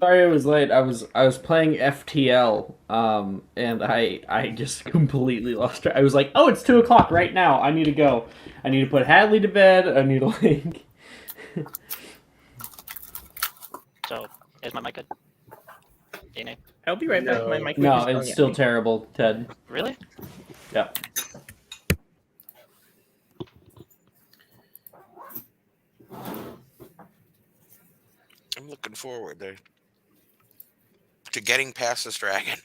Sorry I was late. I was playing FTL, and I just completely lost track. I was like, oh, it's 2 o'clock right now. I need to go. I need to put Hadley to bed. I need to like. So, is my mic good? Yay, I'll be right back. My No. mic was No, just it's yelling at still me. terrible, Ted. Really? Yeah. I'm looking forward to getting past this dragon.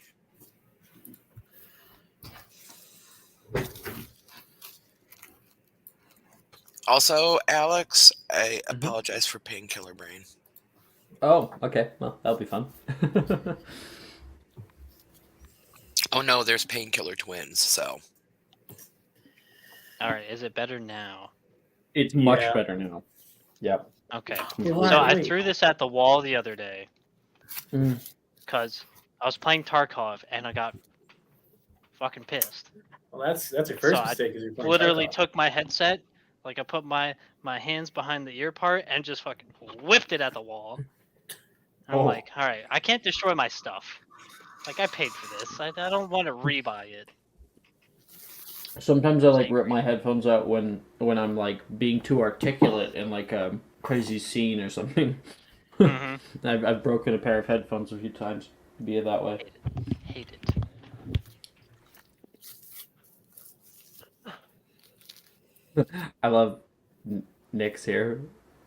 Also, Alex, I Mhm. apologize for painkiller brain. Oh, okay. Well, that'll be fun. Oh no, there's painkiller twins, so Alright, is it better now? It's much Yeah. better now. Yep. Okay. Completely. So I threw this at the wall the other day Mm. because I was playing Tarkov and I got fucking pissed. Well, that's your So first I mistake. Is you're playing literally Tarkov. took my headset, like I put my hands behind the ear part and just fucking whipped it at the wall. And I'm Oh. like, all right, I can't destroy my stuff. Like I paid for this. I don't want to rebuy it. Sometimes I like Saying rip my headphones out when I'm like being too articulate in like a crazy scene or something. Mhm. I've broken a pair of headphones a few times. Be it that way. Hate it. I love Nick's here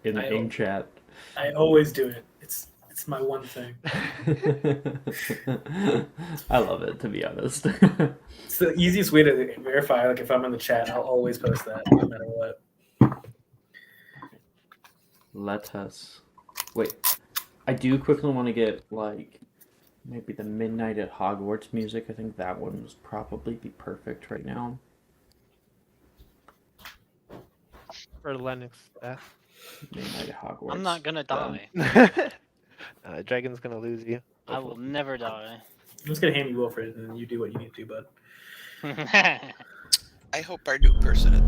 in I in hope. chat. I always do it. It's my one thing. I love it, to be honest. It's the easiest way to verify. Like if I'm in the chat, I'll always post that no matter what. Let us wait. I do quickly want to get like maybe the Midnight at Hogwarts music. I think that one would probably be perfect right now. For Lennox. Midnight at Hogwarts. I'm not gonna die. Dragon's gonna lose you. I will never die. I'm just gonna hand you Wilfred, and then you do what you need to do, bud. I hope our new person.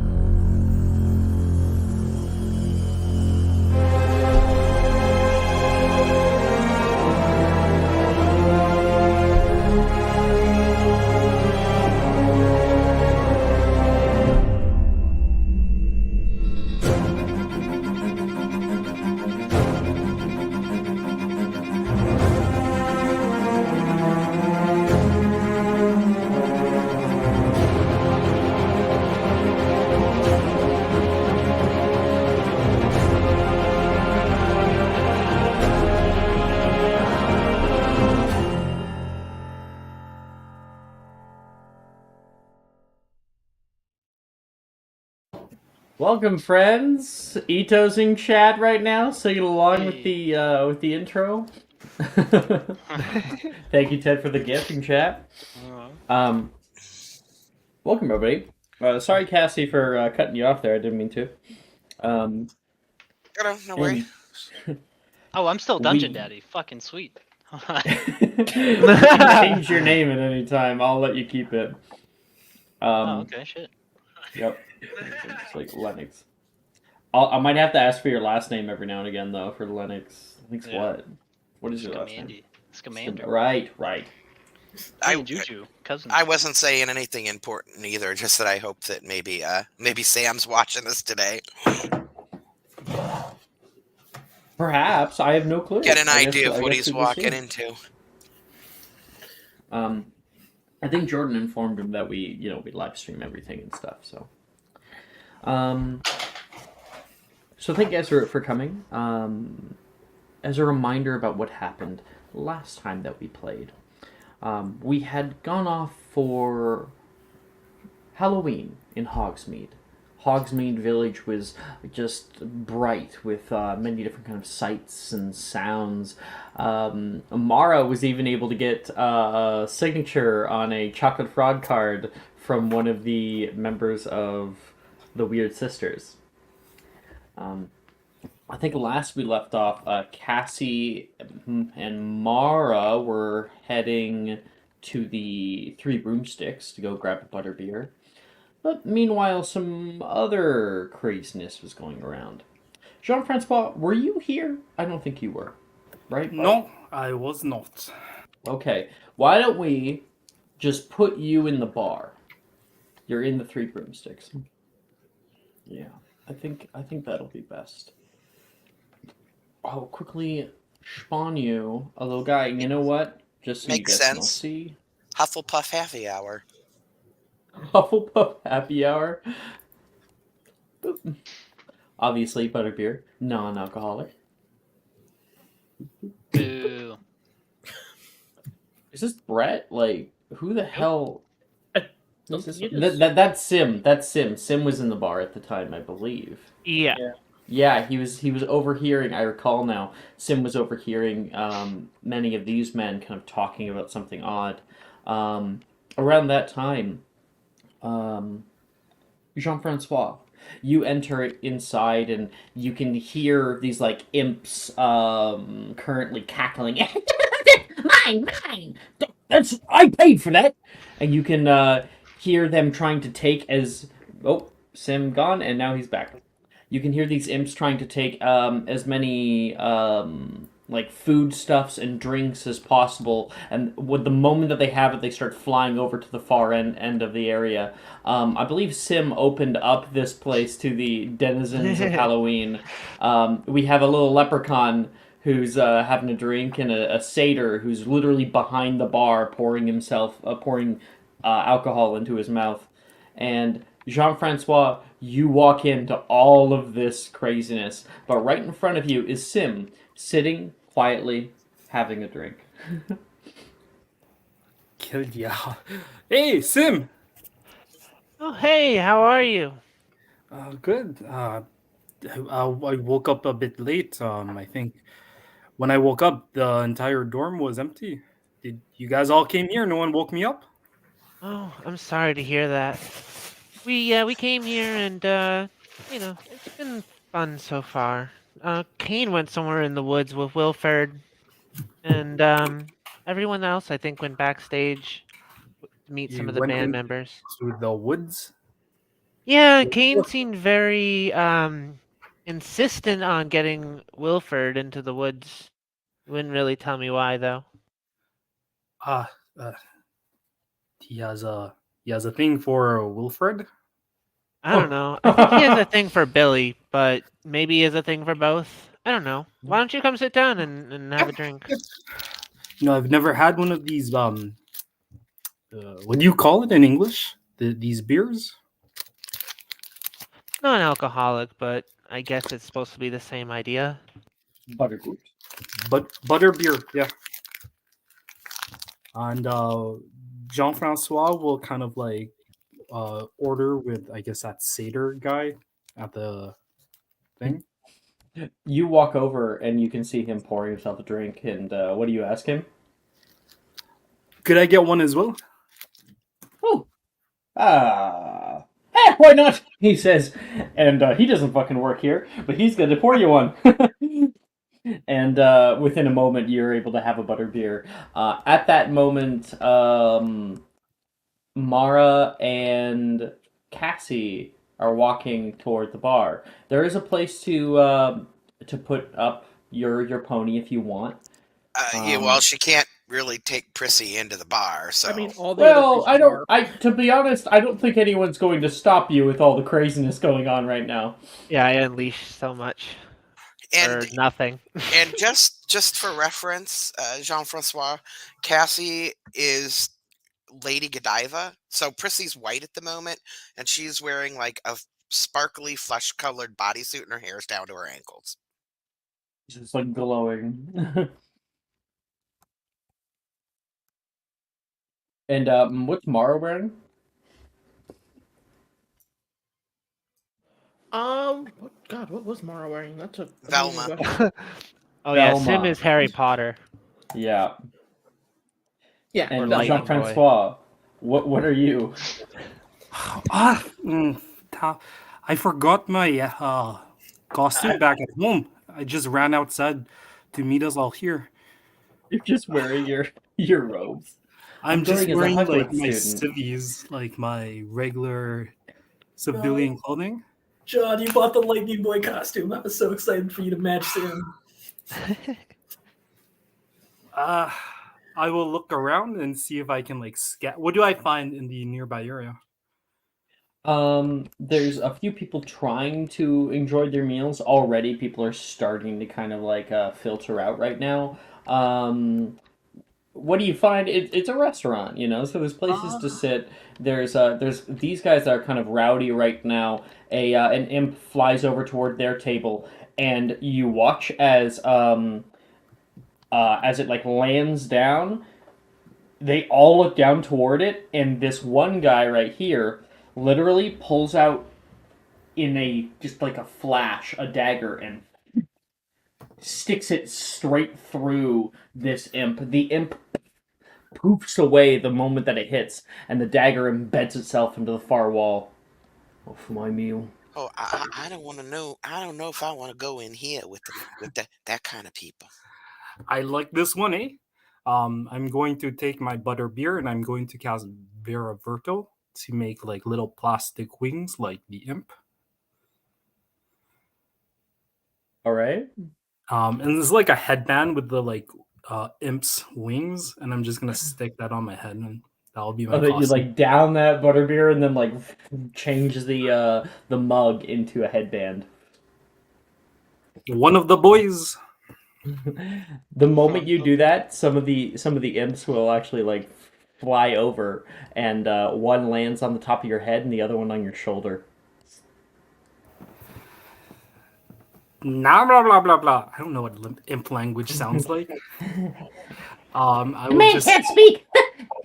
Welcome, friends. Ito's in chat right now, singing along with the intro. Thank you, Ted, for the gift in chat. Welcome, everybody. Sorry, Cassie, for cutting you off there. I didn't mean to. No worry. Oh, I'm still Dungeon Daddy. Fucking sweet. You can change your name at any time. I'll let you keep it. Oh, okay, shit. Yep. It's like Lennox. I might have to ask for your last name every now and again, though, for Lennox. Lennox Yeah. what? What is your last name? Scamander. Right. Hey, Juju, cousin. I wasn't saying anything important either. Just that I hope that maybe Sam's watching this today. Perhaps. I have no clue. Get an I idea guess- of I what guess he's we will see. walking into. I think Jordan informed him that we live stream everything and stuff. So, so thank you guys for coming. As a reminder about what happened last time that we played, we had gone off for Halloween in Hogsmeade. Hogsmeade Village was just bright with many different kind of sights and sounds. Mara was even able to get a signature on a chocolate frog card from one of the members of the Weird Sisters. I think last we left off, Cassie and Mara were heading to the Three Broomsticks to go grab a butterbeer. But meanwhile, some other craziness was going around. Jean-Francois, were you here? I don't think you were. right? Bud? No, I was not. Okay. Why don't we just put you in the bar? You're in the Three Broomsticks. Yeah, I think that'll be best. I'll quickly spawn you a little guy. You know what? Just so you Makes guys can all sense. see. Hufflepuff happy hour. Hufflepuff Happy Hour. Boop. Obviously, butterbeer, non-alcoholic. Boo. Is this Brett? Like, who the hell? Don't Is this? you just- That's Sim. That's Sim. Sim was in the bar at the time, I believe. Yeah. Yeah, he was overhearing. I recall now. Sim was overhearing many of these men kind of talking about something odd. Around that time, Jean-Francois, you enter inside and you can hear these like imps currently cackling. Mine. That's I paid for that. And you can hear them trying to take Sim gone and now he's back. You can hear these imps trying to take as many like foodstuffs and drinks as possible, and with the moment that they have it, they start flying over to the far end of the area. I believe Sim opened up this place to the denizens of Halloween. We have a little leprechaun who's having a drink, and a satyr who's literally behind the bar pouring alcohol into his mouth, and Jean-Francois, you walk into all of this craziness, but right in front of you is Sim, sitting quietly, having a drink. Killed ya. Hey, Sim. Oh, hey, how are you? Good. I woke up a bit late. I think when I woke up, the entire dorm was empty. Did you guys all came here? No one woke me up. Oh, I'm sorry to hear that. We came here and it's been fun so far. Kane went somewhere in the woods with Wilford, and everyone else I think went backstage to meet some You of the went band into members. the woods. Yeah, Kane seemed very insistent on getting Wilford into the woods. He wouldn't really tell me why though. Ah, he has a thing for Wilfred. I don't know. I think he has a thing for Billy, but maybe he has a thing for both. I don't know. Why don't you come sit down and have a drink? I've never had one of these. What do you call it in English? These beers? Non-alcoholic, but I guess it's supposed to be the same idea. Butterbeer. But butter beer, yeah. And Jean Francois will kind of like order with, I guess, that satyr guy at the thing. You walk over and you can see him pouring himself a drink, and what do you ask him? Could I get one as well? Oh, why not? He says, and he doesn't fucking work here, but he's going to pour you one. And within a moment, you're able to have a butterbeer. At that moment, Mara and Cassie are walking toward the bar. There is a place to put up your pony if you want. Well, she can't really take Prissy into the bar, so. I mean, all the Well, other I don't. places To be honest, I don't think anyone's going to stop you with all the craziness going on right now. Yeah, I unleashed so much for and nothing. and just for reference, Jean-Francois, Cassie is Lady Godiva. So Prissy's white at the moment, and she's wearing like a sparkly flesh-colored bodysuit, and her hair's down to her ankles. It's just like glowing. And what's Mara wearing? God, what was Mara wearing? That's a Velma. amazing question. Oh yeah, Velma. Sim is Harry Potter. Yeah. Yeah, And Lightning Jean Francois, what are you? I forgot my costume back at home. I just ran outside to meet us all here. You're just wearing your robes. I'm just going as a wearing like Hogwarts my student. civvies, like my regular civilian clothing. John, you bought the Lightning Boy costume. I was so excited for you to match Sam. I will look around and see if I can like scat. What do I find in the nearby area? There's a few people trying to enjoy their meals already. People are starting to kind of like filter out right now. What do you find? It's a restaurant, you know, so there's places to sit. There's these guys that are kind of rowdy right now. An imp flies over toward their table, and you watch as it like lands down. They all look down toward it, and this one guy right here literally pulls out in a just like a flash a dagger and sticks it straight through this imp. The imp poofs away the moment that it hits, and the dagger embeds itself into the far wall. Oh, for my meal. Oh, I don't want to know. I don't know if I want to go in here with that kind of people. I like this one, eh? I'm going to take my butter beer and I'm going to cast Vera Verto to make like little plastic wings like the imp. All right. And there's like a headband with the like imp's wings, and I'm just gonna stick that on my head, and that'll be my Oh, that you costume. like down that butterbeer and then like change the mug into a headband. One of the boys. The moment you do that, some of the imps will actually like fly over, and one lands on the top of your head and the other one on your shoulder. Nah, blah blah blah blah. I don't know what imp language sounds like. I The will man just can't speak.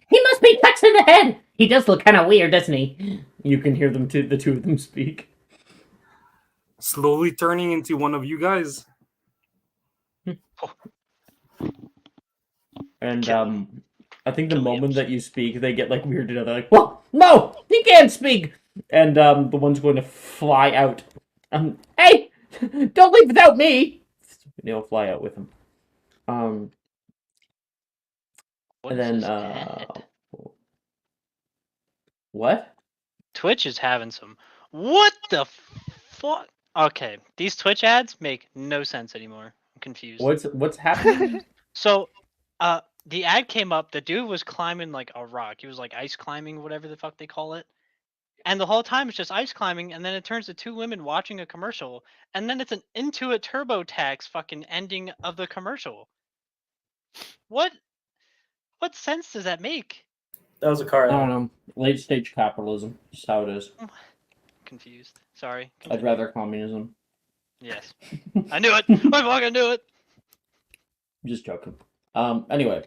He must be touched in the head. He does look kind of weird, doesn't he? You can hear the two of them speak. slowly turning into one of you guys. And Kill him. I think the Kill the moment imps. that you speak, they get like weirded out. They're like, "Well, no, he can't speak." And the one's going to fly out. Hey, don't leave without me. And they'll fly out with him. What And is then his head? what? Twitch is having some. What the fuck? Okay, these Twitch ads make no sense anymore. I'm confused. What's happening? So, the ad came up. The dude was climbing like a rock. He was like ice climbing, whatever the fuck they call it. And the whole time it's just ice climbing, and then it turns to two women watching a commercial, and then it's an Intuit TurboTax fucking ending of the commercial. What sense does that make? That was a car. I don't know. Late stage capitalism. Just how it is. Confused. Sorry. I'd Continue. rather communism. Yes. I knew it. I fucking knew it. I'm just joking. Anyway.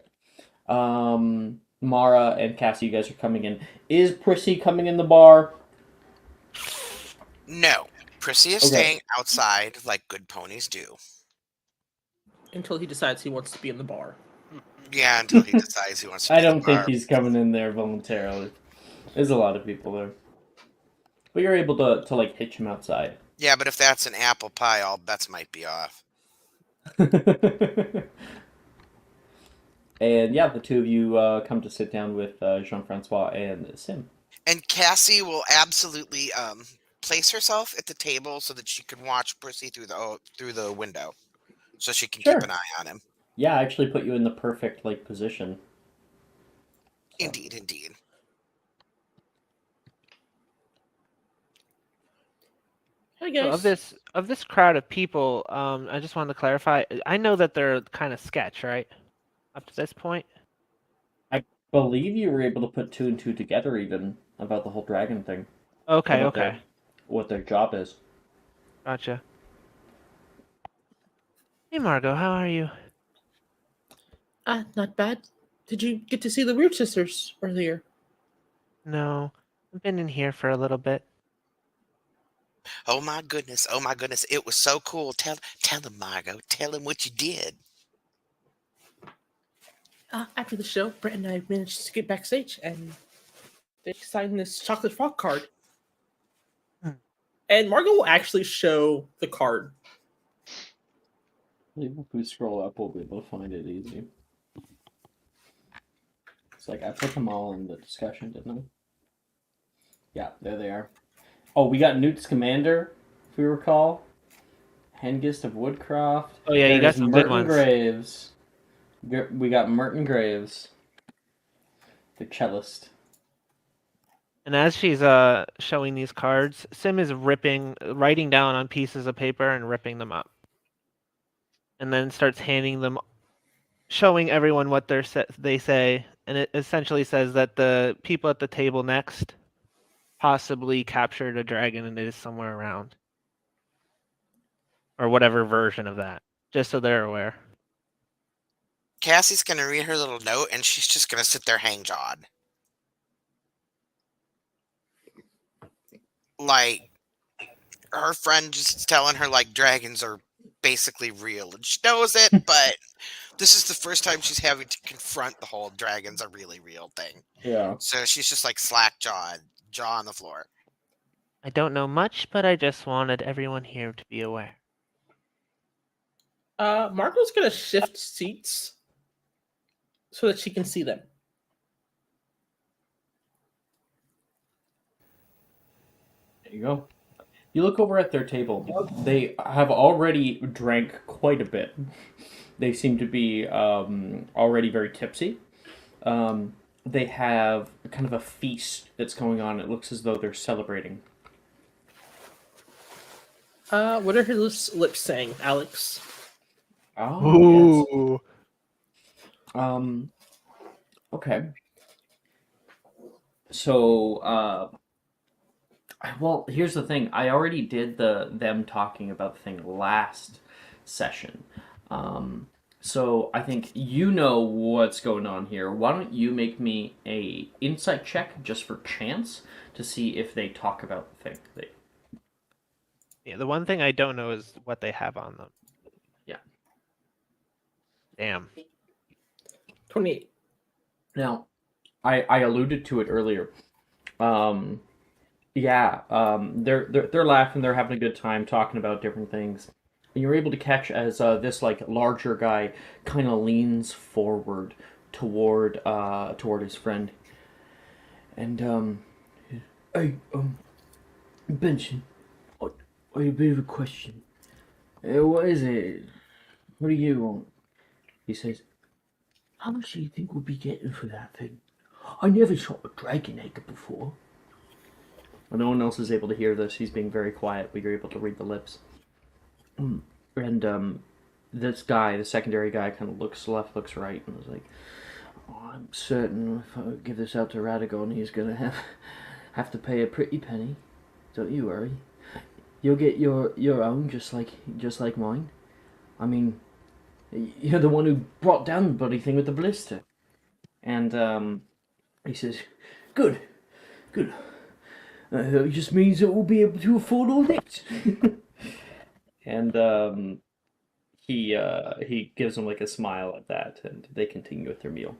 Mara and Cassie, you guys are coming in. Is Prissy coming in the bar? No, Prissy is Okay. staying outside like good ponies do. Until he decides he wants to be in the bar. Yeah, until he decides he wants to be I in the don't think bar. he's coming in there voluntarily. There's a lot of people there. But you're able to like hitch him outside. Yeah, but if that's an apple pie, all bets might be off. And yeah, the two of you come to sit down with Jean-Francois and Sim. And Cassie will absolutely place herself at the table so that she can watch Prissy through the window, so she can Sure. keep an eye on him. Yeah, I actually put you in the perfect like position. So. Indeed. Hey So guys. of this crowd of people, I just wanted to clarify. I know that they're kind of sketch, right? Up to this point. Believe you were able to put two and two together even about the whole dragon thing. Okay, About okay, what their job is. gotcha. Hey, Margot, how are you? Not bad. Did you get to see the Weird Sisters earlier? No, I've been in here for a little bit. Oh my goodness! It was so cool. Tell him, Margot. Tell him what you did. After the show, Brett and I managed to get backstage, and they signed this chocolate frog card. Hmm. And Margot will actually show the card. If we scroll up, we'll be able to find it easy. It's like I put them all in the discussion, didn't I? Yeah, there they are. Oh, we got Newt Scamander, if we recall. Hengist of Woodcroft. Oh yeah, you got There's some good Merton ones. Graves. We got Merton Graves, the cellist. And as she's showing these cards, Sim is writing down on pieces of paper and ripping them up, and then starts handing them, showing everyone what they say, and it essentially says that the people at the table next possibly captured a dragon and it is somewhere around, or whatever version of that, just so they're aware. Cassie's gonna read her little note, and she's just gonna sit there hang-jawed. Like, her friend just telling her, like, dragons are basically real, and she knows it, but this is the first time she's having to confront the whole dragons are really real thing. Yeah. So she's just, like, slack-jawed, jaw on the floor. I don't know much, but I just wanted everyone here to be aware. Marco's gonna shift seats so that she can see them. There you go. You look over at their table. They have already drank quite a bit. They seem to be already very tipsy. They have kind of a feast that's going on. It looks as though they're celebrating. What are her lips saying, Alex? Oh, yes. Okay. So, well, here's the thing. I already did them talking about the thing last session. So I think you know what's going on here. Why don't you make me a insight check just for chance to see if they talk about the thing? Yeah, the one thing I don't know is what they have on them. Yeah. Damn. 28. Now, I alluded to it earlier. Yeah, they're laughing, they're having a good time talking about different things. And you're able to catch as this like larger guy kind of leans forward toward his friend. And hey, Benson, I have a bit of a question. What is it? What do you want? He says, how much do you think we'll be getting for that thing? I never shot a dragon egg before. Well, no one else is able to hear this. He's being very quiet, but you're able to read the lips. And this guy, the secondary guy, kind of looks left, looks right, and was like, oh, I'm certain if I give this out to Radagon, he's gonna have to pay a pretty penny. Don't you worry. You'll get your own, just like mine. I mean, you're the one who brought down the bloody thing with the blister. And he says, good. It just means that we'll be able to afford all this. And he gives him like a smile at that, and they continue with their meal.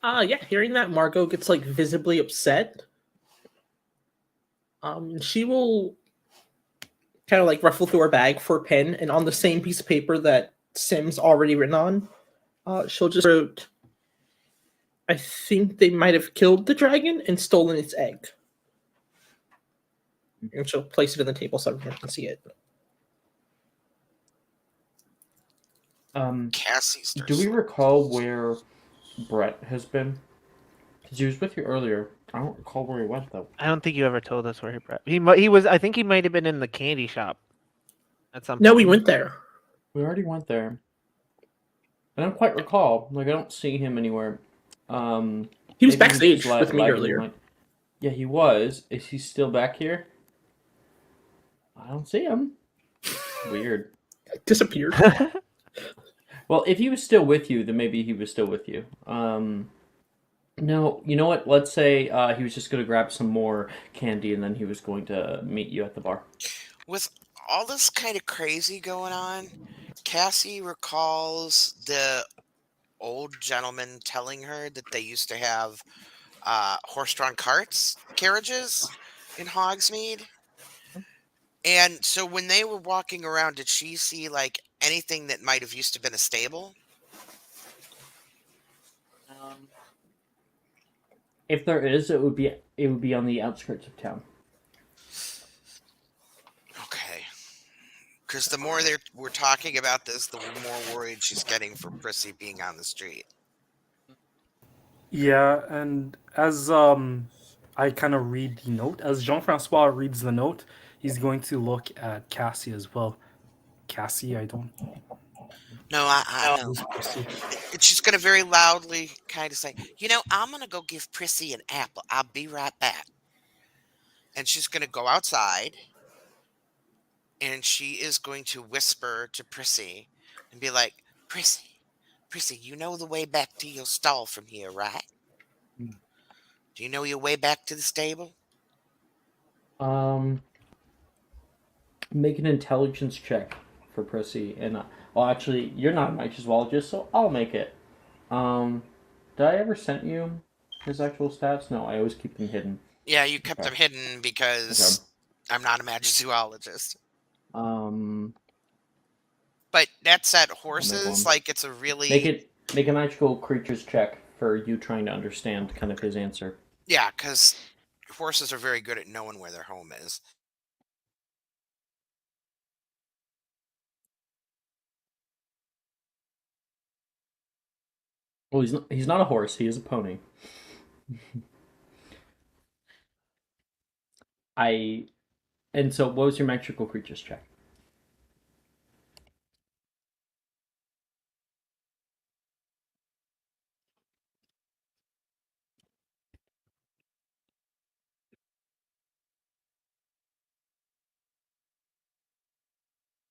Yeah, hearing that, Margot gets like visibly upset. She will kind of like ruffle through her bag for a pen, and on the same piece of paper that Sim's already written on, she'll just wrote, I think they might have killed the dragon and stolen its egg. And she'll place it on the table so everyone can see it. Cassie Do starts. we recall where Brett has been? Because he was with you earlier. I don't recall where he went though. I don't think you ever told us where he was. I think he might have been in the candy shop at some point. No, we went there. We already went there. I don't quite recall. Like I don't see him anywhere. He was Maybe backstage just with me lagging earlier. behind. Yeah, he was. Is he still back here? I don't see him. Weird. Disappeared. Well, if he was still with you, then maybe he was still with you. No, you know what? Let's say he was just going to grab some more candy and then he was going to meet you at the bar. With all this kind of crazy going on, Cassie recalls the old gentleman telling her that they used to have horse-drawn carriages in Hogsmeade. And so when they were walking around, did she see like anything that might have used to been a stable? If there is, it would be on the outskirts of town. Okay. Because the more we're talking about this, the more worried she's getting for Prissy being on the street. Yeah, and as I kind of read the note, as Jean-Francois reads the note, he's going to look at Cassie as well. Cassie, I don't. No, I know. Who's Prissy? And she's going to very loudly kind of say, I'm going to go give Prissy an apple. I'll be right back. And she's going to go outside and she is going to whisper to Prissy and be like, Prissy, you know the way back to your stall from here, right? Hmm. Do you know your way back to the stable? Make an intelligence check for Prissy, and well, actually, you're not a microzoologist, so I'll make it. Did I ever send you his actual stats? No, I always keep them hidden. Yeah, you kept Okay. them hidden because I'm not a magizoologist. Um, But that said, make horses, one. it's a really... Make a magical creatures check for you trying to understand kind of his answer. Yeah, because horses are very good at knowing where their home is. Well, he's not a horse. He is a pony. And so what was your magical creatures check?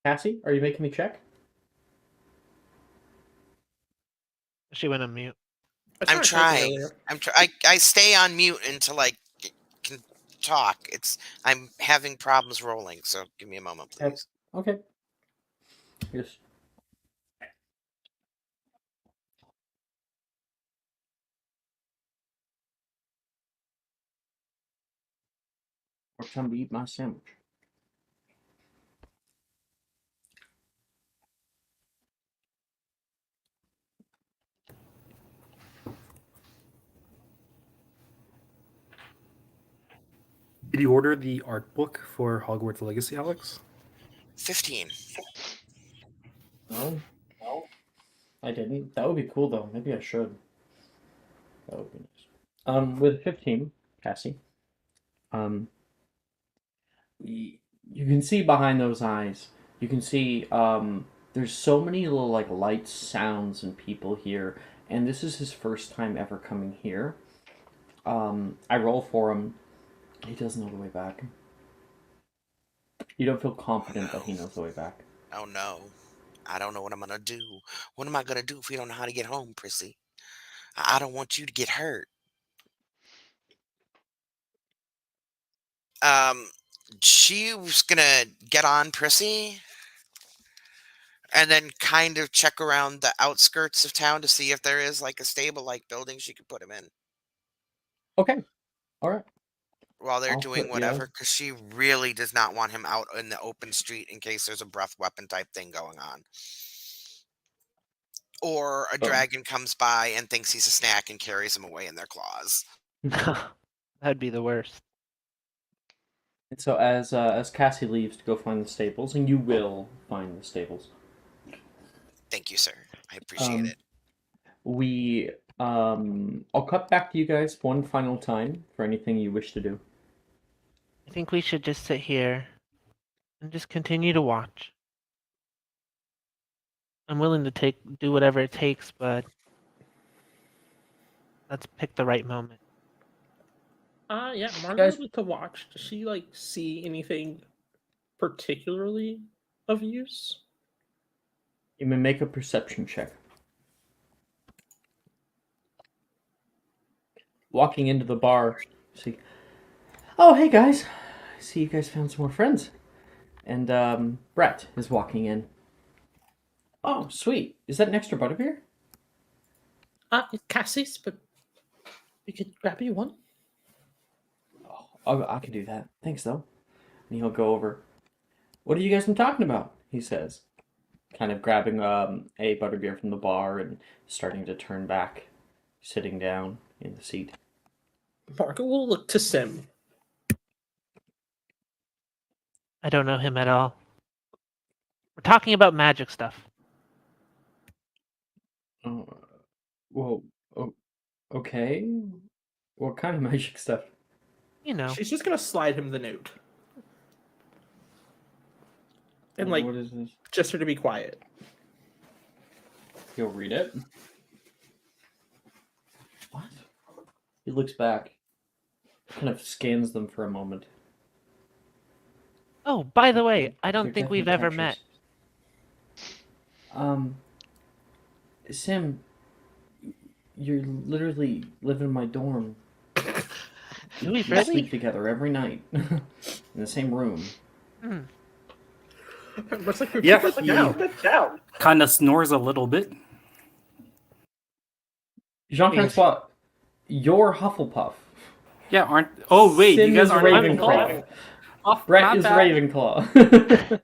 Cassie, are you making me check? She went on mute. I I'm tried trying. earlier. I stay on mute until I can talk. I'm having problems rolling, so give me a moment, please. Okay. Yes. Or time to eat my sandwich. Did you order the art book for Hogwarts Legacy, Alex? 15. No, I didn't. That would be cool though. Maybe I should. That would be nice. With 15, Cassie, um, you can see behind those eyes. You can see there's so many little like lights, sounds, and people here, and this is his first time ever coming here. I roll for him. He doesn't know the way back. You don't feel confident that he knows the way back. Oh no. I don't know what I'm gonna do. What am I gonna do if we don't know how to get home, Prissy? I don't want you to get hurt. Um, she was gonna get on Prissy and then kind of check around the outskirts of town to see if there is like a stable-like building she could put him in Okay. All right. while they're I'll doing put- whatever, yeah. because she really does not want him out in the open street in case there's a breath weapon type thing going on. Or a dragon comes by and thinks he's a snack and carries him away in their claws. That'd be the worst. And so as Cassie leaves to go find the stables, and you will find the stables. Thank you, sir. I appreciate it. I'll cut back to you guys one final time for anything you wish to do. I think we should just sit here and just continue to watch. I'm willing to do whatever it takes, but let's pick the right moment. Yeah, Guys- Margaret would to watch. Does she like see anything particularly of use? You may make a perception check. Walking into the bar, see, oh hey guys, I see you guys found some more friends, and Brett is walking in. Oh sweet, is that an extra butterbeer? It's Cassie's, but we could grab you one. Oh, I can do that. Thanks though. And he'll go over. What have you guys been talking about? He says, kind of grabbing a butterbeer from the bar and starting to turn back, sitting down in the seat. Margaret will look to Sim. I don't know him at all. We're talking about magic stuff. Oh, well, okay. What kind of magic stuff? You know. She's just gonna slide him the note. And like What is this? just for to be quiet. He'll read it. What? He looks back, kind of scans them for a moment. Oh, by the way, They're- I don't they're think we've definite ever met. catchers. Sim, you literally live in my dorm. Do we We really? sleep together every night in the same room. Hmm. Looks like we've Yeah, put he down. kind of snores a little bit. Jean-Francois, you're Hufflepuff. Yeah, aren't... Oh, wait, Sim you guys is aren't Ravenclaw. Oh, Brett my is bad. Ravenclaw.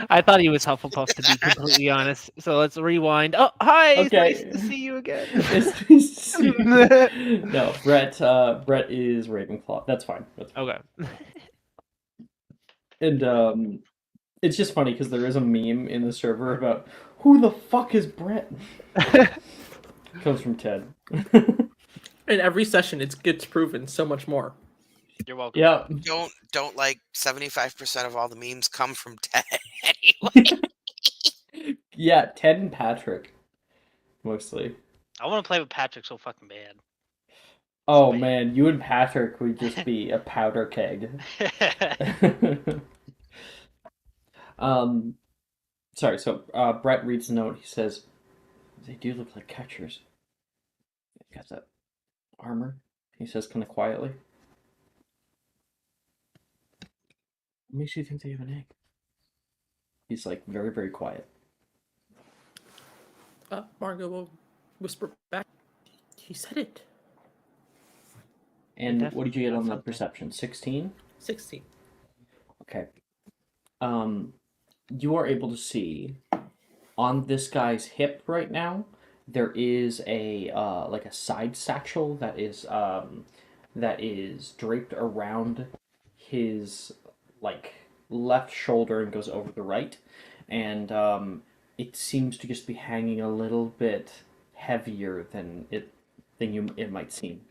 I thought he was Hufflepuff, to be completely honest. So let's rewind. Oh, hi! It's Okay. nice to see you again. It's nice to see you. No, Brett is Ravenclaw. That's fine. That's fine. Okay. And it's just funny because there is a meme in the server about who the fuck is Brett? Comes from Ted. In every session, it gets proven so much more. You're welcome. Yeah. Don't like 75% of all the memes come from Ted anyway. Yeah, Ted and Patrick. Mostly. I want to play with Patrick so fucking bad. Oh Sweet. man, you and Patrick would just be a powder keg. Sorry, so Brett reads the note. He says, they do look like catchers. They've got that armor, he says kind of quietly. What makes you think they have an egg? He's like very, very quiet. Margot will whisper back. He said it. And definitely what did you get got on the something. perception? 16? 16. Okay. You are able to see on this guy's hip right now, there is a like a side satchel that is draped around his like left shoulder and goes over the right, and it seems to just be hanging a little bit heavier than it might seem.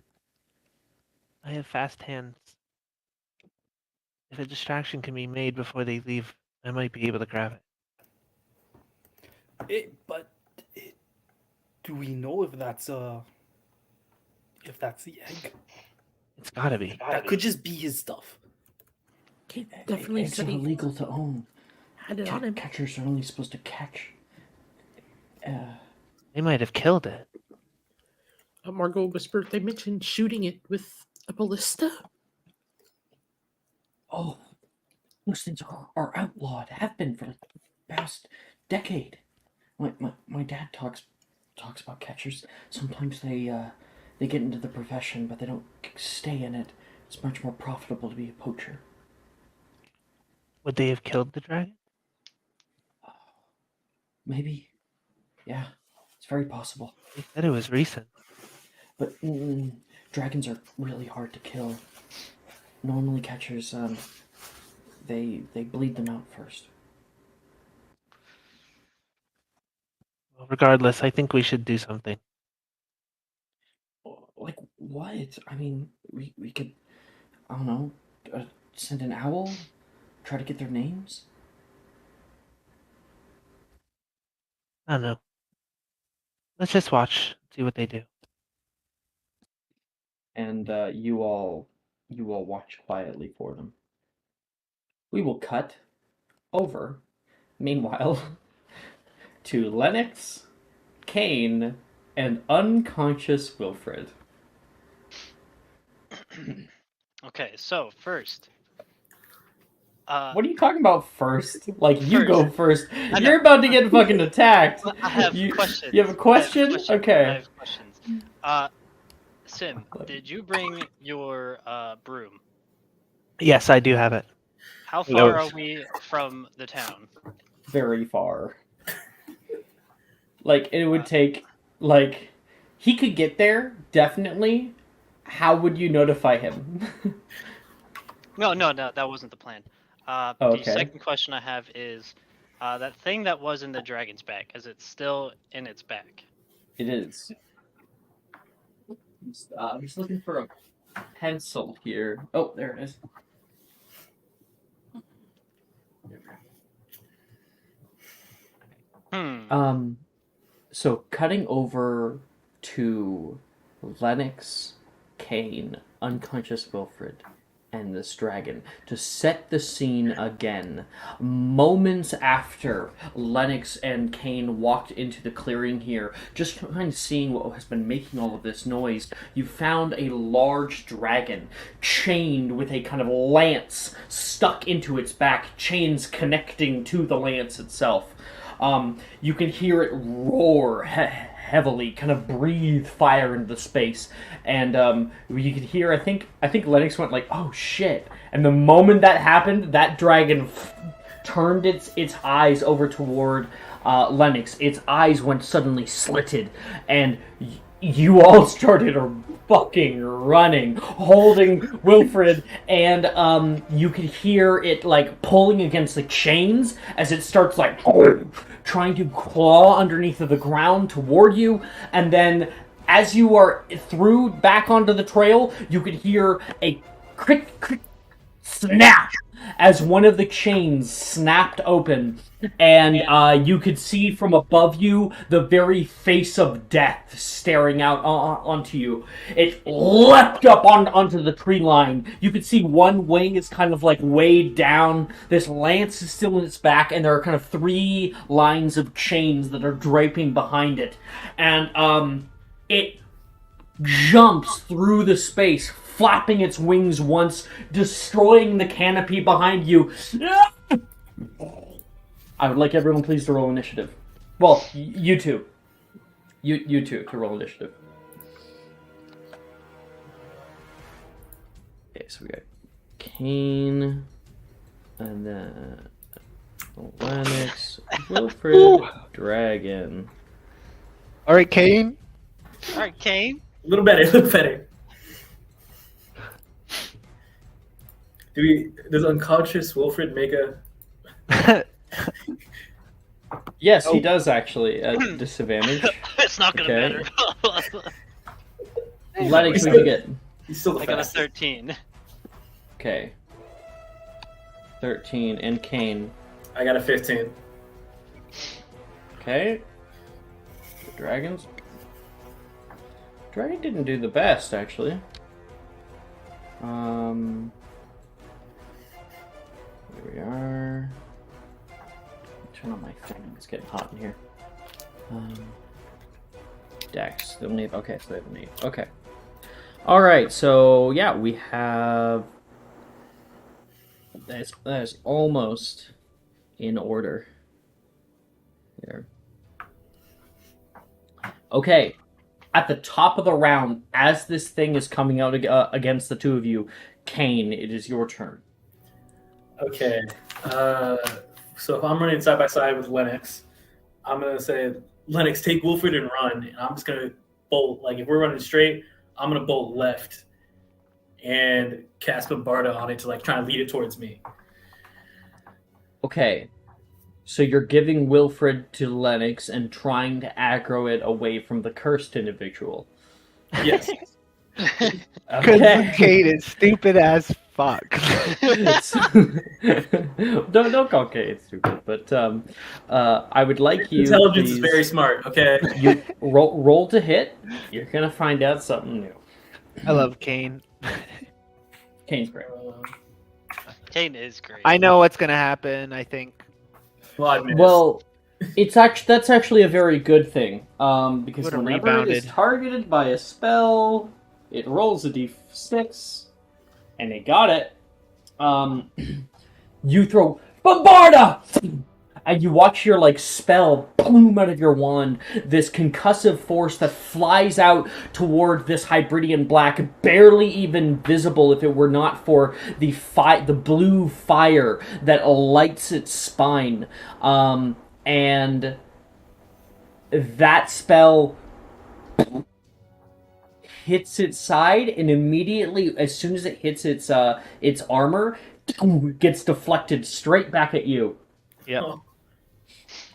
I have fast hands. If a distraction can be made before they leave, I might be able to grab it. Do we know if that's the egg? It's gotta be. That could just be his stuff. Kate definitely Eggs said are he illegal to own. had it on him. Catchers are only supposed to catch. They might have killed it. Margot whispered. They mentioned shooting it with a ballista. Oh, those things are outlawed. Have been for the past decade. My dad talks about catchers. Sometimes they get into the profession, but they don't stay in it. It's much more profitable to be a poacher. Would they have killed the dragon? Maybe. Yeah, it's very possible. They said it was recent. But dragons are really hard to kill. Normally, catchers they bleed them out first. Well, regardless, I think we should do something. Like what? I mean, we could, I don't know, send an owl, try to get their names. I don't know. Let's just watch, see what they do. And you all watch quietly for them. We will cut over, meanwhile, to Lennox, Kane, and unconscious Wilfred. Okay, so first. What are you talking about first? Like, you go first. know. You're about to get fucking attacked. I have you, questions. You have a question? Okay. I have questions. Sim, did you bring your broom? Yes, I do have it. How No. far are we from the town? Very far. Like, it would take, like, he could get there, definitely. How would you notify him? No, that wasn't the plan. Okay. The second question I have is, That thing that was in the dragon's back, because it's still in its back. It is. I'm just looking for a pencil here. Oh, there it is. So cutting over to Lennox, Kane, unconscious Wilfred, and this dragon to set the scene again. Moments after Lennox and Kane walked into the clearing here, just kind of seeing what has been making all of this noise, you found a large dragon chained with a kind of lance stuck into its back, chains connecting to the lance itself. You can hear it roar heavily, kind of breathe fire into the space, and you can hear. I think Lennox went like, "Oh shit!" And the moment that happened, that dragon turned its eyes over toward Lennox. Its eyes went suddenly slitted, and you all started fucking running, holding Wilfred, and you could hear it like pulling against the chains as it starts like trying to claw underneath of the ground toward you, and then as you are through back onto the trail, you could hear a crick crick snap as one of the chains snapped open, and you could see from above you the very face of death staring out onto you. It leapt up onto the tree line. You could see one wing is kind of like weighed down. This lance is still in its back, and there are kind of 3 lines of chains that are draping behind it. And it jumps through the space, flapping its wings once, destroying the canopy behind you. I would like everyone please to roll initiative. Well, you two. You two to roll initiative. Okay, so we got Kane, and then Lennox, Wilfred, Dragon. All right, Kane. All right, Kane. A little better. Does unconscious Wilfred make a... Yes, he does actually at disadvantage. It's not gonna Okay. matter. Lennox, what you get? He's still the I got a fastest. 13. Okay. 13, and Kane. I got a 15. Okay. The dragons. Dragon didn't do the best, actually. Here we are. Turn on my thing. It's getting hot in here. Dex. They'll need. Okay, so they have an 8. Okay. All right. So yeah, we have. That's almost in order. There. Okay. At the top of the round, as this thing is coming out against the two of you, Kane, it is your turn. Okay. So if I'm running side by side with Lennox, I'm going to say, Lennox, take Wilfred and run. And I'm just going to bolt. Like, if we're running straight, I'm going to bolt left and cast Bombarda on it to, like, try and lead it towards me. Okay. So you're giving Wilfred to Lennox and trying to aggro it away from the cursed individual. Yes. Okay. Kane is stupid as fuck. don't call Kate stupid, but I would like you. Intelligence is please, very smart, okay? You roll to hit. You're gonna find out something new. I love Kane. Kane's great. Kane is great. I know what's gonna happen. I think. Well, I missed. Well, that's actually a very good thing. Because Would've whenever it is rebounded. targeted by a spell, it rolls a d6, and it got it. You throw Bombarda, and you watch your like spell plume out of your wand. This concussive force that flies out toward this Hybridian black, barely even visible if it were not for the blue fire that lights its spine. And that spell hits its side, and immediately, as soon as it hits its armor, gets deflected straight back at you. Yep. Oh.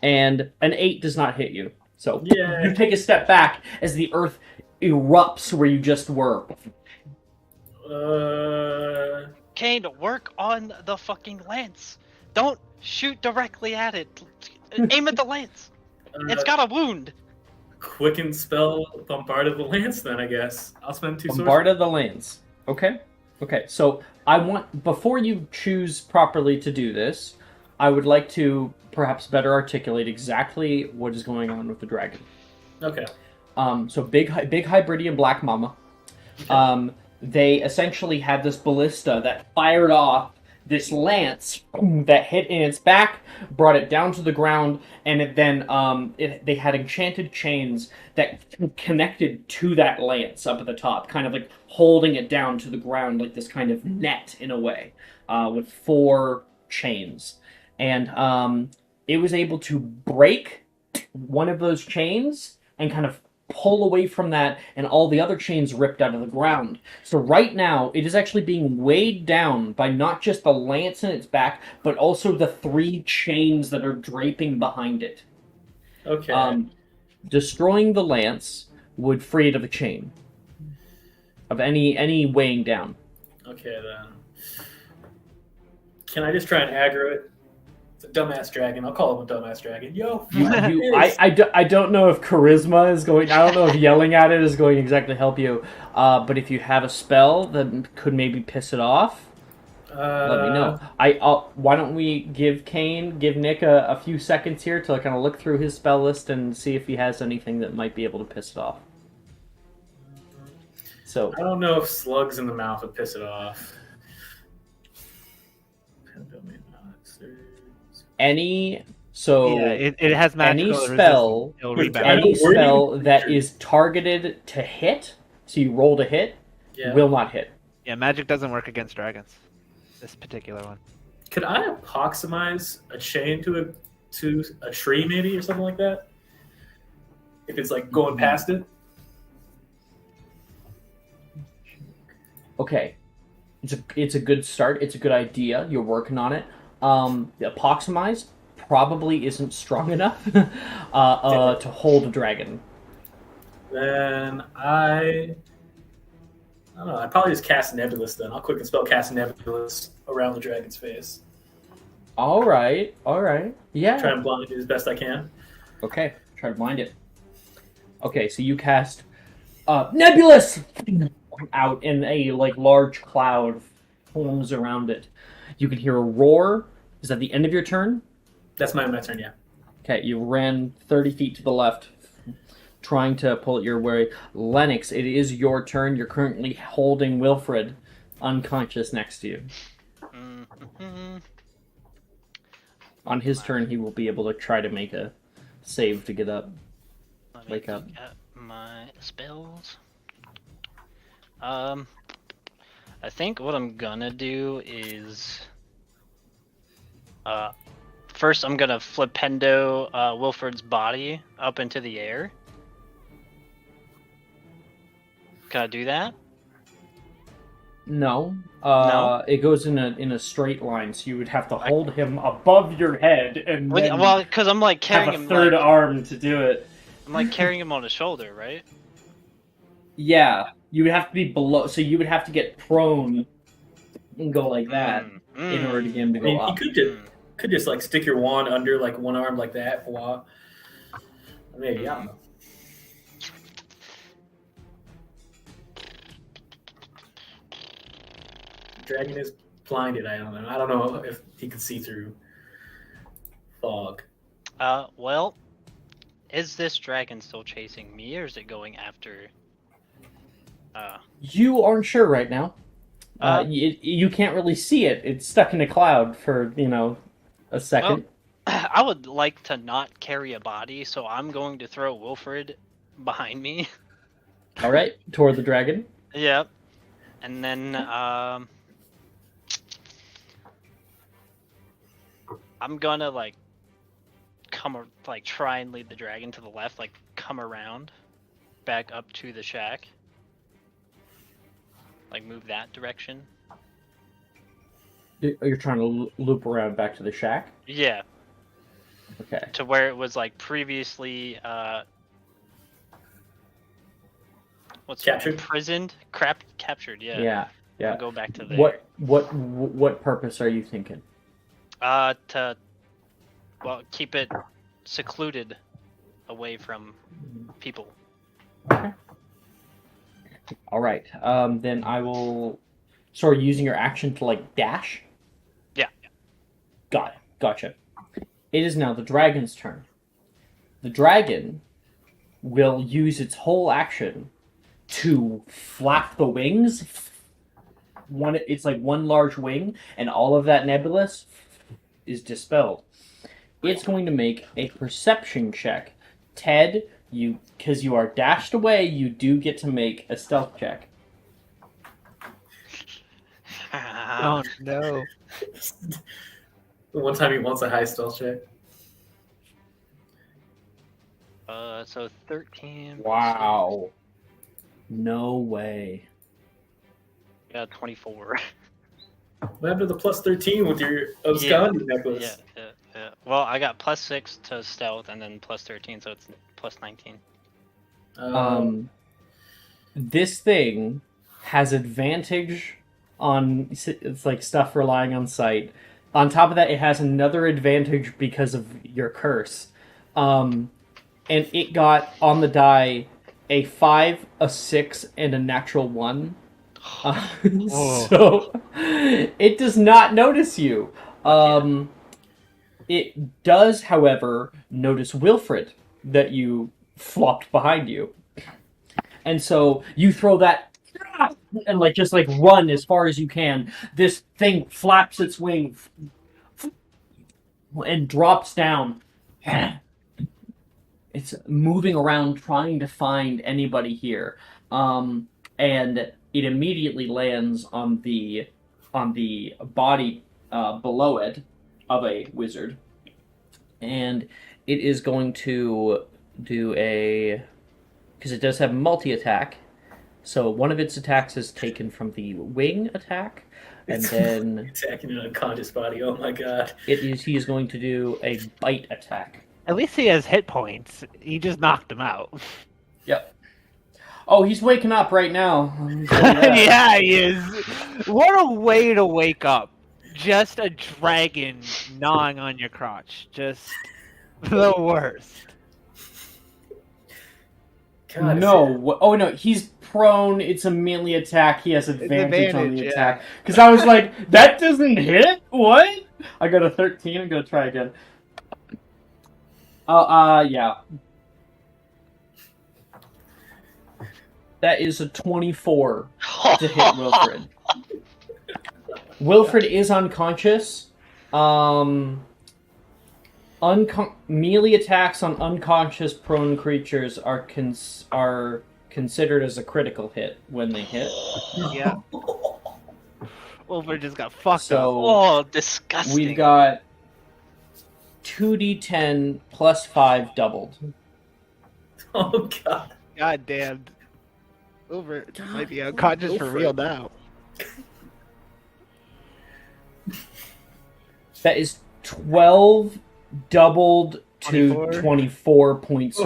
and an 8 does not hit you. So Yeah. you take a step back as the earth erupts where you just were. Kane, work on the fucking lance. Don't shoot directly at it. Aim at the lance. It's got a wound. Quicken spell Bombard of the Lance, then, I guess. I'll spend 2 Bombard of the Lands. Okay. Okay. So I want, before you choose properly to do this, I would like to perhaps better articulate exactly what is going on with the dragon. Okay. So big Hybridian Black Mama. They essentially had this ballista that fired off this lance that hit in its back, brought it down to the ground, and they had enchanted chains that connected to that lance up at the top, kind of like holding it down to the ground like this kind of net in a way, with 4 chains. And it was able to break one of those chains and kind of pull away from that, and all the other chains ripped out of the ground. So right now, it is actually being weighed down by not just the lance in its back, but also the 3 chains that are draping behind it. Okay. Destroying the lance would free it of a chain. Of any weighing down. Okay, then. Can I just try and aggro it? It's a dumbass dragon. I'll call him a dumbass dragon. Yo, I don't know if charisma is going. I don't know if yelling at it is going to exactly help you. But if you have a spell that could maybe piss it off, let me know. Why don't we give Nick a few seconds here to kind of look through his spell list and see if he has anything that might be able to piss it off. So I don't know if slugs in the mouth would piss it off. it has magical spell, resistance. It'll rebound. any spell that is targeted to hit, so you roll to hit, will not hit. Yeah, magic doesn't work against dragons. This particular one. Could I approximize a chain to a tree, maybe, or something like that? If it's like going past it. Okay, it's a good start. It's a good idea. You're working on it. Apoximize probably isn't strong enough to hold a dragon. Then I don't know. I'd probably just cast Nebulous then. I'll quick and spell cast Nebulous around the dragon's face. All right. Yeah. Try and blind it as best I can. Okay, try to blind it. Okay, so you cast Nebulous out, in a large cloud forms around it. You can hear a roar. Is that the end of your turn? That's my turn, yeah. Okay, you ran 30 feet to the left, trying to pull it your way. Lennox, it is your turn. You're currently holding Wilfred unconscious next to you. Mm-hmm. On his turn, he will be able to try to make a save to get up. Let me Wake up. look at my spells. I think what I'm gonna do is first I'm gonna flipendo Wilfred's body up into the air. Can I do that? No. No? It goes in a straight line, so you would have to hold him above your head and then Well, because I'm like carrying have a him. third arm to do it. I'm like carrying him on his shoulder, right? Yeah, you would have to be below, so you would have to get prone and go like that in order to get him to I go mean, up. you could just like stick your wand under like one arm like that for a while. Maybe, I don't know. Dragon is blinded. I don't know if he can see through fog. Well, is this dragon still chasing me, or is it going after? You aren't sure right now. You can't really see it. It's stuck in a cloud for, a second. Well, I would like to not carry a body, so I'm going to throw Wilfred behind me. All right, toward the dragon. Yep. And then I'm gonna try and lead the dragon to the left, come around back up to the shack. Move that direction. You're trying to loop around back to the shack? Yeah. Okay. to where it was like previously Captured? imprisoned, captured. Yeah. Yeah. Yeah. I'll go back to there. What purpose are you thinking? To keep it secluded away from people. Okay. All right. Then I will. So, are you using your action to like dash? Yeah. Got it. Gotcha. It is now the dragon's turn. The dragon will use its whole action to flap the wings. It's like one large wing, and all of that nebulous is dispelled. It's going to make a perception check. Ted, because you are dashed away, you do get to make a stealth check. Oh no. The one time he wants a high stealth check. So 13. Wow. No way. Yeah, 24. What happened to the plus 13 with your absconding necklace? Yeah. Well, I got +6 to stealth and then +13, so it's +19. This thing has advantage on it's like stuff relying on sight. On top of that, it has another advantage because of your curse. And it got on the die a 5, a 6, and a natural 1. So it does not notice you. It does, however, notice Wilfred that you flopped behind you. And so you throw that and just run as far as you can. This thing flaps its wing and drops down. It's moving around trying to find anybody here. And it immediately lands on the body below it of a wizard. And it is going to do a... because it does have multi-attack. So one of its attacks is taken from the wing attack, and then attacking an unconscious body. Oh my god! He is going to do a bite attack. At least he has hit points. He just knocked him out. Yep. Oh, he's waking up right now. Yeah, he is. What a way to wake up! Just a dragon gnawing on your crotch. Just the worst. God, no. Oh no, he's prone. It's a melee attack. He has advantage on the yeah. attack. Because I was like, that doesn't hit? What? I got a 13. I'm going to try again. Yeah. That is a 24 to hit Wilfred. Wilfred is unconscious. Melee attacks on unconscious prone creatures are considered as a critical hit when they hit. Yeah. Wilfred just got fucked up. Oh, disgusting. We've got 2d10 plus 5 doubled. Oh god. God damn. Wilfred might be unconscious for real now. That is 12 doubled to 24? 24 points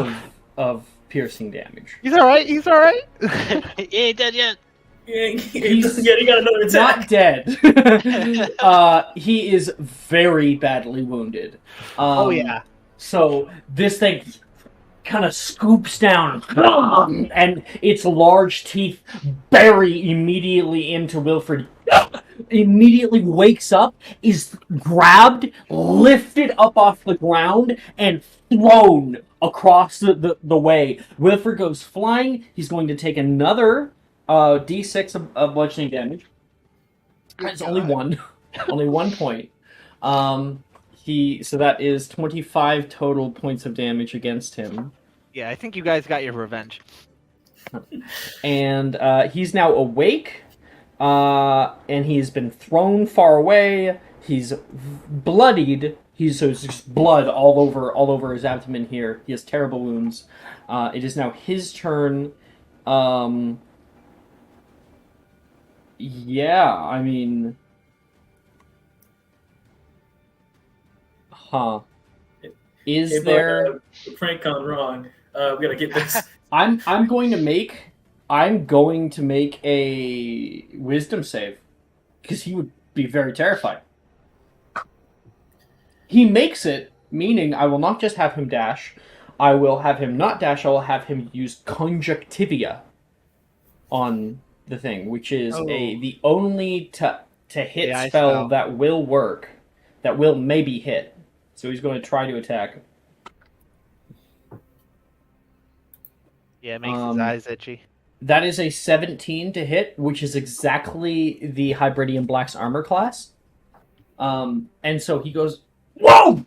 of piercing damage. He's alright, he's alright. He ain't dead yet. He got another attack. Not dead. He is very badly wounded. Oh yeah. So this thing kind of scoops down, and its large teeth bury immediately into Wilfred. Immediately wakes up, is grabbed, lifted up off the ground, and thrown across the way. Wilfred goes flying. He's going to take another d6 of bludgeoning damage. It's only one. Only 1 point. So that is 25 total points of damage against him. Yeah, I think you guys got your revenge. And he's now awake. And he's been thrown far away. He's bloodied. So it's just blood all over his abdomen here. He has terrible wounds. It is now his turn. Yeah, I mean... Huh. Is Hey, bud, there? the prank gone wrong. We gotta get this. I'm going to make a wisdom save because he would be very terrified. He makes it, meaning I will not just have him dash. I will have him not dash. I will have him use conjunctivia on the thing, which is Oh. the only to hit The ice spell spell. that will work, that will maybe hit. So he's going to try to attack. Yeah, it makes his eyes itchy. That is a 17 to hit, which is exactly the Hybridian Black's armor class. And so he goes, whoa!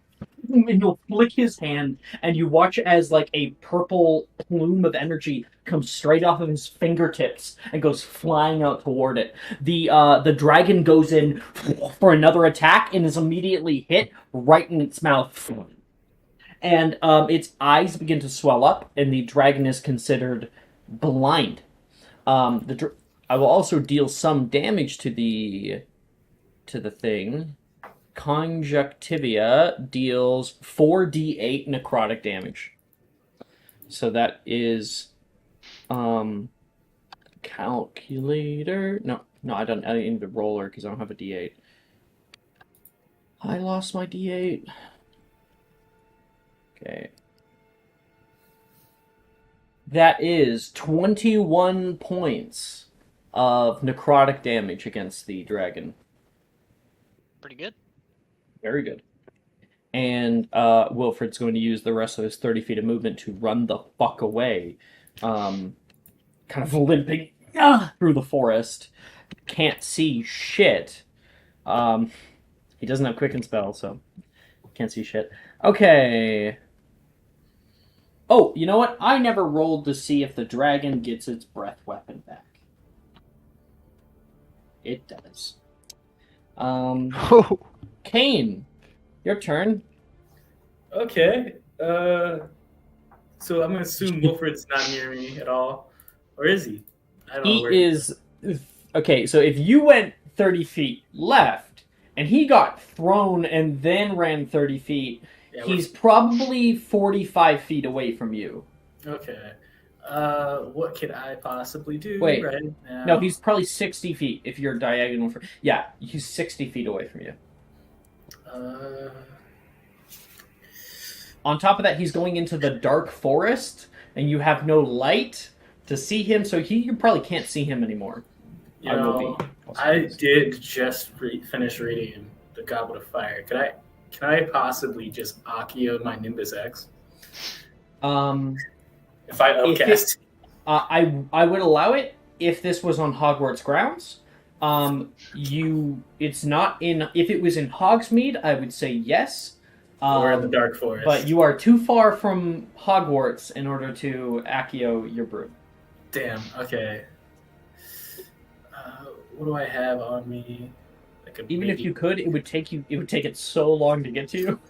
And he'll flick his hand, and you watch as like a purple plume of energy comes straight off of his fingertips and goes flying out toward it. The dragon goes in for another attack and is immediately hit right in its mouth. And its eyes begin to swell up, and the dragon is considered blind. I will also deal some damage to the thing. Conjunctivia deals 4d8 necrotic damage. So that is calculator. No, I don't need the roller because I don't have a d8. I lost my d8. Okay. That is 21 points of necrotic damage against the dragon. Pretty good. Very good. And Wilfred's going to use the rest of his 30 feet of movement to run the fuck away. Kind of limping through the forest. Can't see shit. He doesn't have Quicken Spell, so can't see shit. Okay. Oh, you know what? I never rolled to see if the dragon gets its breath weapon back. It does. Kane, your turn. Okay. So I'm gonna assume Wilfred's not near me at all, or is he? I don't know where He is. Okay, so if you went 30 feet left and he got thrown and then ran 30 feet, Yeah, he's probably 45 feet away from you. okay. What could I possibly do Wait. right now? No, he's probably 60 feet if you're diagonal. Yeah, he's 60 feet away from you. On top of that, he's going into the dark forest, and you have no light to see him, so you probably can't see him anymore. You know, I did just finish reading the Goblet of Fire. Can I possibly just Accio my Nimbus X? If I upcast, I would allow it if this was on Hogwarts grounds. It's not in. If it was in Hogsmeade, I would say yes. Or in the Dark Forest. But you are too far from Hogwarts in order to Accio your brew. Damn. Okay. What do I have on me? Even if you could, it would take it so long to get to you.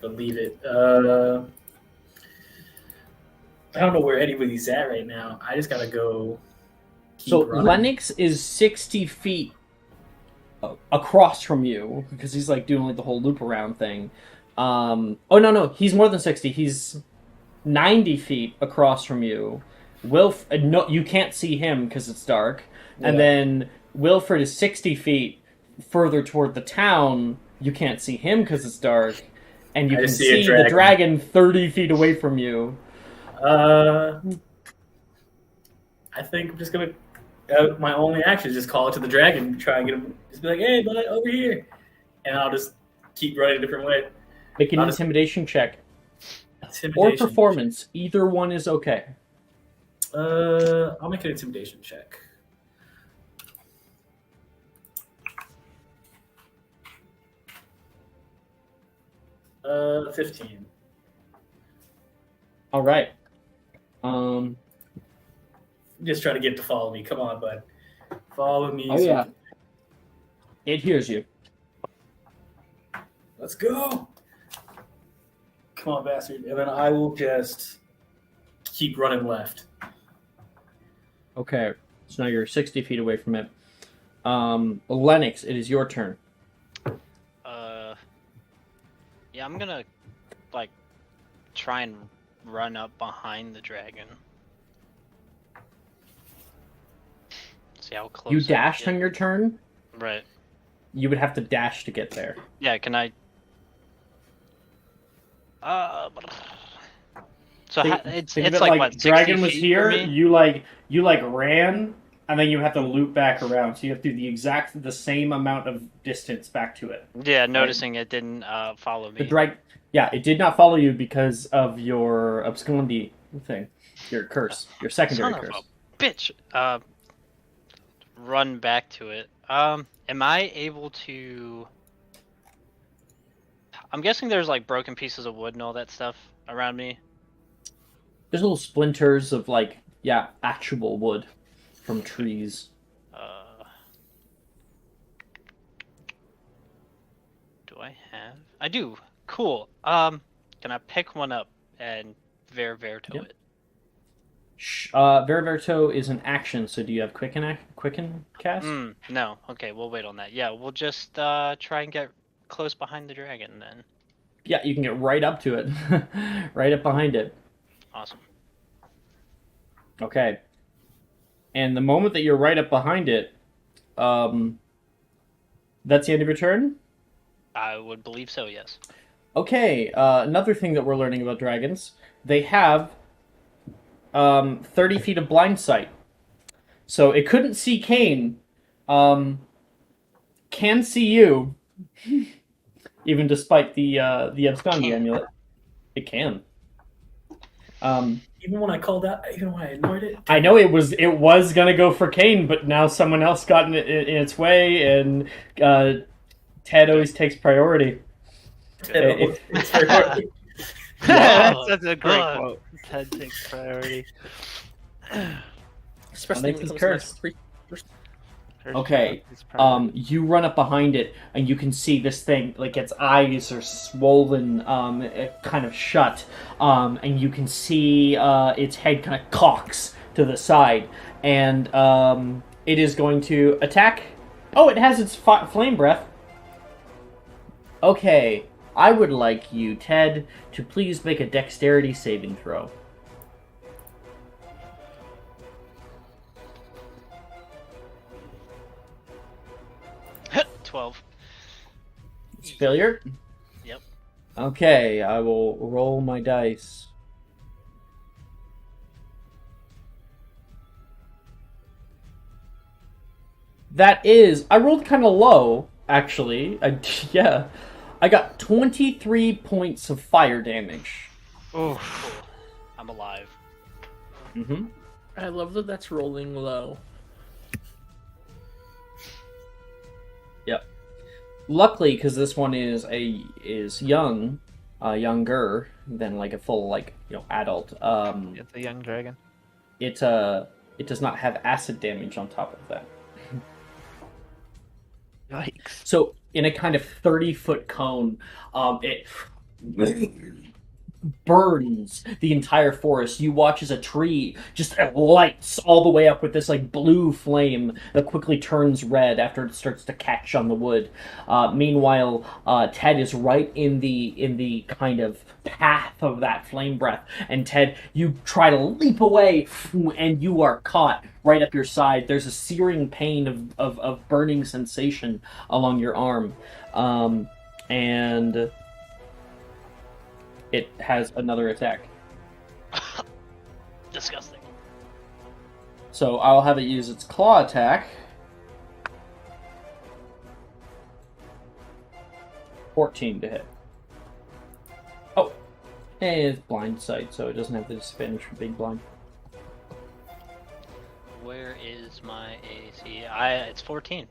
Believe it. I don't know where anybody's at right now. I just gotta go. So Lennox is 60 feet across from you because he's like doing like the whole loop around thing. Oh no, he's more than 60. He's 90 feet across from you. No, you can't see him because it's dark. Yeah. And then Wilfred is 60 feet further toward the town. You can't see him because it's dark. And you can see the dragon 30 feet away from you. I think I'm just gonna. My only action is just call it to the dragon, try and get him. Just be like, "Hey, bud, over here," and I'll just keep running a different way. Make an intimidation check. Or performance. Either one is okay. I'll make an intimidation check. Uh, 15. All right. Just try to get to follow me. Come on, bud. Follow me. Oh, yeah. It hears you. Let's go. Come on, bastard. And then I will just keep running left. Okay. So now you're 60 feet away from it. Lennox, it is your turn. Yeah, I'm gonna like try and run up behind the dragon. See how close. You I can dashed get. on your turn. Right. You would have to dash to get there. Yeah. Can I? So it's Think of it's it like what 60 dragon was feet here. for me? You ran, and then you have to loop back around. So you have to do the same amount of distance back to it. Yeah, noticing it didn't follow me. It did not follow you because of your obscurity thing, your curse, your secondary Son of curse. a bitch. Run back to it. Am I able to? I'm guessing there's like broken pieces of wood and all that stuff around me. There's little splinters of actual wood from trees. Do I have? I do. Cool. Can I pick one up and Verto Yep. it? Veriverto is an action, so do you have quicken cast? No. Okay, we'll wait on that. Yeah, we'll just try and get close behind the dragon then. Yeah, you can get right up to it. Right up behind it. Awesome. Okay. And the moment that you're right up behind it, that's the end of your turn? I would believe so, yes. Okay, another thing that we're learning about dragons, they have 30 feet of blind sight. So it couldn't see Kane, can see you, even despite the Abscondi amulet. It can. Even when I called out, even when I ignored it. I know it was gonna go for Kane, but now someone else got in its way, and Ted always takes priority. It's very That's a great quote. Ted takes priority. Especially Makes when his it comes curse. to Okay, you run up behind it, and you can see this thing, like its eyes are swollen, kind of shut, and you can see its head kind of cocks to the side, and it is going to attack. Oh, it has its flame breath. Okay, I would like you, Ted, to please make a dexterity saving throw. $12. It's failure? Yep. Okay, I will roll my dice. That is, I rolled kind of low, actually. I got 23 points of fire damage. Oh, I'm alive. Mm-hmm. I love that that's rolling low. Yep. Luckily, because this one is younger than like a full adult. it's a young dragon. It does not have acid damage on top of that. Yikes. So in a kind of 30-foot cone, it burns the entire forest. You watch as a tree just lights all the way up with this like blue flame that quickly turns red after it starts to catch on the wood. Meanwhile, Ted is right in the kind of path of that flame breath, and Ted, you try to leap away, and you are caught right up your side. There's a searing pain of burning sensation along your arm, and it has another attack. Disgusting. So I'll have it use its claw attack. 14 to hit. Oh, and it's blind sight, so it doesn't have the disadvantage for being blind. Where is my AC? It's 14.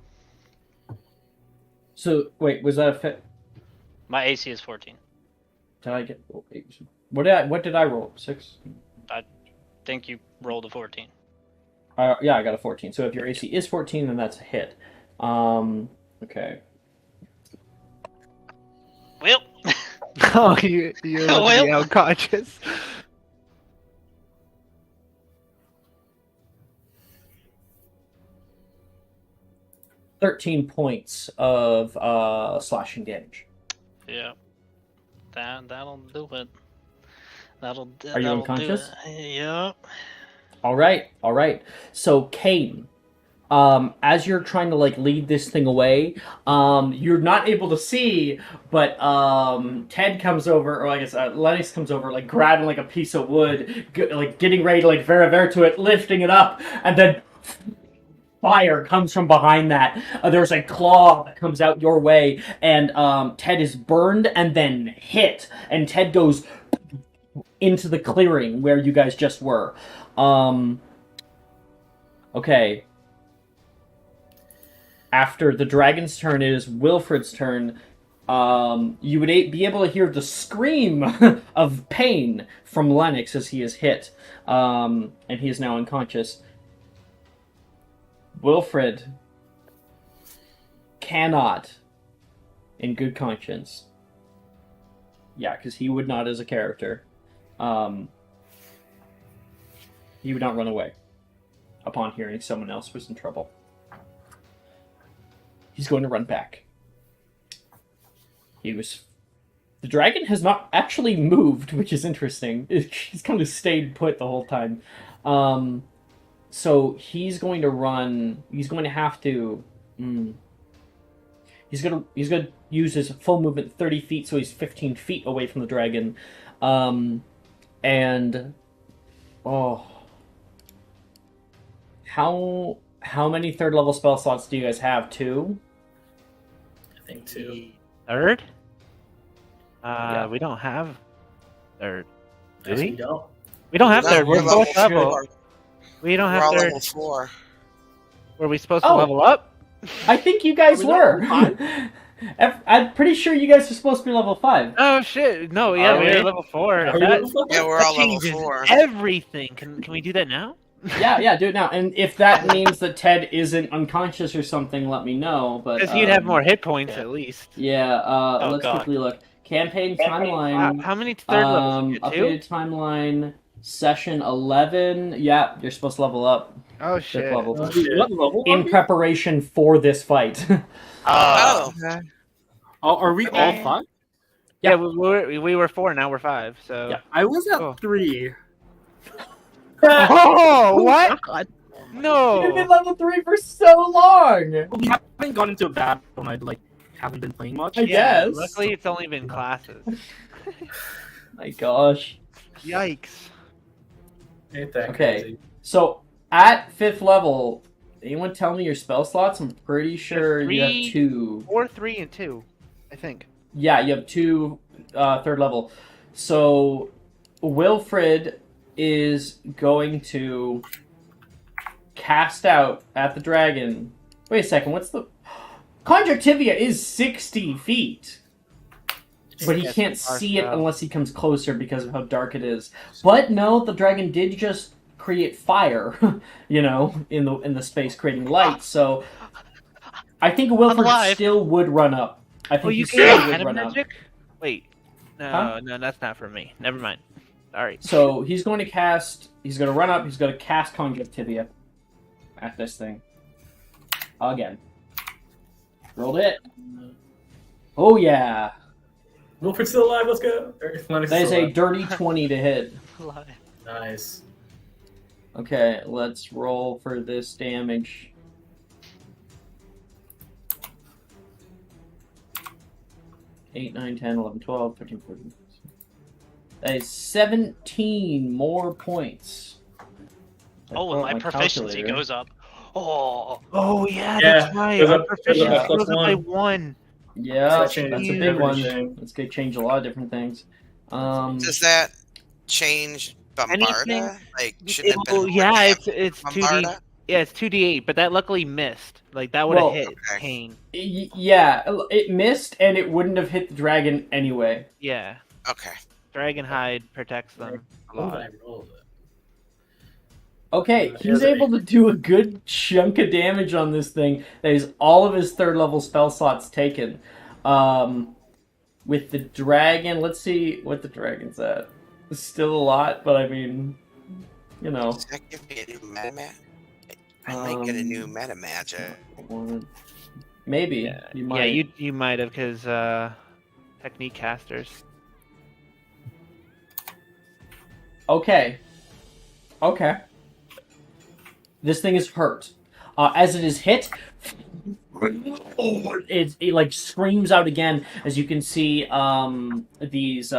So wait, was that a fit? My AC is 14. Did I get what did I roll? 6? Think you rolled a 14. Yeah, I got a 14. So if your AC is 14, then that's a hit. Okay. Well. Oh, you're Well. unconscious. $13 points of slashing damage. Yeah. That'll do it. That'll Are you that'll unconscious? do it. Yep. All right. So Kane, as you're trying to like lead this thing away, you're not able to see, but Ted comes over, or I guess Lennox comes over, like grabbing like a piece of wood, like getting ready to like vera to it, lifting it up, and then fire comes from behind that. There's a claw that comes out your way, and Ted is burned and then hit, and Ted goes into the clearing where you guys just were. Okay. After the dragon's turn, it is Wilfred's turn. You would be able to hear the scream of pain from Lennox as he is hit, and he is now unconscious. Wilfred cannot, in good conscience, because he would not as a character, he would not run away upon hearing someone else was in trouble. He's going to run back. The dragon has not actually moved, which is interesting. He's kind of stayed put the whole time. So he's going to run. He's going to have to. He's gonna use his full movement 30 feet, so he's 15 feet away from the dragon. How many third level spell slots do you guys have? 2? I think 2. Third? Yeah. We don't have third. Do Yes, we? we don't. We don't have No, third. We're level fourth level. 4. We don't We're have all third. level 4. Were we supposed to Oh. level up? I think you guys Are we were. level I'm pretty sure you guys are supposed to be level 5. Oh shit! No, yeah, Oh, we're really? level 4. Are we That, level 4? Yeah, we're that all level changes 4. everything. Can we do that now? Yeah, do it now. And if that means that Ted isn't unconscious or something, let me know. But Because you'd have more hit points at least. Yeah. Let's God. quickly look. Campaign timeline. How many third levels? You get 2? Updated timeline. Session 11. Yeah, you're supposed to level up. Oh Fifth shit! level. Oh, shit. What level? In are we? preparation for this fight. Oh, Okay. Oh, are we all Okay. 5? Yeah, we were 4. Now we're 5. So. Yeah. I was at Oh. 3. Oh what? God. You've been No. level 3 for so long! We haven't gone into a battle, and I haven't been playing much. I guess. Luckily, it's only been classes. My gosh. Yikes. Ain't that Okay. crazy? So, at 5th level, anyone tell me your spell slots? I'm pretty sure you have 3, 2. 4, 3, and 2. I think. Yeah, you have 2 third level. So, Wilfred is going to cast out at the dragon. Wait a second, what's the... Conjunctivia is 60 feet. But he Yes, can't far see it south. unless he comes closer because of how dark it is. But no, the dragon did just create fire, in the space, creating light. So I think Wilfred alive. still would run up. I think Oh, he you still can would kind run of up. magic? Wait. No, Huh? no, that's not for me. Never mind. Sorry. So he's going to cast. He's going to run up. He's going to cast Conjunctivia at this thing again. Rolled it. Oh yeah, Wilfred's still alive. Let's go. Lennox that is still a alive. dirty 20 to hit. Nice. Okay, let's roll for this damage. Eight, 9, 10, 11, 12, 13, 14. That is 17 more points. Oh, and my proficiency goes up. Oh, Oh yeah, Yeah, that's right. goes Our up- proficiency goes up goes up by +1. 1. Yeah, That that's changes a big one. everything. That's gonna change a lot of different things. does that change Bombarda? Anything- Like, should it have been Oh more yeah, damage it's than 2d. Bombarda? Yeah, it's 2d8, but that luckily missed. Like that would have Well, hit okay. Kane. Yeah, it missed, and it wouldn't have hit the dragon anyway. Yeah, Okay. Dragon Hide protects them a What lot. did I roll? Okay, he's here's able to do a good chunk of damage on this thing. That is all of his third level spell slots taken. With the dragon, let's see what the dragon's at. It's still a lot, but I mean, Does that give me a new meta magic? I might get a new meta magic. Maybe. Yeah, You yeah, might. you might have because technique casters. Okay. Okay. This thing is hurt. As it is hit, it like screams out again. As you can see, these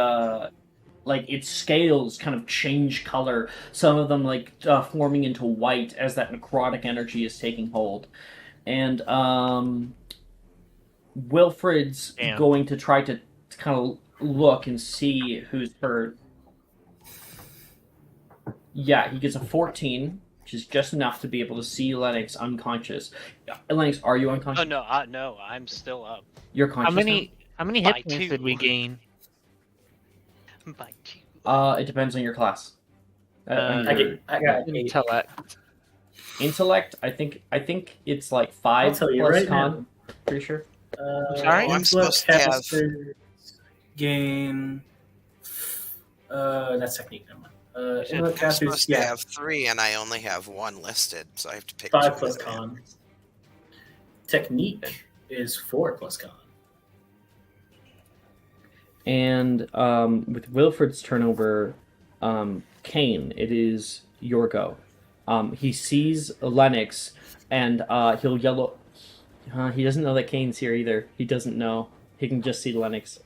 like its scales kind of change color. Some of them like forming into white as that necrotic energy is taking hold. And Wilfred's Damn. going to try to kind of look and see who's hurt. Yeah, he gets a 14, which is just enough to be able to see Lennox unconscious. Lennox, are you Oh unconscious? no, I'm still up. You're conscious How many By hit points 2. did we gain? By 2. now? It depends on your class. On I your I got 8. Intellect. intellect, I think it's like 5 I'll tell you plus right con. Pretty sure. Sorry? I'm supposed to have- gain. That's technique. Never mind. said Intellect I'm casters, supposed to yeah, have 3, and I only have 1 listed, so I have to pick 5 2 plus of them. con. Technique is 4 plus con. And with Wilfred's turnover, Kane, it is your go. He sees Lennox, and he'll yell. He doesn't know that Kane's here either. He doesn't know. He can just see Lennox.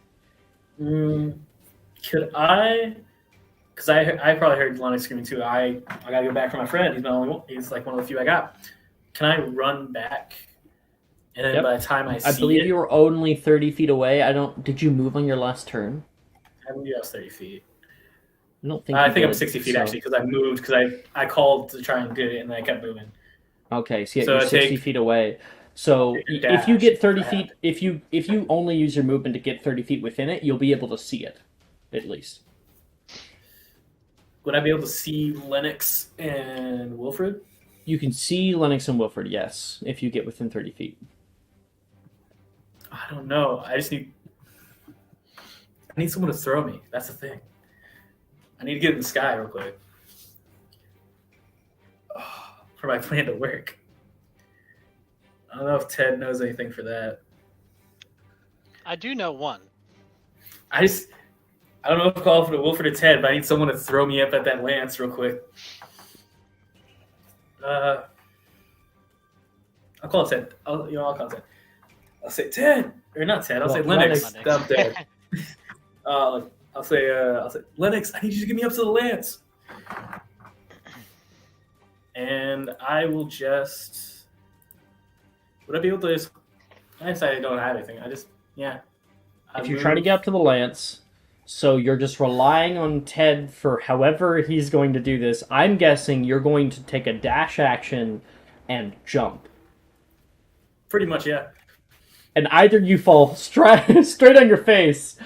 Could I? Because I probably heard Lennox screaming too. I gotta go back for my friend. He's my only one. He's like one of the few I got. Can I run back? And then Yep. by the time I believe it, you were only 30 feet away. Did you move on your last turn? I believe I was 30 feet. I don't think. I you think I'm did, 60 feet so- actually because I moved because I called to try and get it and then I kept moving. Okay, so yeah, So you're I 60 take- feet away. So Take a if you dash get 30 if I feet, if you only use your movement to get 30 feet within it, you'll be able to see it, at least. Would I be able to see Lennox and Wilfred? You can see Lennox and Wilfred, yes, if you get within 30 feet. I don't know. I need someone to throw me. That's the thing. I need to get in the sky real quick for my plan to work. I don't know if Ted knows anything for that. I do know one. I don't know if I'll call for the Wilfred or Ted, but I need someone to throw me up at that lance real quick. I'll call Ted. I'll call Ted. I'll say Ted or not Ted. I'll say Well, Lennox. Lennox. I'm dead. I'll say Lennox. I need you to get me up to the lance. And I will just. Would I be able to just? I say I don't have anything. If you try to get up to the lance, so you're just relying on Ted for however he's going to do this, I'm guessing you're going to take a dash action and jump. Pretty much, yeah. And either you fall straight on your face,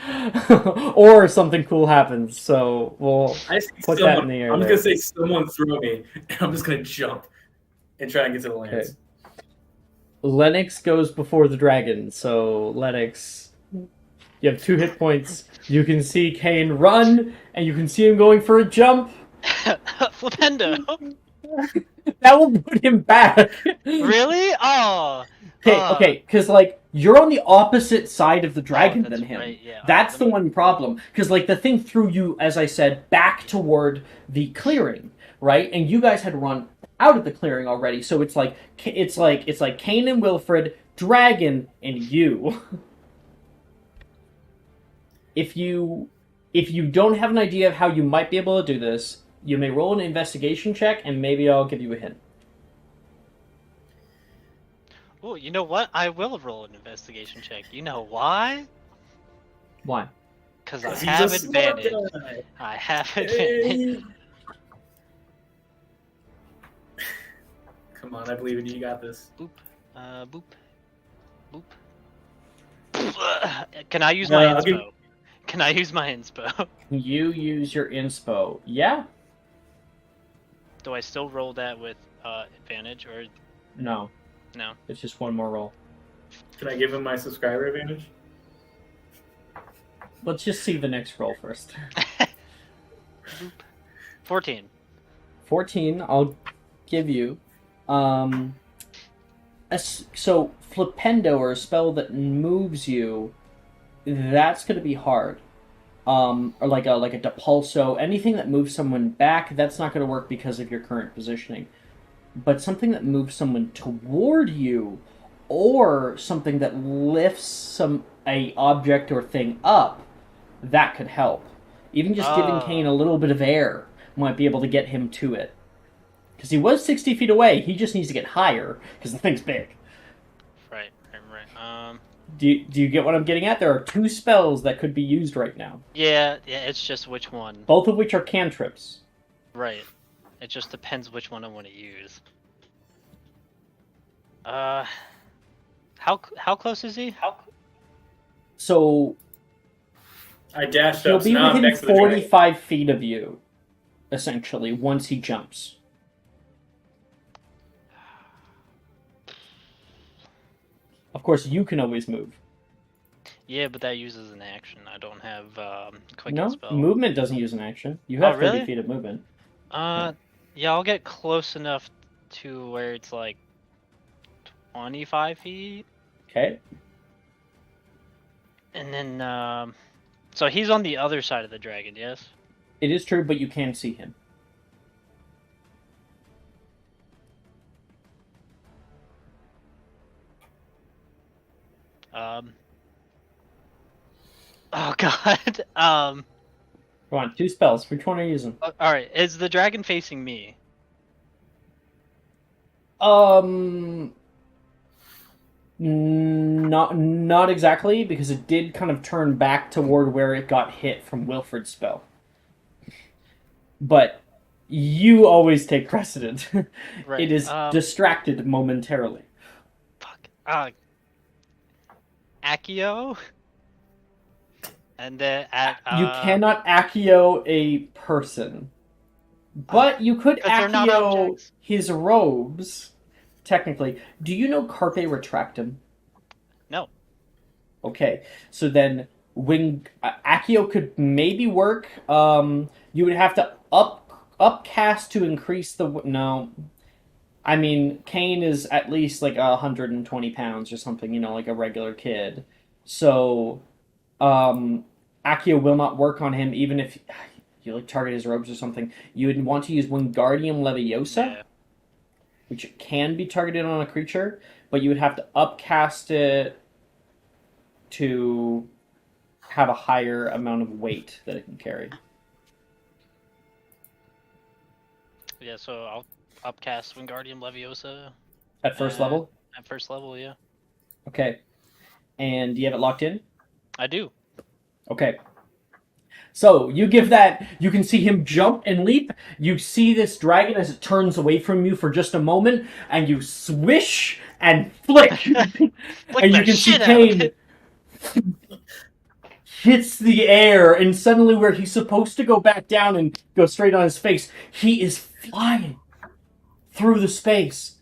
or something cool happens. So we'll I see put that in the air. I'm there. just gonna say someone throw me, and I'm just gonna jump and try and get to the lance. Okay. Lennox goes before the dragon, so Lennox, you have 2 hit points. You can see Kane run, and you can see him going for a jump. Flipendo. That will put him back. Really? Oh. Okay, because like you're on the opposite side of the dragon that's than him. right, yeah. That's Let the me- one problem. Because like the thing threw you, as I said, back toward the clearing, right? And you guys had run out of the clearing already. So it's like Kane and Wilfred, dragon, and you. If you don't have an idea of how you might be able to do this, you may roll an investigation check, and maybe I'll give you a hint. Oh, you know what? I will roll an investigation check. You know why? Why? Because I He's have a smart advantage. guy. I have advantage. Hey. Come on, I believe in you. You got this. Boop. Boop. Boop. Can I use my I'll give- inspo? Can I use my inspo? You use your inspo. Yeah? Do I still roll that with advantage or No. no? It's just one more roll. Can I give him my subscriber advantage? Let's just see the next roll first. 14. 14, I'll give you. So Flipendo, or a spell that moves you, that's going to be hard. or like a depulso, anything that moves someone back, that's not going to work because of your current positioning. But something that moves someone toward you, or something that lifts a object or thing up, that could help. Even just giving Kane a little bit of air might be able to get him to it. Because he was 60 feet away, he just needs to get higher, because the thing's big. Right. Do you get what I'm getting at? There are 2 spells that could be used right now. Yeah, it's just which one. Both of which are cantrips. Right. It just depends which one I want to use. How close is he? So I dashed he'll up. So be now I'm within next to the dragon. 45 feet of you, essentially, once he jumps. Of course, you can always move. Yeah, but that uses an action. I don't have quicken No, spell. movement doesn't use an action. You have Oh, really? 30 feet of movement. Yeah, I'll get close enough to where it's like 25 feet. Okay. And then, so he's on the other side of the dragon, yes? It is true, but you can see him. Oh god. Come on, 2 spells. Which one are you using? Alright, is the dragon facing me? Not exactly, because it did kind of turn back toward where it got hit from Wilfred's spell. But you always take precedent. Right. It is distracted momentarily. Fuck. Accio? And you cannot Accio a person. But you could 'cause they're not Accio objects. his robes, technically. Do you know Carpe Retractum? No. Okay, so then Accio could maybe work. You would have to upcast to increase the... No. I mean, Kane is at least like 120 pounds or something, you know, like a regular kid. So, Accio will not work on him even if you like target his robes or something. You would want to use Wingardium Leviosa, Yeah. which can be targeted on a creature, but you would have to upcast it to have a higher amount of weight that it can carry. Yeah, so I'll upcast Wingardium Leviosa At first level? at first level, yeah. Okay. And do you have it locked in? I do. Okay. So, you give that, you can see him jump and leap. You see this dragon as it turns away from you for just a moment, and you swish and flick. And you can see Kane hits the air, and suddenly where he's supposed to go back down and go straight on his face, he is flying through the space.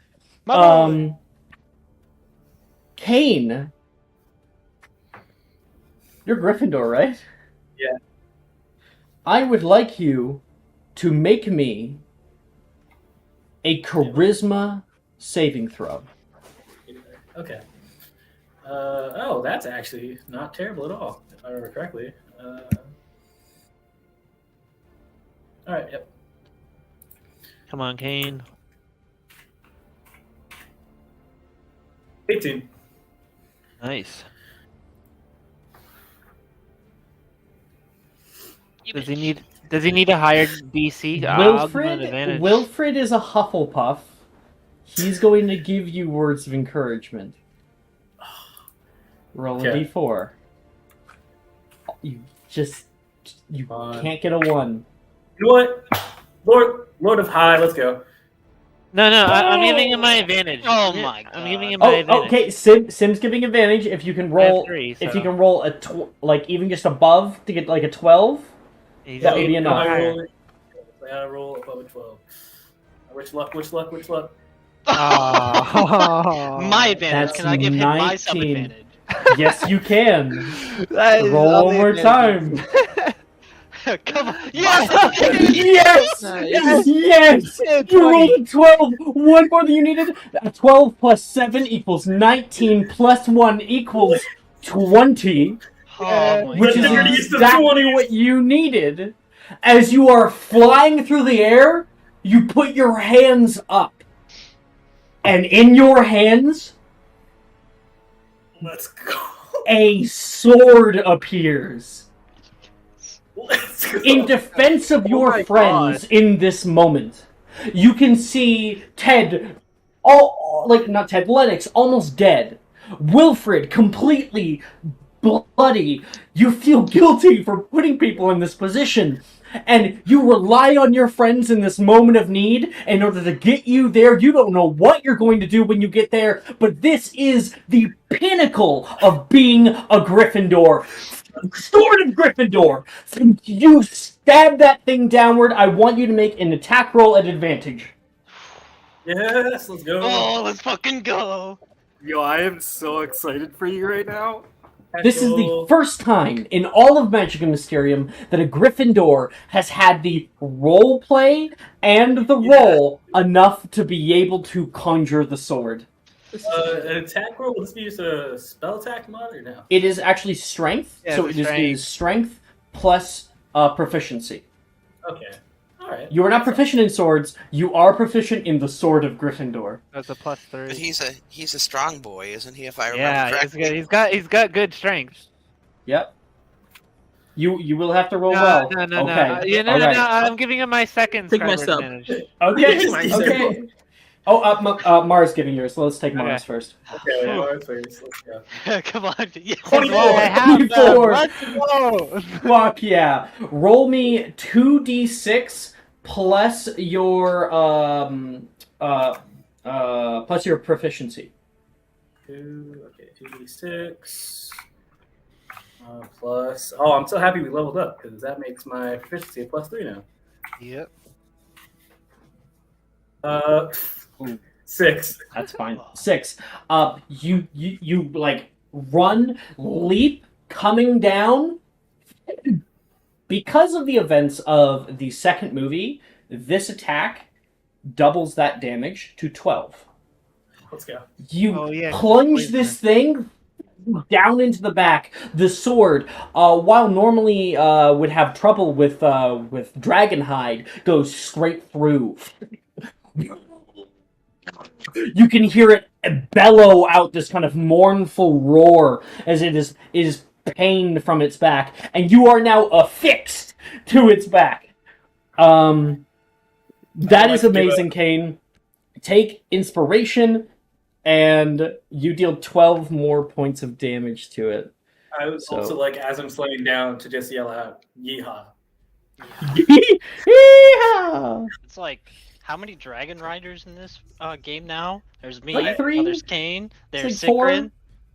Kane, you're Gryffindor, right? Yeah. I would like you to make me a charisma saving throw. Okay. Oh, that's actually not terrible at all, if I remember correctly. All right. Yep. Come on, Kane. 18. Nice. Does he need a higher DC? I'll give him an advantage. Wilfred is a Hufflepuff. He's going to give you words of encouragement. Roll a Okay. d4. You Fine. can't get a 1. You know what? Lord of High, let's go. No, I'm giving him my advantage. Oh my I'm giving him Oh, my advantage. okay. Sim's giving advantage. If you can I have roll, 3, if so you can roll like even just above to get like a 12. he's that would be getting enough. higher. I gotta roll above a 12. Which luck? Oh. My advantage. That's Can I give him my 19. sub-advantage? Yes, you can. That is Roll all one the more advantages. time. Come on. Yes! Yes! Nice. Yes! Yeah, You rolled 20. a 12! One more than you needed. A 12 plus 7 equals 19 plus 1 equals 20. Oh my which is Legendary god. use of exactly 20s. what you needed. As you are flying through the air, you put your hands up. And in your hands, Let's go. a sword appears. Let's go. In defense of your my friends God. in this moment, you can see Ted, not Ted, Lennox, almost dead. Wilfred, completely bloody. You feel guilty for putting people in this position. And you rely on your friends in this moment of need in order to get you there. You don't know what you're going to do when you get there, but this is the pinnacle of being a Gryffindor. Sword of Gryffindor! You stab that thing downward. I want you to make an attack roll at advantage. Yes, let's go. Oh, let's fucking go. Yo, I am so excited for you right now. This is the first time in all of Magic and Mysterium that a Gryffindor has had the role play and the roll enough to be able to conjure the sword. An attack roll. Will this be just a spell attack mod or no? It is actually strength, Yeah, so it's it is strength plus proficiency. Okay. All right. You are not proficient in swords. You are proficient in the sword of Gryffindor. That's a +3. But he's a strong boy, isn't he? If I remember Yeah, correctly. he's got good strength. Yep. You will have to roll No, well. no, no, Okay. no. Alright. No. I'm giving him my second Take my Skyward sub. advantage. Okay. Take my Okay. Mars giving yours. So let's take Mars first. Okay, let's go. Come on. Yeah. I have them. 24. Let's go. Fuck yeah. Roll me 2d6 plus your plus your proficiency. 2d6 plus. Oh, I'm so happy we leveled up because that makes my proficiency a +3 now. Yep. 6. That's fine. 6. You like run, leap, coming down. Because of the events of the second movie, this attack doubles that damage to 12. Let's go. You Oh, yeah, 'cause plunge it's this thing down into the back. The sword, while normally would have trouble with Dragonhide, goes straight through. You can hear it bellow out this kind of mournful roar as it is pained from its back, and you are now affixed to its back. That is amazing, Kane. Take inspiration, and you deal 12 more points of damage to it. I was also like, as I'm slowing down, to just yell out, "Yeehaw!" Yeehaw! It's like, how many Dragon Riders in this game now? There's me, Like 3? there's Kane, there's like 4? Sigrid.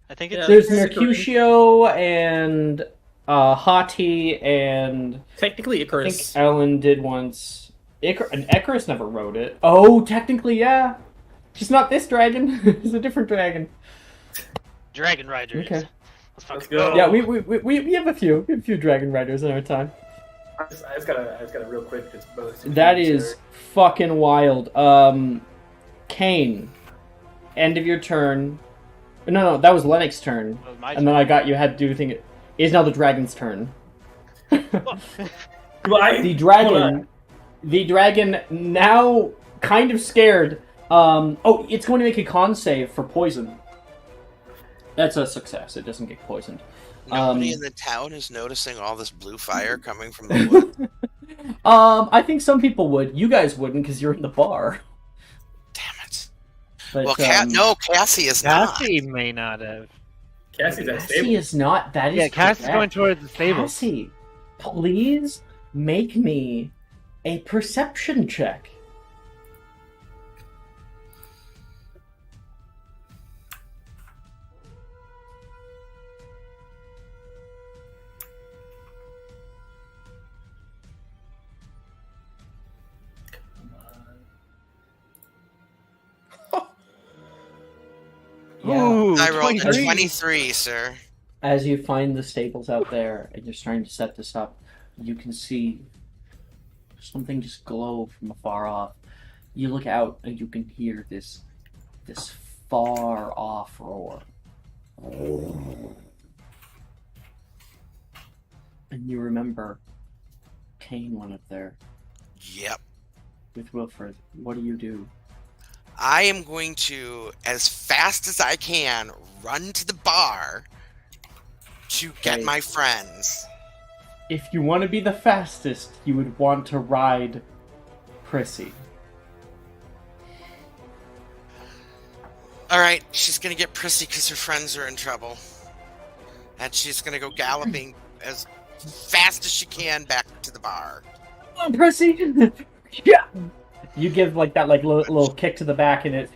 I think it's There's Yeah. Mercutio and Hati and Technically, I think Icarus. Ellen did once. And Icarus never wrote it. Oh, technically, yeah. Just not this dragon. It's a different dragon. Dragon Riders. Okay. Let's fucking Let's go. go. Yeah, we have a few. We have a few dragon riders in our time. I just gotta real quick just both. That is fucking wild. Kane, end of your turn. No, that was Lennox's turn. That was my And then I got you had to do the thing. It is now the dragon's turn. The dragon now kind of scared. It's going to make a con save for poison. That's a success. It doesn't get poisoned. Nobody in the town is noticing all this blue fire coming from the wood. I think some people would. You guys wouldn't because you're in the bar. Damn it. But, Well, Cassie is Cassie may not have. Cassie's at Cassie stable. is not. That is Yeah, Cassie's correct. going towards the stables. Cassie, please make me a perception check. Yeah. Ooh, I rolled a 23. 23, sir. As you find the stables out there and you're starting to set this up, you can see something just glow from afar off. You look out and you can hear this far off roar. And you remember Kane went up there Yep. with Wilfred. What do you do? I am going to, as fast as I can, run to the bar to get Okay. my friends. If you want to be the fastest, you would want to ride Prissy. All right, she's gonna get prissy because her friends are in trouble, and she's gonna go galloping as fast as she can back to the bar. Come on, Prissy! Yeah! You give like that like little kick to the back, and it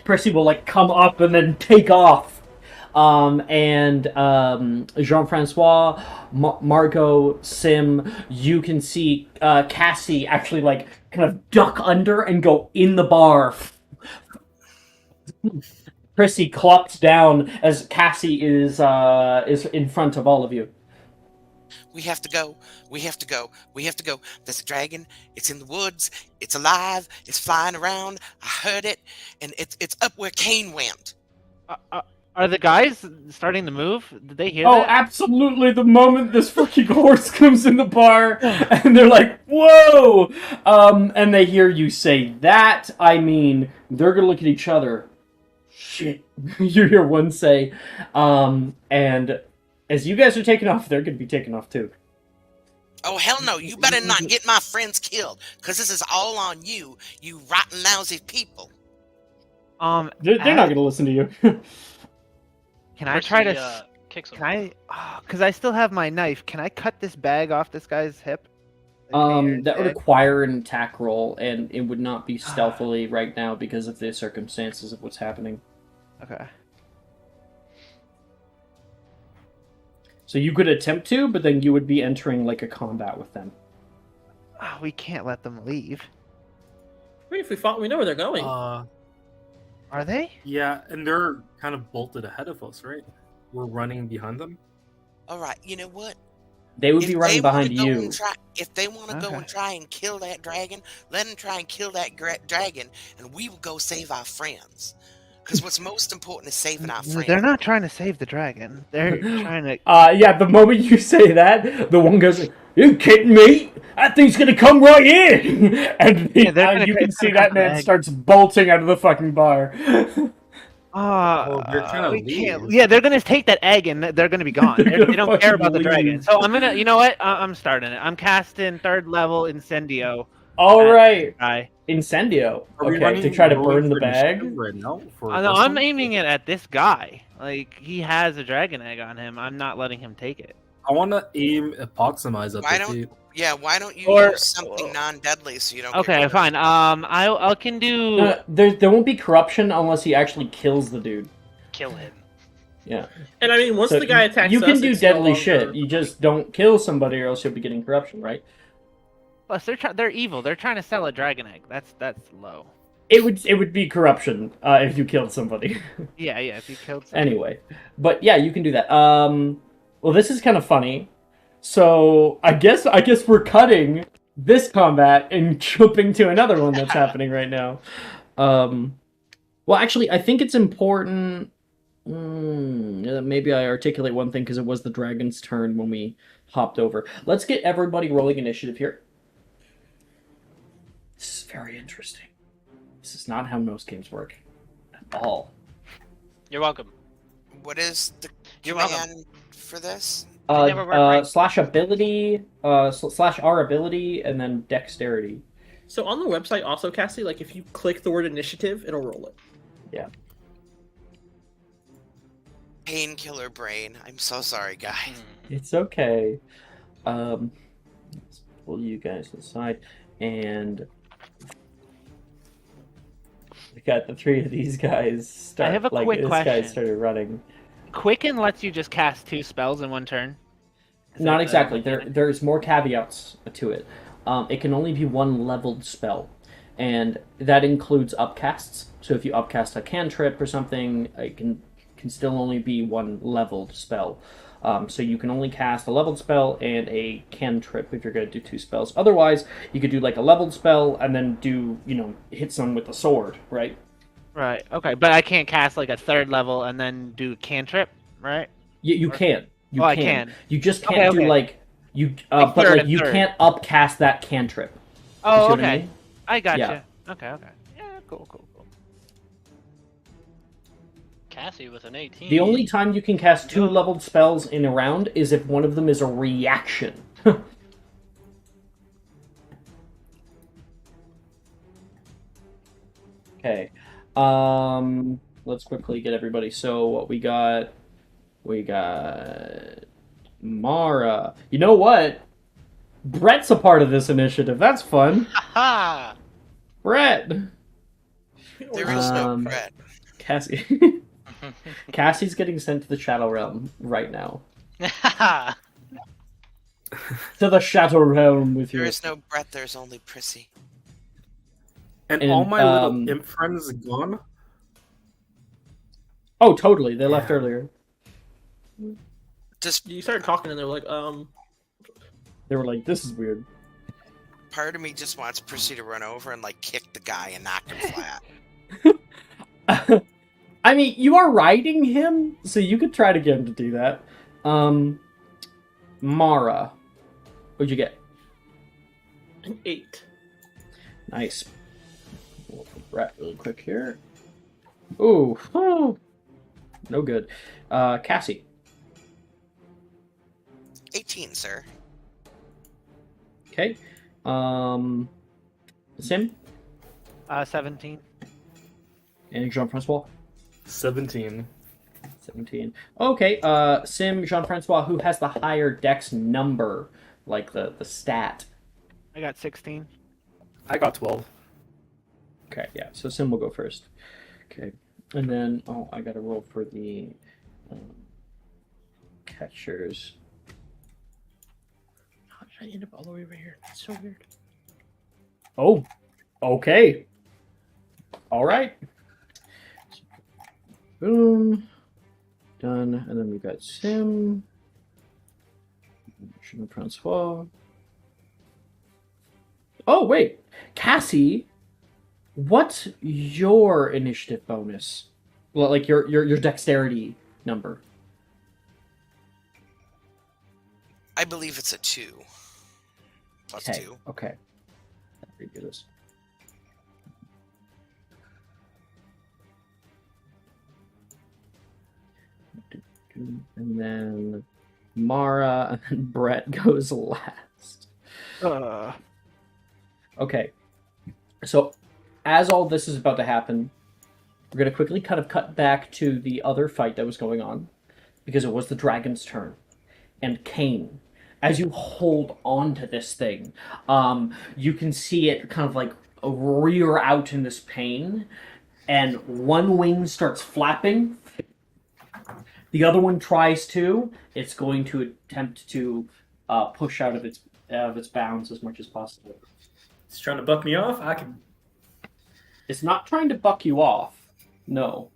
Prissy will like come up and then take off. And Jean-Francois, Margot, Sim, you can see Cassie actually like kind of duck under and go in the bar. Prissy clops down as Cassie is in front of all of you. We have to go. We have to go. We have to go. There's a dragon. It's in the woods. It's alive. It's flying around. I heard it, and it's up where Kane went. Are the guys starting to move? Did they hear Oh, that? absolutely. The moment this fucking horse comes in the bar, and they're like, whoa! And they hear you say that, I mean, they're gonna look at each other. Shit. You hear one say, and as you guys are taking off, they're gonna be taking off too. Oh, hell no. You better not get my friends killed, because this is all on you, you rotten, lousy people. They're not gonna listen to you. Can I try to? Kick some. Can I? Because I still have my knife. Can I cut this bag off this guy's hip? That would require an attack roll, and it would not be stealthily right now because of the circumstances of what's happening. Okay. So you could attempt to, but then you would be entering like a combat with them. Oh, we can't let them leave. I mean, if we fought, we know where they're going. Are they? Yeah, and they're kind of bolted ahead of us, right? We're running behind them. All right, you know what? They would be running behind you. If they want to go and try and kill that dragon, let them try and kill that dragon, and we will go save our friends. Because what's most important is saving our friends. They're not trying to save the dragon. They're trying to. Yeah, the moment you say that, the one goes, "You kidding me? That thing's gonna come right in!" And you can see that man starts bolting out of the fucking bar. They're trying to we leave. can't. Yeah, they're gonna take that egg and they're gonna be gone. They don't care about the dragon. leave. So I'm gonna. You know what? I'm starting it. I'm casting 3rd level Incendio. All right, Guy. Incendio. Are we Okay, running to try to rolling burn the for bag. initiative right now? For No, this I'm one? aiming it at this guy. Like he has a dragon egg on him. I'm not letting him take it. I want to aim Epoximize at Why the don't- feet. Yeah, why don't you Or- use something non-deadly so you don't get Okay, hurt? fine. I can do. There won't be corruption unless he actually kills the dude. Kill him. Yeah. And I mean, once So the guy attacks you us, can do it's no deadly longer- shit. You just don't kill somebody, or else you'll be getting corruption, right? Plus, they're evil. They're trying to sell a dragon egg. That's low. It would be corruption if you killed somebody. Yeah. If you killed. Somebody. Anyway, but yeah, you can do that. Well, this is kind of funny. So I guess we're cutting this combat and jumping to another one that's happening right now. Well, actually, I think it's important. Maybe I articulate one thing because it was the dragon's turn when we hopped over. Let's get everybody rolling initiative here. This is very interesting. This is not how most games work at all. You're welcome. What is the You're welcome. command for this? never work right. Slash ability, slash R ability, and then dexterity. So on the website, also, Cassie, like if you click the word initiative, it'll roll it. Yeah. Painkiller brain. I'm so sorry, guy. It's okay. Let's pull you guys aside, and we got the 3 of these guys start. I have a like, quick this guy question. started running. Quicken lets you just cast 2 spells in one turn. Is Not that the exactly. mechanic? There's more caveats to it. It can only be 1 leveled spell, and that includes upcasts. So if you upcast a cantrip or something, it can still only be 1 leveled spell. So you can only cast a leveled spell and a cantrip if you're going to do 2 spells. Otherwise, you could do like a leveled spell and then do, hit someone with a sword, right? Right. Okay, but I can't cast like a 3rd level and then do cantrip, right? You can. You Oh, I can. can. You just Okay, can't do okay. like you. Like But third like and you third. can't upcast that cantrip. You Oh, see what okay. I mean? I gotcha. Yeah. Okay. Yeah, cool. Cassie with an 18. The only time you can cast 2 Yo. leveled spells in a round is if one of them is a reaction. Okay. Let's quickly get everybody. So what we got Mara. You know what? Brett's a part of this initiative. That's fun. Ha Brett. There is no Um, Brett. Cassie. ha! Cassie's getting sent to the Shadow Realm right now. To the Shadow Realm with There you. is no Brett. There's only Prissy. And, And, all my little um, imp friends gone. Oh, totally. They left Yeah. earlier. Just You started talking, and they're like, They were like, "This is weird." part of me just wants Prissy to run over and like kick the guy and knock him flat. I mean, you are riding him, so you could try to get him to do that. Mara, what'd you get? an 8. Nice. We'll put Brett really quick here. Ooh, no good. Cassie. 18, sir. Okay. Sim 17. and Jean-Francois. 17. 17. Okay. Sim, Jean-Francois, who has the higher dex number, like the stat. I got 16. I got 12. Okay, yeah. So Sim will go first. Okay, and then I gotta roll for the catchers. How did I end up all the way over here? That's so weird. Oh, okay. All right. Boom. Done. And then we've got Sim. Francois. Oh, wait. Cassie, what's your initiative bonus? Well, like your dexterity number. I believe it's a 2. Plus Okay. 2. Okay. Redo this. And then Mara, and then Brett goes last. Okay. So, as all this is about to happen, we're going to quickly kind of cut back to the other fight that was going on, because it was the dragon's turn. And Kane, as you hold on to this thing, you can see it kind of like rear out in this pain, and one wing starts flapping. The other one tries to. It's going to attempt to push out of its bounds as much as possible. It's trying to buck me off. I can. It's not trying to buck you off. No.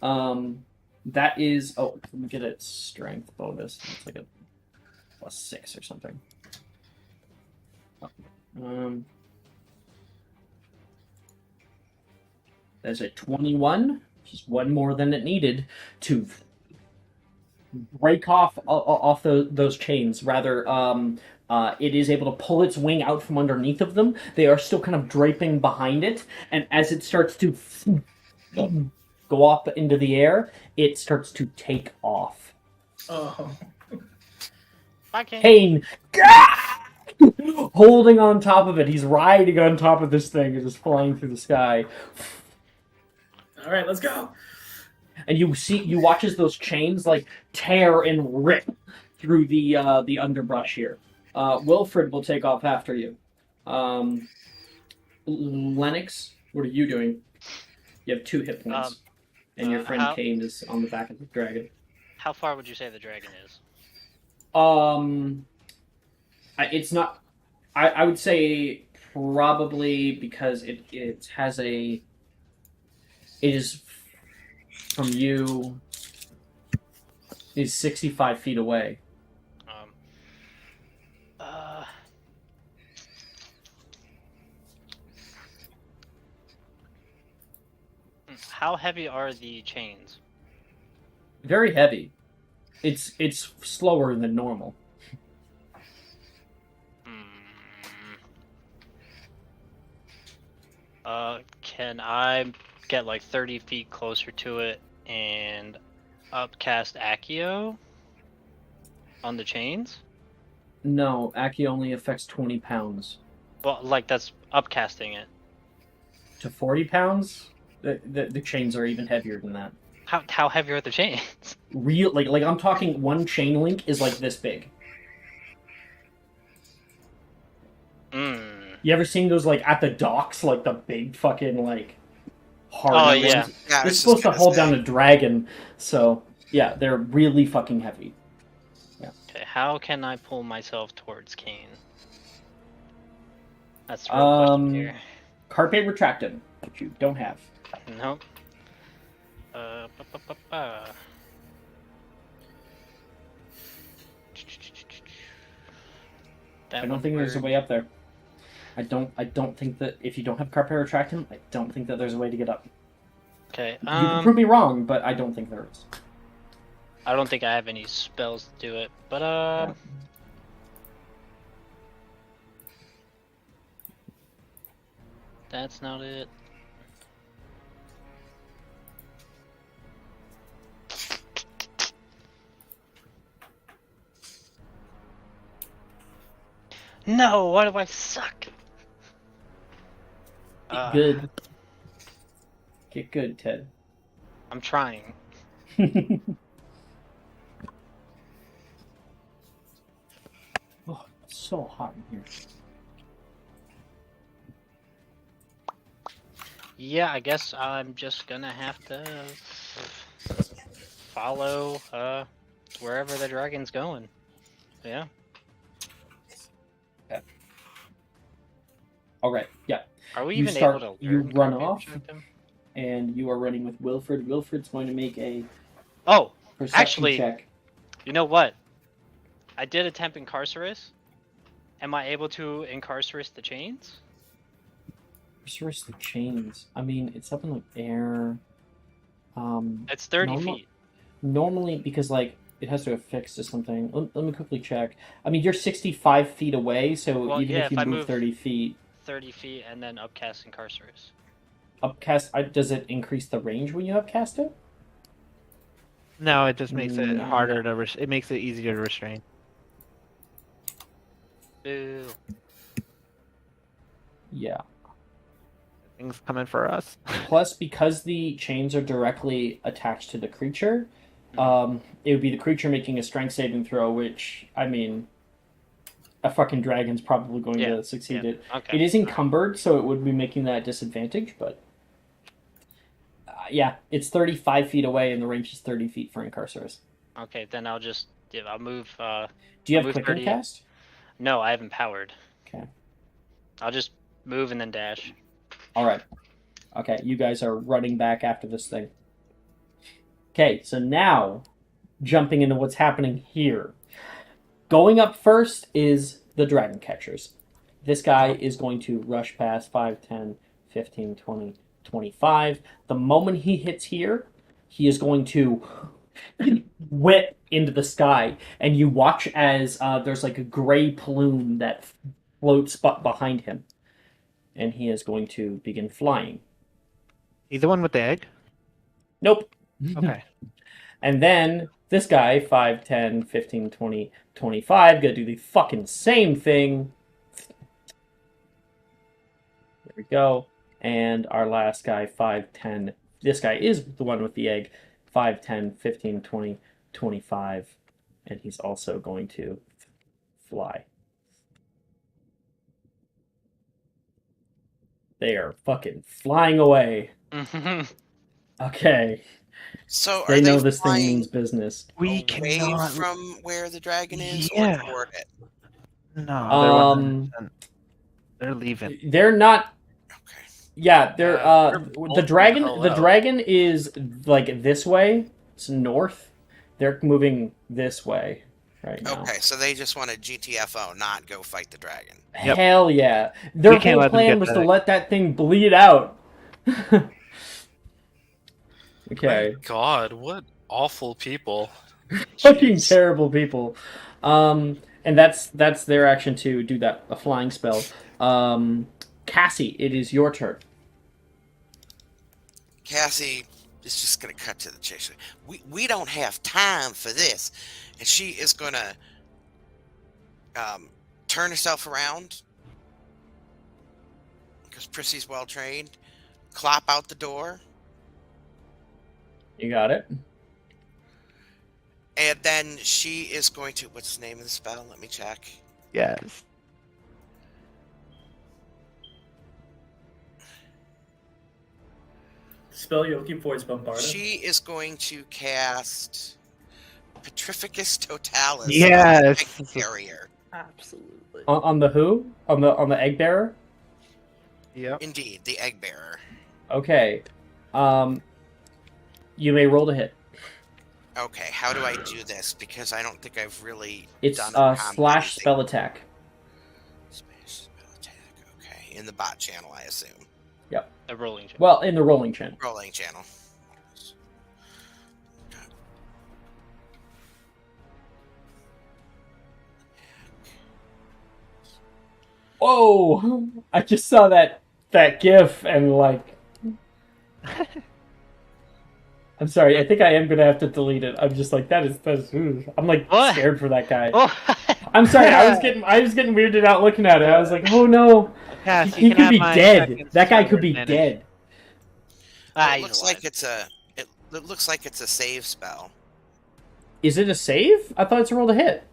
That is. Oh, let me get its strength bonus. It's like a +6 or something. There's a 21, which is one more than it needed to break off those chains. Rather, it is able to pull its wing out from underneath of them. They are still kind of draping behind it, and as it starts to go up into the air, it starts to take off. Oh. Bye, Kane. Kane, holding on top of it, he's riding on top of this thing as it's flying through the sky. All right, let's go. And you watch as those chains like tear and rip through the underbrush here. Wilfred will take off after you. Lennox, what are you doing? You have 2 hit points, and your friend Kane is on the back of the dragon. How far would you say the dragon is? It's not. I would say probably because it has a. It is from you. Is 65 feet away. How heavy are the chains? Very heavy. It's slower than normal. Can I get like 30 feet closer to it and upcast Accio on the chains? No, Aki only affects 20 pounds. Well, like that's upcasting it. To 40 pounds, the chains are even heavier than that. How heavy are the chains? Real like I'm talking one chain link is like this big. You ever seen those like at the docks, like the big fucking like hard Oh, ones? yeah. Yeah, I It's was just supposed to gonna hold say. down a dragon, so yeah, they're really fucking heavy. Okay, how can I pull myself towards Kane? That's the real question here. Carpe retractum, which you don't have. Nope. Ba, ba, ba, ba. That I don't would think there's a work. way up there. I don't think that if you don't have carpe retractum, I don't think that there's a way to get up. Okay. You can prove me wrong, but I don't think there is. I don't think I have any spells to do it, but that's not it. No, why do I suck? Get good. Get good, Ted. I'm trying. Oh, it's so hot in here. Yeah, I guess I'm just gonna have to follow wherever the dragon's going. Yeah. All right, yeah. Are we You even start- able to you learn run Carpe off. Retractum? And you are running with Wilfred. Wilfred's going to make a Oh, perception actually, check. you know what? I did attempt Incarcerus. Am I able to Incarcerus the chains? Resource the chains. I mean, it's up in the air. It's 30 normal- feet. Normally, because like it has to affix to something. Let me quickly check. I mean, you're 65 feet away, so Well, even yeah, if you if I move move- 30 feet, 30 feet and then upcast Incarcerus. upcast. Does it increase the range when you upcast it? No, it just makes it No. harder to. It makes it easier to restrain. Boo. Yeah. Things coming for us. Plus, because the chains are directly attached to the creature, it would be the creature making a strength saving throw, which, I mean, a fucking dragon's probably going Yeah, to succeed yeah, it. okay. It is encumbered, so it would be making that disadvantage, but yeah, it's 35 feet away, and the range is 30 feet for Incarcerus. Okay, then I'll just I'll move. Do you I'll have move quick 30. cast? No, I haven't powered. Okay. I'll just move and then dash. All right. Okay, you guys are running back after this thing. Okay, so now jumping into what's happening here. Going up first is the dragon catchers. This guy is going to rush past 5, 10, 15, 20, 25. The moment he hits here, he is going to whip into the sky. And you watch as there's like a gray plume that floats behind him. And he is going to begin flying. He's the one with the egg. Nope. Okay. And then this guy, 5, 10, 15, 20, 25, gonna do the fucking same thing. There we go. And our last guy, 5, 10. This guy is the one with the egg. 5, 10, 15, 20, 25. And he's also going to fly. They are fucking flying away. Okay. So are They they know this thing flying means business. We away cannot. from where the dragon is Yeah. or toward it? No, they're Um, 100%. They're leaving. They're not. Okay. Yeah, they're They're the bolting dragon. the hell The out. dragon is like this way. It's north. They're moving this way right now. Okay, so they just want to GTFO, not go fight the dragon. Yep. Hell yeah! Their We can't whole let them plan get was to that. let that thing bleed out. Okay. My God, what awful people. Fucking Jeez. terrible people. And that's their action to do that, a flying spell. Cassie, it is your turn. Cassie is just gonna cut to the chase. We don't have time for this, and she is gonna turn herself around because Prissy's well trained. Clop out the door, You got it. and then she is going to. What's the name of the spell? Let me check. Yes. Spell you're looking for is Bombarded. She is going to cast Petrificus Totalis. Yes. On the Carrier. Absolutely. On the who? On the egg bearer? Yep. Indeed, the egg bearer. Okay. You may roll to hit. Okay, how do I do this? Because I don't think I've really It's done a combat slash thing. spell attack. Smash spell attack. Okay, in the bot channel, I assume. The rolling channel. Well, in the rolling channel. Rolling channel. Whoa! I just saw that GIF and like. I'm sorry. I think I am gonna have to delete it. I'm just like that is. Ooh. I'm like What? scared for that guy. Oh, I'm sorry. I was getting weirded out looking at it. I was like, oh no, Cass, he you can could have be my dead. second That guy spell could be advantage. dead. It looks like it's a. It looks like it's a save spell. Is it a save? I thought it's a roll to hit.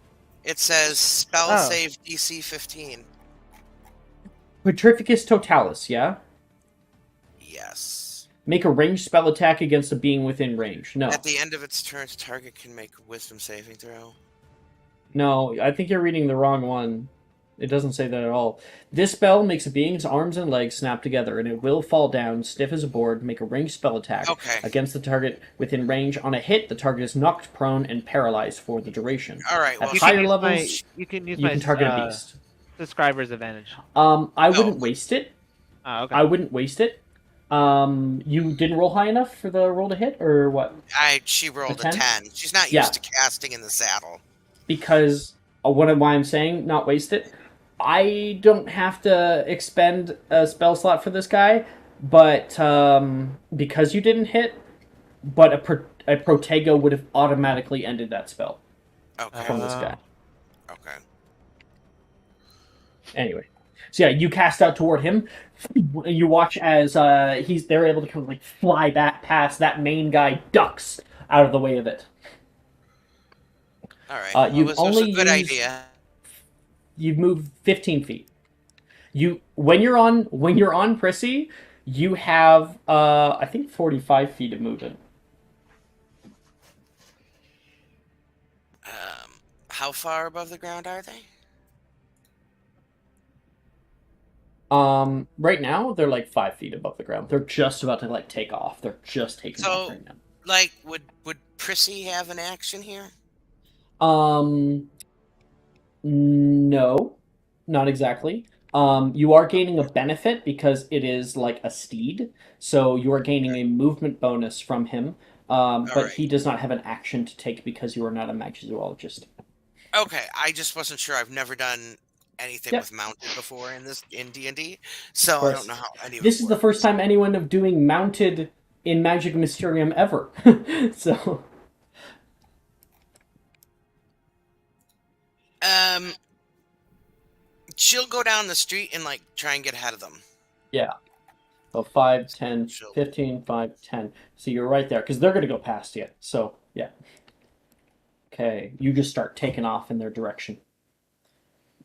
It says spell Oh. save DC 15. Petrificus Totalis. Yeah. Yes. Make a ranged spell attack against a being within range. No. At the end of its turn, target can make a wisdom saving throw. No, I think you're reading the wrong one. It doesn't say that at all. This spell makes a being's arms and legs snap together, and it will fall down, stiff as a board, make a ranged spell attack Okay. against the target within range. On a hit, the target is knocked prone and paralyzed for the duration. All right. Well, At You higher can use levels, you can use you my can target a beast. subscriber's advantage. I wouldn't waste it. Oh, okay. I wouldn't waste it. You didn't roll high enough for the roll to hit, or what? she rolled a 10? 10. She's not Yeah. used to casting in the saddle. Because why I'm saying not waste it. I don't have to expend a spell slot for this guy, but because you didn't hit, but a Protego would have automatically ended that spell Okay. from this guy. Okay. Anyway, so yeah, you cast out toward him. You watch as they're able to kind of like fly back past that main guy, ducks out of the way of it. All right. You've Well, this was only a good used- idea. You've moved 15 feet. When you're on Prissy, you have I think 45 feet of movement. How far above the ground are they? Right now they're like 5 feet above the ground. They're just about to like take off. They're just taking off right now. Like, would Prissy have an action here? No, not exactly. You are gaining a benefit because it is like a steed, so you are gaining a movement bonus from him. But right. he does not have an action to take because you are not a magic zoologist. Okay, I just wasn't sure. I've never done anything Yep. with mounted before in D&D, so I course. don't know how any of This it is the works. first time anyone of doing mounted in Magic Mysterium ever. So She'll go down the street and like try and get ahead of them. yeah. So 5, 10, Sure. 15, 5, 10. So you're right there, because they're going to go past you. So, yeah. Okay, you just start taking off in their direction.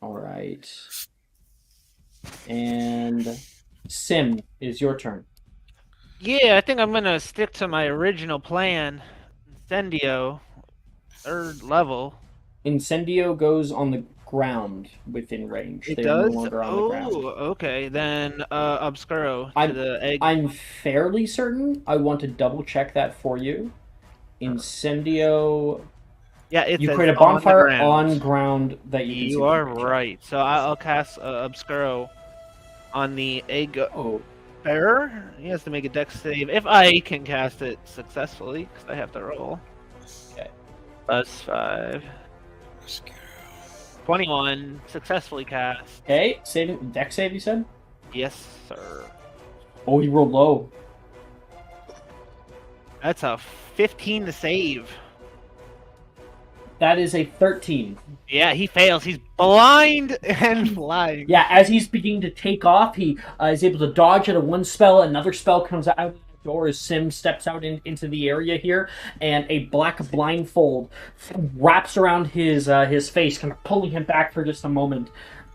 All right. And Sim is your turn. Yeah, I think I'm gonna stick to my original plan. Incendio, 3rd level. Incendio goes on the ground within range. It They are no does? longer on the Oh, ground. okay. Then Obscuro I'm- to the egg. I'm fairly certain. I want to double check that for you. Incendio. Yeah, it You says create a on the bonfire ground. on ground that you can see. You are right. So I'll cast Obscuro on the egg Oh, bearer. He has to make a dex save if I can cast it successfully, because I have to roll. Plus 5. 21. Successfully cast. Okay, deck save, you said? Yes, sir. Oh, he rolled low. That's a 15 to save. That is a 13. Yeah, he fails. He's blind and flying. Yeah, as he's beginning to take off, he is able to dodge out of one spell. Another spell comes out of the door as Sim steps out into the area here, and a black blindfold wraps around his face, kind of pulling him back for just a moment.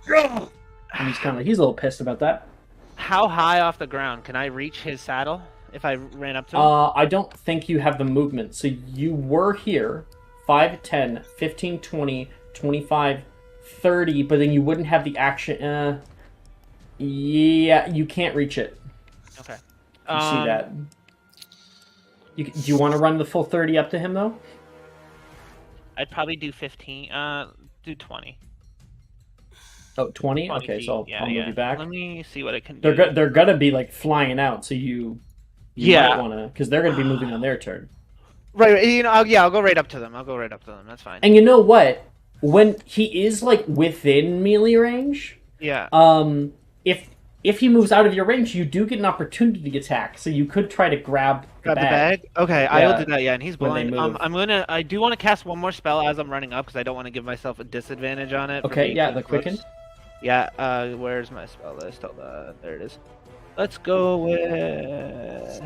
And he's a little pissed about that. How high off the ground can I reach his saddle if I ran up to him? I don't think you have the movement. So you were here 5, 10, 15, 20, 25, 30, but then you wouldn't have the action. Yeah, you can't reach it. Okay. You see that. Do you want to run the full 30 up to him, though? I'd probably do 15. Do 20. Oh, 20? 20 Okay, feet. I'll move you back. Let me see what I can do. They're gonna be like flying out, so you might want to, because they're gonna be moving on their turn. Right, you know, I'll go right up to them. That's fine. And you know what? When he is like within melee range, Yeah. if he moves out of your range, you do get an opportunity attack. So you could try to grab the bag. Okay, I will do that. Yeah, and he's when they blind. move. I do want to cast one more spell as I'm running up because I don't want to give myself a disadvantage on it. for Okay, being yeah, too the close. quicken. Yeah. Where's my spell list? Hold on. There it is. Let's go with.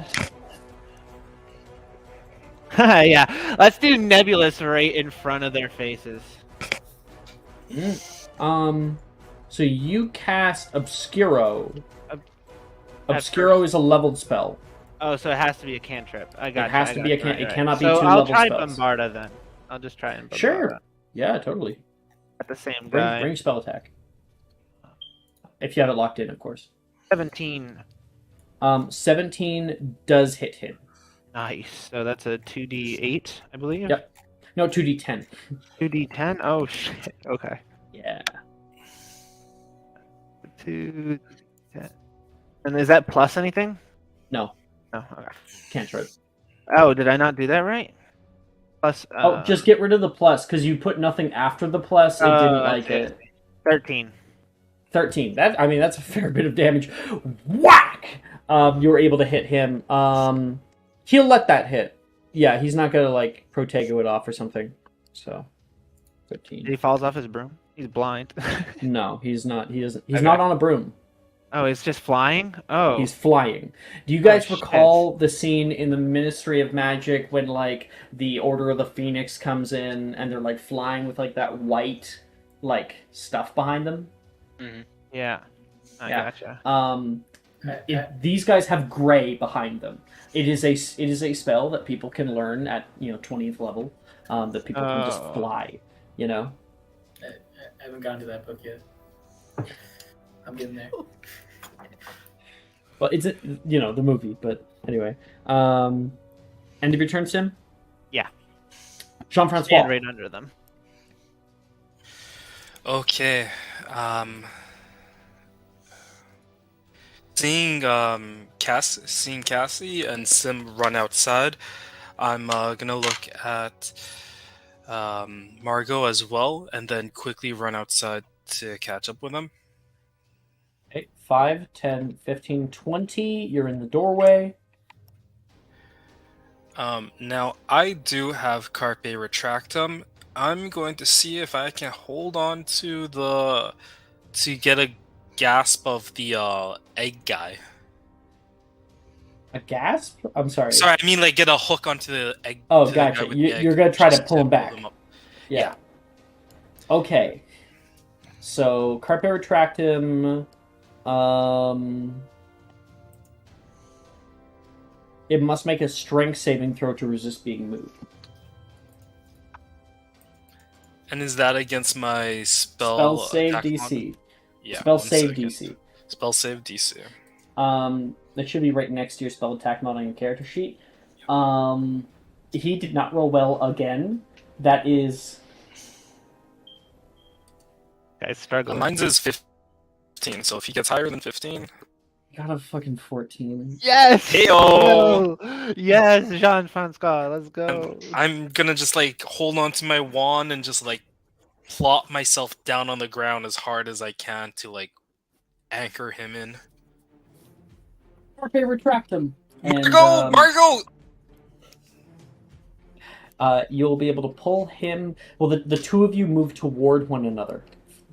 Yeah, let's do Nebulous right in front of their faces. So you cast Obscuro. At Obscuro is a leveled spell. Oh, so it has to be a cantrip. I got It has to be a right, can. It right. cannot be So two I'll level try spells. Bombarda then. I'll just try and Bombarda. Sure. Yeah, totally. At the same guy. Bring spell attack. If you have it locked in, of course. 17. 17 does hit him. Nice. So that's a 2d8, I believe. Yep. No, 2d10. 2d10. Oh shit. Okay. Yeah. 2d10. And is that plus anything? No, No. Okay. cantrip. Oh, did I not do that right? Plus. Oh, just get rid of the plus, because you put nothing after the plus. It didn't like okay. it. 13. 13. That's a fair bit of damage. Whack! You were able to hit him. He'll let that hit. Yeah, he's not gonna like Protego it off or something. So, 13. He falls off his broom. He's blind. No, he's not. He doesn't. He's Okay. not on a broom. Oh, it's just flying. Oh. He's flying. Do you guys shit. recall the scene in the Ministry of Magic when like the Order of the Phoenix comes in and they're like flying with like that white like stuff behind them? Mm-hmm. Yeah. I Yeah. gotcha. These guys have gray behind them. It is a spell that people can learn at 20th level. That people can just Oh. fly. You know. I haven't gotten to that book yet. I'm getting there. Well, it's the movie, but anyway. End of your turn, Sim. Yeah. Jean-Francois. Stand right under them. Okay. Seeing Cassie and Sim run outside, I'm gonna look at Margot as well, and then quickly run outside to catch up with them. Okay, 5, 10, 15, 20. You're in the doorway. Now I do have Carpe Retractum. I'm going to see if I can hold on to get a gasp of the egg guy. A gasp? I'm sorry. Sorry, I mean like get a hook onto the egg. Oh, to the guy gotcha. with the egg, You're gonna try to just pull him back. up. Yeah. Okay. So Carpe Retractum. It must make a strength saving throw to resist being moved. And is that against my spell save attack DC. mod? Yeah. Spell one save second. DC. Spell save DC. That should be right next to your spell attack mod on your character sheet. He did not roll well again. That is Guys struggling. Mine's is 15, so if he gets higher than 15, Got a fucking 14. Yes. Heyo! No! Yes, Jean-Francois. Let's go. I'm gonna just like hold on to my wand and just like plop myself down on the ground as hard as I can to like anchor him in. Carpe retract him. And, Margot! Margot! you'll be able to pull him. Well, the two of you move toward one another,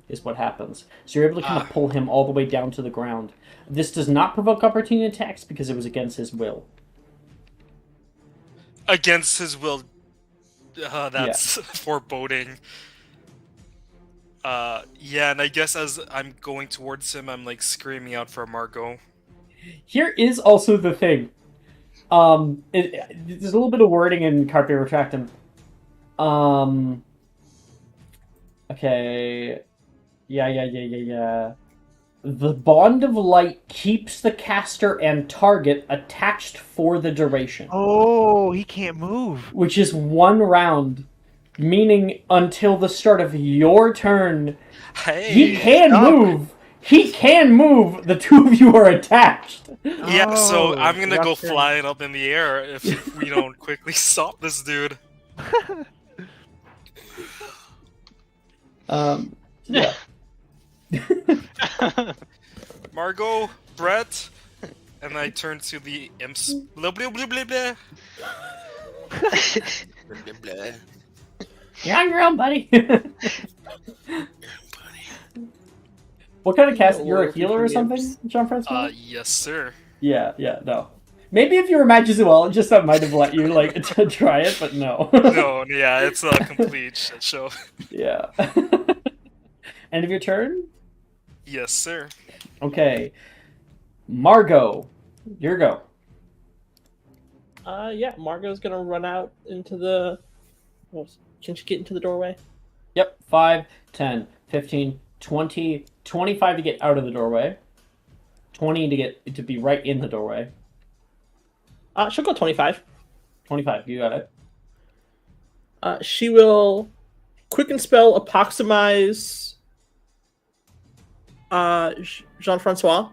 is what happens. So you're able to kind of pull him all the way down to the ground. This does not provoke opportunity attacks because it was against his will. Against his will. That's foreboding. Yeah, and I guess as I'm going towards him, I'm like screaming out for Margot. Here is also the thing. There's a little bit of wording in Carpe Retractum. Okay. Yeah. The bond of light keeps the caster and target attached for the duration. Oh, he can't move. Which is 1 round, meaning until the start of your turn. Hey! He can move! He can move! The two of you are attached! Yeah, so I'm gonna go rough turn. flying up in the air if we don't quickly stop this dude. Yeah. Margot, Brett, and I turn to the imps. Blah, blah, blah, blah, blah. Blah, blah. You're on your own, buddy! What kind of cast? You're a healer or something, Jean-Francois? Yes, sir. Yeah, no. Maybe if you were Match as well, just that might have let you, like, to try it, but no. No, yeah, it's a complete shit show. Yeah. End of your turn? Yes, sir. Okay. Margot, your go. Yeah, Margot's gonna run out into the. Can she get into the doorway? Yep, 5, 10, 15, 20, 25 to get out of the doorway. 20 to be right in the doorway. She'll go 25. 25, you got it. She will quicken spell approximize Jean-Francois.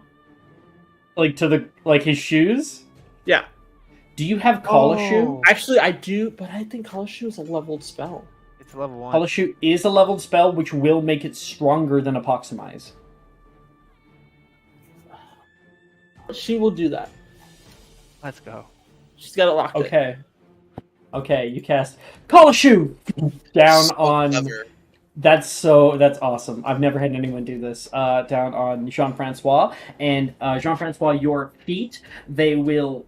Like his shoes? Yeah. Do you have Call a Shoe? Actually, I do, but I think Call a Shoe is a leveled spell. It's level 1. Call a Shoe is a leveled spell, which will make it stronger than Approximize. She will do that. Let's go. She's got it locked in. Okay, you cast Call a Shoe down So on. clever. That's awesome. I've never had anyone do this. Down on Jean-Francois. And Jean-Francois, your feet, they will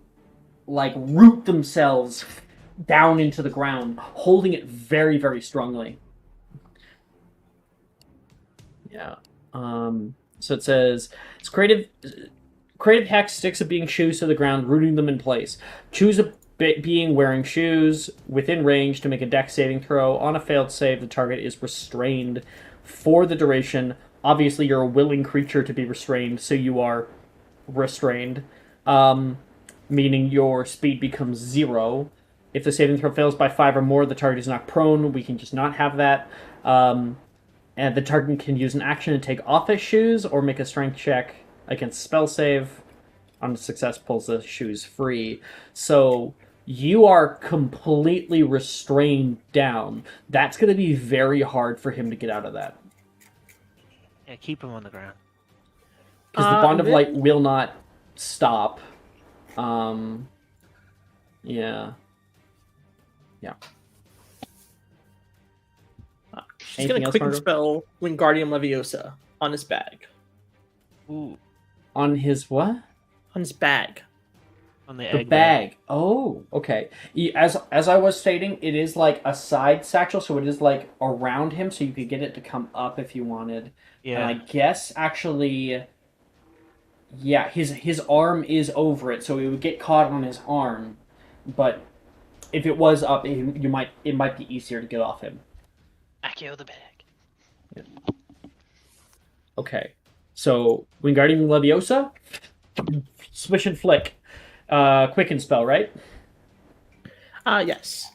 like root themselves down into the ground, holding it very, very strongly. Yeah. So it says it's creative hex sticks a being shoes to the ground, rooting them in place. Choose a being wearing shoes within range to make a dex saving throw. On a failed save, the target is restrained for the duration. Obviously, you're a willing creature to be restrained, so you are restrained. Meaning your speed becomes 0. If the saving throw fails by 5 or more, the target is knocked prone. We can just not have that. And the target can use an action to take off his shoes or make a strength check against spell save. On success, pulls the shoes free. So you are completely restrained down. That's going to be very hard for him to get out of that. Yeah, keep him on the ground. Because the Bond of Light will not stop. Yeah. She's Anything gonna else, quicken Margot? spell Wingardium Leviosa on his bag. Ooh, On his what? On his bag. on the The egg bag. Oh, okay. As I was stating, it is like a side satchel, so it is like around him, so you could get it to come up if you wanted. Yeah. And I guess actually, yeah, his arm is over it, so it would get caught on his arm. But if it was up, it might be easier to get off him. Accio the bag. Okay, so Wingardium Leviosa, swish and flick, quicken spell, right? Yes.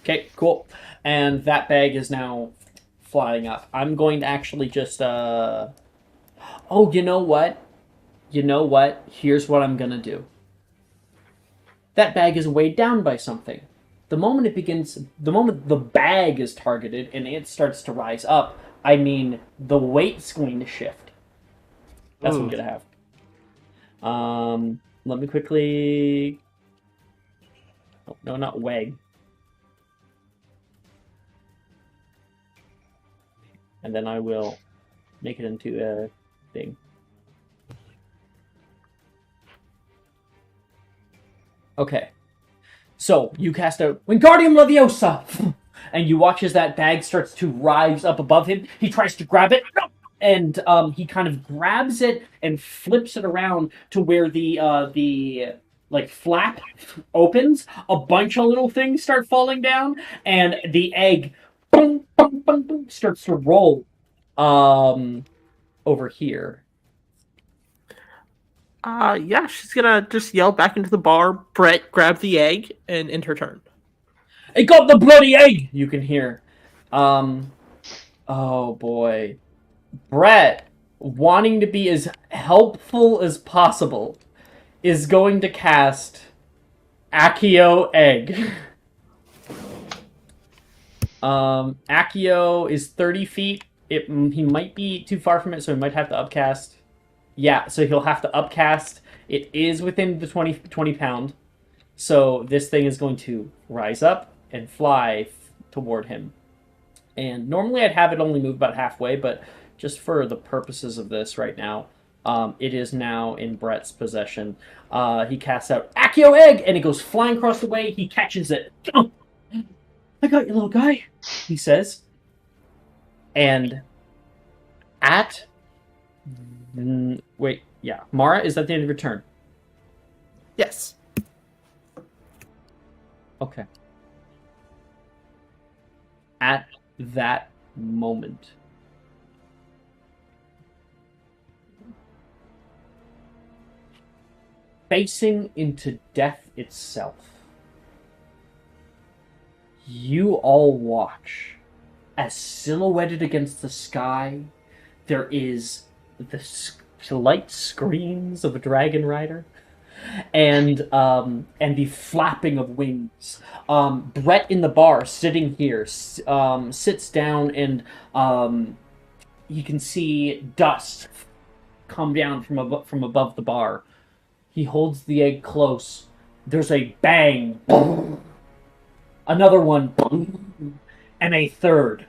Okay, cool. And that bag is now flying up. I'm going to actually just, oh, you know what? you know what? Here's what I'm gonna do. That bag is weighed down by something. The moment the bag is targeted and it starts to rise up, I mean, the weight's going to shift. That's what I'm gonna have. Let me quickly. Oh, no, not weigh. And then I will make it into a thing. Okay. So, you cast out Wingardium Leviosa! And you watch as that bag starts to rise up above him. He tries to grab it, and he kind of grabs it and flips it around to where the flap opens. A bunch of little things start falling down, and the egg boom, boom, boom, boom, starts to roll over here. Yeah, she's gonna just yell back into the bar, Brett, grab the egg, and end her turn. It got the bloody egg! You can hear. Oh boy. Brett, wanting to be as helpful as possible, is going to cast Accio Egg. Accio is 30 feet. He might be too far from it, so he might have to upcast. Yeah, so he'll have to upcast. It is within the 20 pound. So this thing is going to rise up and fly toward him. And normally I'd have it only move about halfway, but just for the purposes of this right now, it is now in Brett's possession. He casts out Accio Egg, and it goes flying across the way. He catches it. Oh, I got you, little guy, he says. And at... Wait, yeah. Mara, is that the end of your turn? Yes. Okay. At that moment, facing into death itself, you all watch as silhouetted against the sky, there is the light screams of a dragon rider, and the flapping of wings. Brett in the bar, sitting here, sits down, and you can see dust come down from above the bar. He holds the egg close. There's a bang, boom, another one, boom, and a third.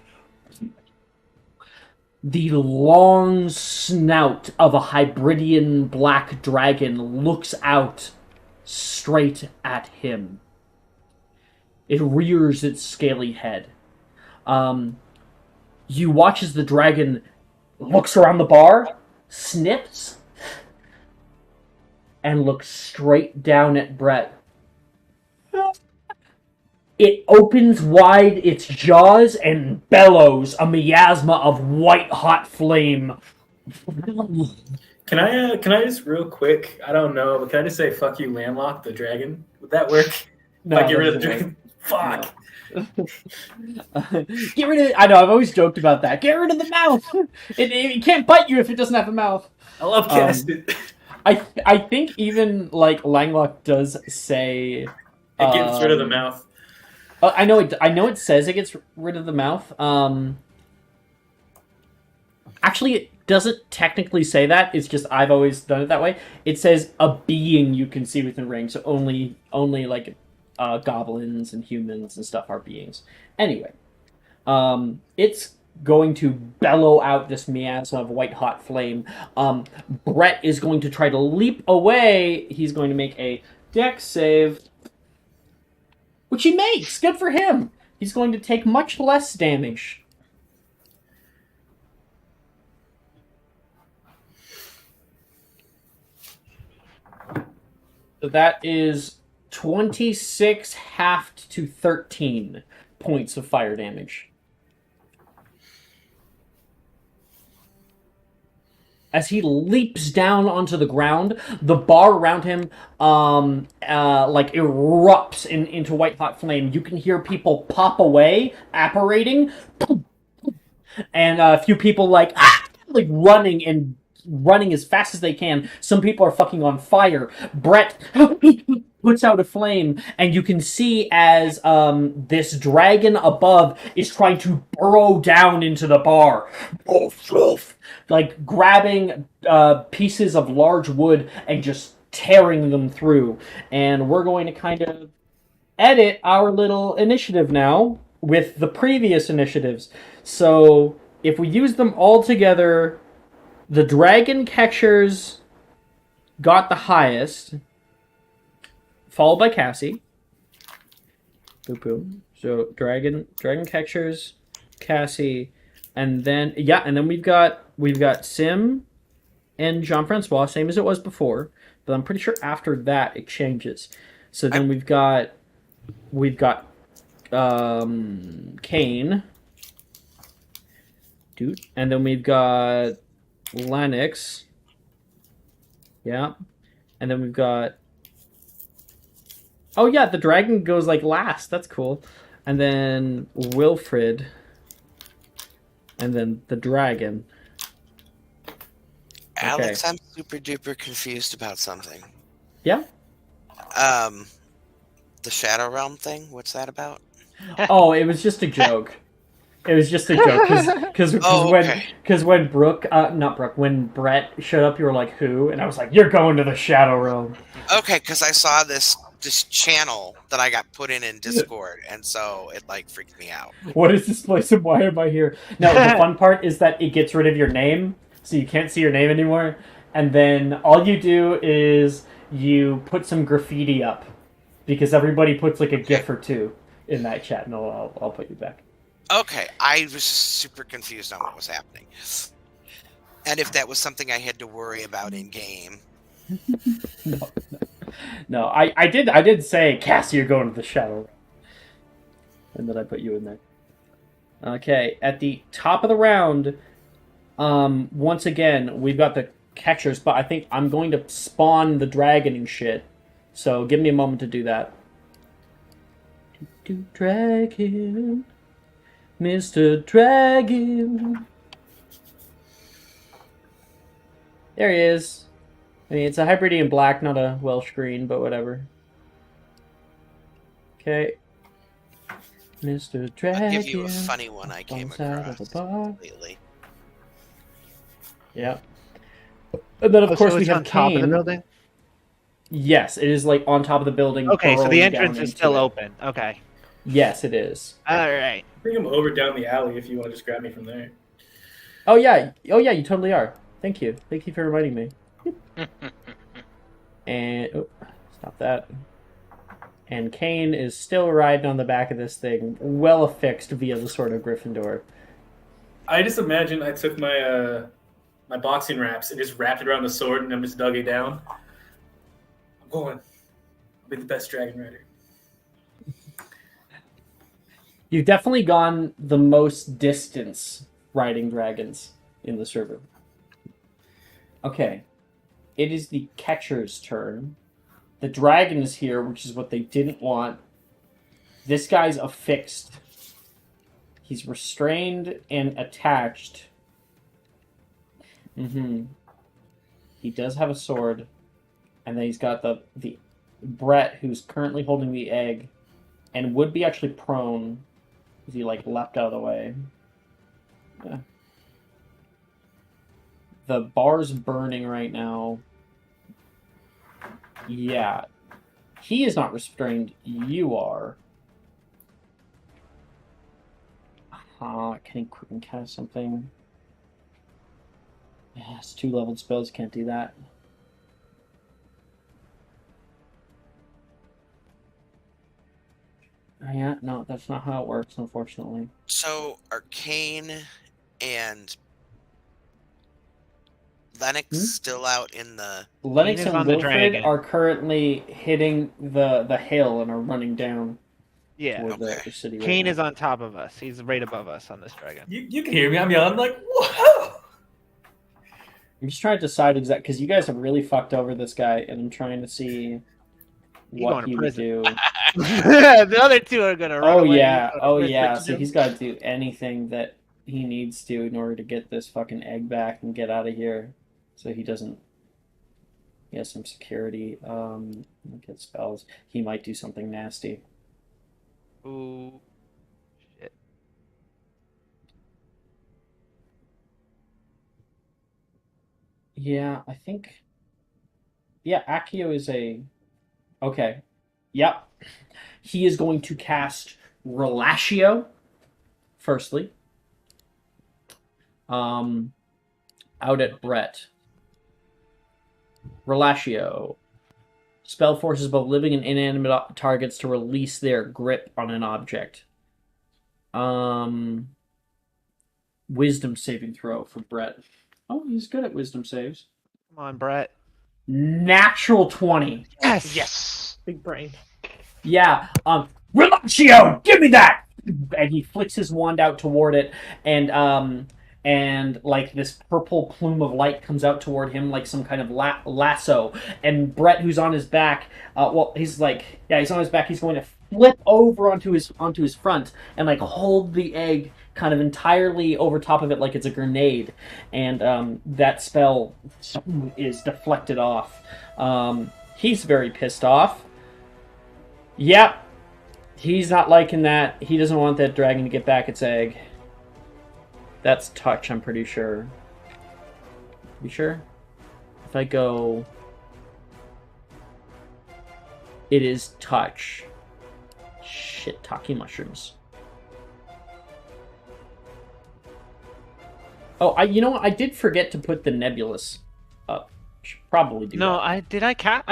The long snout of a Hybridian black dragon looks out straight at him. It rears its scaly head. You watch as the dragon looks around the bar, sniffs, and looks straight down at Brett. It opens wide its jaws and bellows a miasma of white-hot flame. Can I just real quick? I don't know, but can I just say "fuck you, landlock" the dragon? Would that work? No, If I get rid of the that dragon. Fuck. No. Get rid of it. I know, I've always joked about that. Get rid of the mouth! It can't bite you if it doesn't have a mouth. I love cast it. I think even, like, Langlock does say... It gets rid of the mouth. I know it says it gets rid of the mouth. Actually, it doesn't technically say that. It's just I've always done it that way. It says a being you can see within range, so only like goblins and humans and stuff are beings. Anyway, it's going to bellow out this miasma of white hot flame. Brett is going to try to leap away. He's going to make a dex save, which he makes. Good for him. He's going to take much less damage. So that is 26 halved to 13 points of fire damage. As he leaps down onto the ground, the bar around him erupts into white hot flame. You can hear people pop away, apparating, and a few people like running and running as fast as they can. Some people are fucking on fire. Brett puts out a flame, and you can see as this dragon above is trying to burrow down into the bar. Like grabbing pieces of large wood and just tearing them through. And we're going to kind of edit our little initiative now with the previous initiatives. So if we use them all together, the dragon catchers got the highest, followed by Cassie. Boop boop. So dragon catchers, Cassie, and then we've got Sim and Jean-Francois, same as it was before, but I'm pretty sure after that it changes. So then we've got Kane, dude, and then we've got Lennox, yeah, and then we've got. Oh yeah, the dragon goes like last. That's cool, and then Wilfred, and then the dragon. Alex, I'm super duper confused about something. Yeah. The Shadow Realm thing. What's that about? Oh, it was just a joke. It was just a joke because when when Brett showed up, you were like, "Who?" And I was like, "You're going to the Shadow Realm." Okay, because I saw this channel that I got put in Discord, and so it like freaked me out. What is this place and why am I here? No, the fun part is that it gets rid of your name, so you can't see your name anymore. And then all you do is you put some graffiti up, because everybody puts like a GIF or two in that chat, and I'll put you back. Okay, I was super confused on what was happening, and if that was something I had to worry about in game. No, I did say, Cassie, you're going to the Shadow Realm, and then I put you in there. Okay, at the top of the round, once again we've got the catchers, but I think I'm going to spawn the dragon and shit. So give me a moment to do that. Dragon, Mr. Dragon. There he is. I mean, it's a Hybridian black, not a Welsh green, but whatever. Okay. Mr. Dragon. I'll give you a funny one I came across lately. Yeah. And then, of course, so we it's have on top of the Kane. building? Yes, it is like on top of the building. Okay, so the burrowing entrance down is into still it. open. Okay. Yes, it is. All right. Bring him over down the alley if you want to just grab me from there. Oh yeah, you totally are. Thank you for reminding me. And stop that. And Kane is still riding on the back of this thing, well affixed via the Sword of Gryffindor. I just imagine I took my my boxing wraps and just wrapped it around the sword and I'm just dug it down. I'm going. I'll be the best dragon rider. You've definitely gone the most distance riding dragons in the server. Okay. It is the catcher's turn. The dragon is here, which is what they didn't want. This guy's affixed. He's restrained and attached. He does have a sword. And then he's got the Brett, who's currently holding the egg, and would be actually prone if he like leapt out of the way. Yeah. The bar's burning right now. Yeah. He is not restrained. You are. Can he quick and cast something? Yeah, it's 2-leveled spells. Can't do that. Yeah, no, that's not how it works, unfortunately. So, Arcane and Lennox still out in the... Lennox Kane is and on the Wilfred dragon. are currently hitting the hill and are running down Yeah. toward Okay. the city. Kane right is on top of us. He's right above us on this dragon. You can hear me. I'm yelling like, whoa! I'm just trying to decide exactly, because you guys have really fucked over this guy, and I'm trying to see You going what to he would prison. do. The other two are gonna run away. Oh yeah. So he's got to do anything that he needs to in order to get this fucking egg back and get out of here. So he doesn't. He has some security. Get spells. He might do something nasty. Ooh, shit. Yeah, I think. Yeah, Accio is a. Okay. Yep. He is going to cast Relatio. Firstly. Out at Brett. Relatio. Spell forces both living and inanimate targets to release their grip on an object. Wisdom saving throw for Brett. Oh, he's good at wisdom saves. Come on, Brett. Natural 20. Yes. Yes. Big brain. Yeah. Relatio, give me that! And he flicks his wand out toward it, and like this purple plume of light comes out toward him like some kind of lasso. And Brett, who's on his back, he's on his back. He's going to flip over onto his front and like hold the egg kind of entirely over top of it like it's a grenade, and that spell is deflected off. He's very pissed off. Yep. He's not liking that. He doesn't want that dragon to get back its egg. That's touch, I'm pretty sure. You sure? If I go... It is touch. Shit, Taki mushrooms. Oh, you know what? I did forget to put the nebulous up. Should probably do No, that. I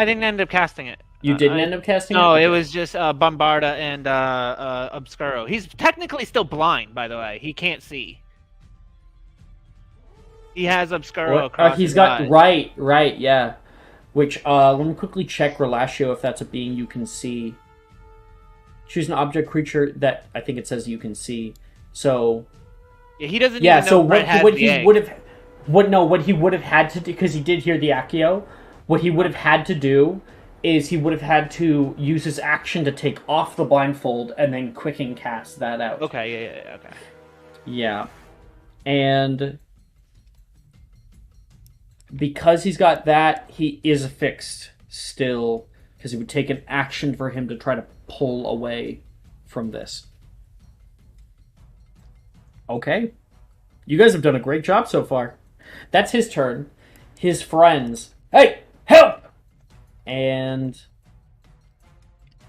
didn't end up casting it. You didn't end up casting it? No, Okay. it was just Bombarda and Obscuro. He's technically still blind, by the way. He can't see. He has Obscuro across he's his got eyes. right, yeah. Which let me quickly check Relatio if that's a being you can see. Choose an object creature that I think it says you can see. So Yeah, he doesn't yeah. even So know Brett has what the he egg. would have what he would have had to do, because he did hear the Accio. What he would have had to do is he would have had to use his action to take off the blindfold and then quicken cast that out. Okay, yeah, okay. Yeah. And because he's got that, he is affixed still, because it would take an action for him to try to pull away from this. Okay. You guys have done a great job so far. That's his turn. His friends. Hey! Help! And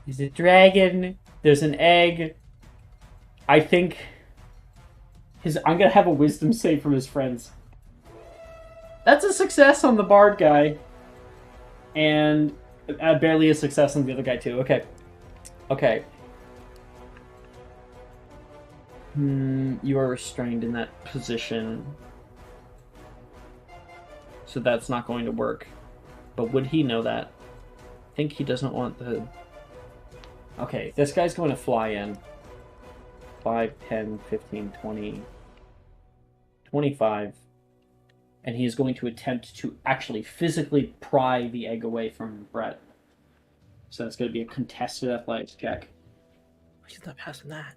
there's a dragon. There's an egg. I think I'm gonna have a wisdom save from his friends. That's a success on the bard guy, and barely a success on the other guy too. Okay. You are restrained in that position, so that's not going to work. But would he know that? I think he doesn't want the... Okay, this guy's going to fly in. 5, 10, 15, 20, 25. And he's going to attempt to actually physically pry the egg away from Brett. So that's going to be a contested athletics check. He's not passing that.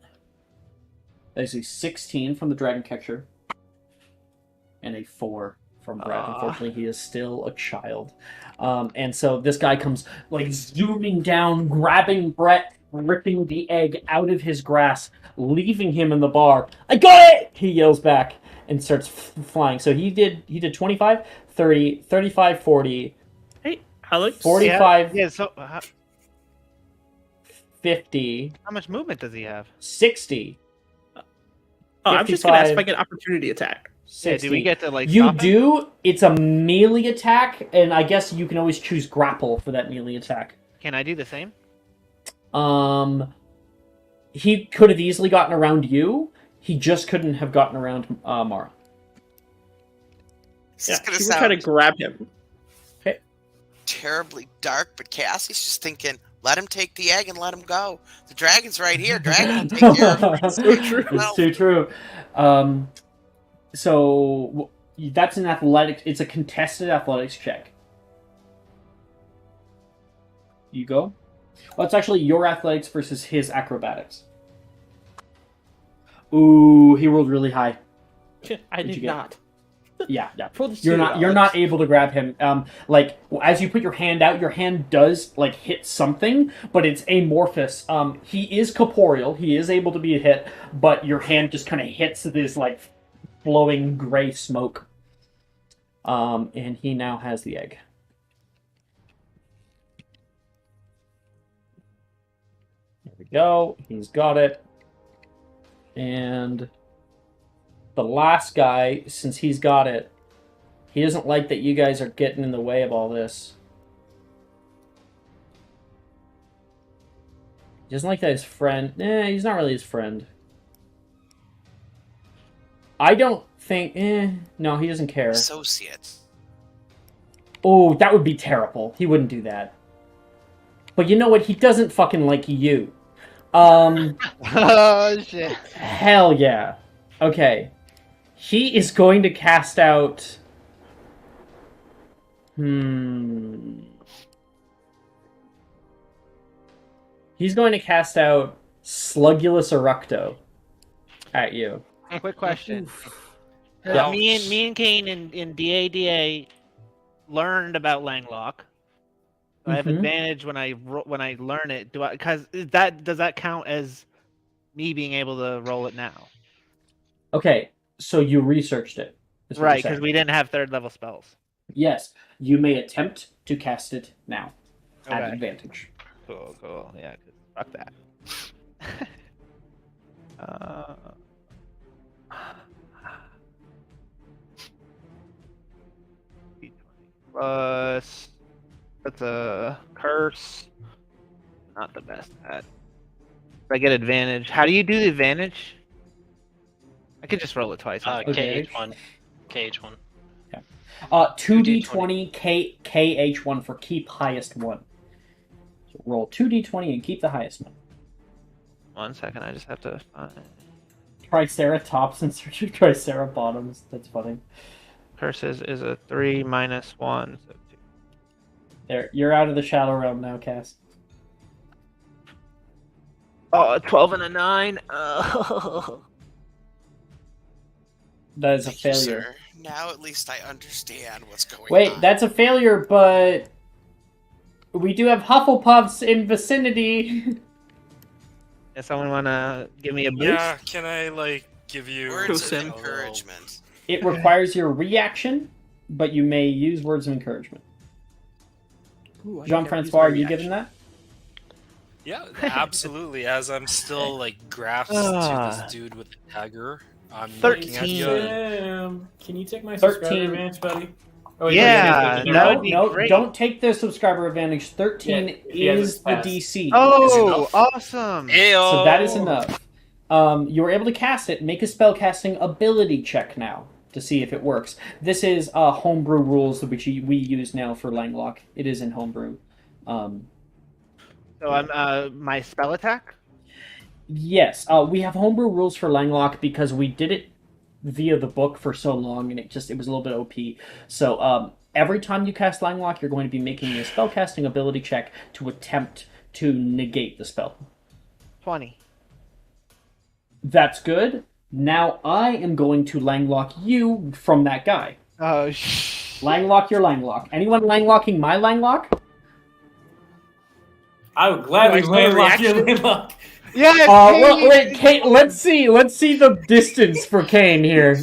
That is a 16 from the dragon catcher. And a 4 from Brett. Unfortunately, he is still a child. And so this guy comes like zooming down, grabbing Brett, ripping the egg out of his grasp, leaving him in the bar. I got it! He yells back and starts flying. So he did 25, 30, 35, 40. Hey, Alex. 45, Yeah, so 50, how much movement does he have? 60. Oh, I'm just gonna ask if 55. I get an opportunity attack. 60. Yeah, do we get to like You stop him? do. It's a melee attack, and I guess you can always choose grapple for that melee attack. Can I do the same? He could have easily gotten around you. He just couldn't have gotten around Mara. This Yeah, is gonna she would try to sound grab him. terribly dark, but Cassie's just thinking, let him take the egg and let him go. The dragon's right here. Dragon will take care of it. So true. It's too true. So that's an athletics. It's a contested athletics check. You go. Well, it's actually your athletics versus his acrobatics. Ooh, he rolled really high. I What'd did you get? not. Yeah. For the You're two, not able to grab him. Like as you put your hand out, your hand does like hit something, but it's amorphous. He is corporeal. He is able to be hit, but your hand just kind of hits this like flowing gray smoke. And he now has the egg. There we go. He's got it. And the last guy, since he's got it, he doesn't like that you guys are getting in the way of all this. He doesn't like that his friend... he's not really his friend. I don't think... no, he doesn't care. Associate. Oh, that would be terrible. He wouldn't do that. But you know what? He doesn't fucking like you. Oh shit. Hell yeah. Okay. He is going to cast out... He's going to cast out Slugulus Eructo at you. Quick question. Ouch. Me and Kane in DADA learned about Langlock. So I have Mhm. advantage when I learn it. Does that count as me being able to roll it now? Okay, so you researched it. is what you're Right, because saying. we didn't have third level spells. Yes, you may attempt to cast it now at Okay. advantage. Cool. Yeah, fuck that. Plus, that's a curse. Not the best at. I get advantage. How do you do the advantage? I could just roll it twice. Okay. KH1. KH1. 2d20 KH1 for keep highest one. So roll 2d20 and keep the highest one. 1 second, I just have to find. Triceratops in search of Tricerabottoms. That's funny. Curses is a 3 minus 1. So 2. There, you're out of the shadow realm now, Cass. Oh, a 12 and a 9. Oh. That is a Thank you, failure. sir. Now at least I understand what's going on. Wait, that's a failure, but we do have Hufflepuffs in vicinity. Does someone want to give me a boost? Yeah, can I like give you Words of a little- encouragement. It requires your reaction, but you may use words of encouragement. Jean-Francois, are you given that? Yeah, absolutely. As I'm still like grasped to this dude with the dagger, I'm 13. looking at you. Sam, can you take my subscriber 13. advantage, buddy? Oh, Yeah, no, that would be No, great. don't take the subscriber advantage. 13 Yeah, he has is his the pass. DC. Oh, awesome! Ayo! So that is enough. You were able to cast it. Make a spellcasting ability check now to see if it works. This is homebrew rules which we use now for Langlock. It is in homebrew. So I'm my spell attack. Yes, we have homebrew rules for Langlock because we did it via the book for so long, and it was a little bit OP. So every time you cast Langlock, you're going to be making a spellcasting ability check to attempt to negate the spell. 20. That's good. Now I am going to Langlock you from that guy. Oh, Langlock your Langlock. Anyone Langlocking my Langlock? I would gladly Like, no landlock your reaction? landlock. yes. Well, wait, Kane, let's see the distance for Kane here.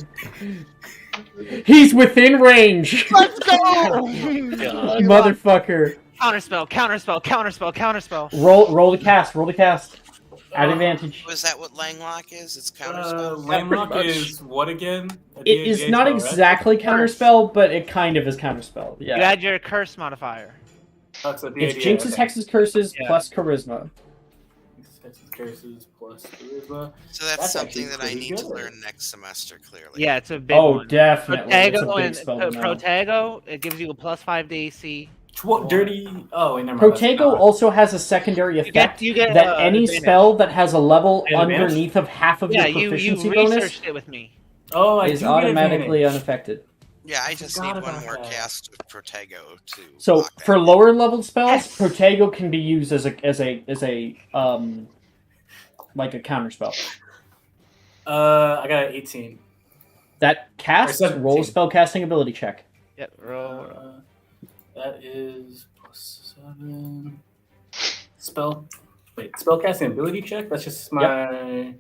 He's within range. Let's go! Motherfucker. Counterspell. Roll the cast. At advantage. Was that what Langlock is? It's counterspell? pretty Landlock much. is what again? It is not exactly counterspell, but it kind of is counterspell. You Yeah. add your curse modifier. It's Jinx's, Hexes, Curses Yeah. plus Charisma. Curses plus charisma. So that's That's something actually that I pretty need to good. learn next semester, clearly. Yeah, it's a big Oh, one. definitely. It's a Protego big and spell to know. Protego, it gives you a +5 to AC. Dirty. Oh, wait, never mind. Protego also has a secondary effect You get that any advantage. spell that has a level An advantage? underneath of half of Yeah, your you proficiency bonus researched it with me. Oh, I is do get automatically advantage. unaffected. Yeah, I just need Forgot one about more that. cast with Protego to. So block that. for lower level spells, Yes. Protego can be used as a like a counter spell. I got an 18. That casts, Or 17. roll a spell casting ability check. Yep, roll. That is +7. Spell casting ability check? That's just my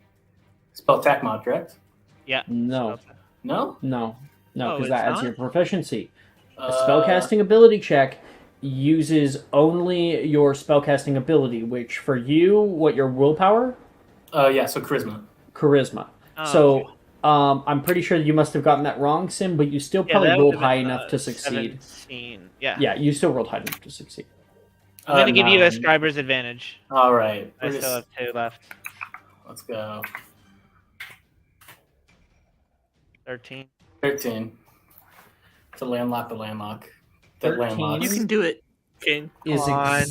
spell attack mod, correct? Yeah. No. No? No, Oh, because it's that adds not? your proficiency. A spellcasting ability check uses only your spellcasting ability, which for you, what your willpower? Yeah, so charisma. Charisma. Oh, So I'm pretty sure you must have gotten that wrong, Sim, but you still probably that rolled would've been, high enough to succeed. 17. Yeah. Yeah, you still rolled high enough to succeed. I'm gonna give you a 9. scriber's advantage. All right. I still have 2 left. Let's go. 13. 13. To landlock the landlock. 13. You can do it, Kane. Is Come on.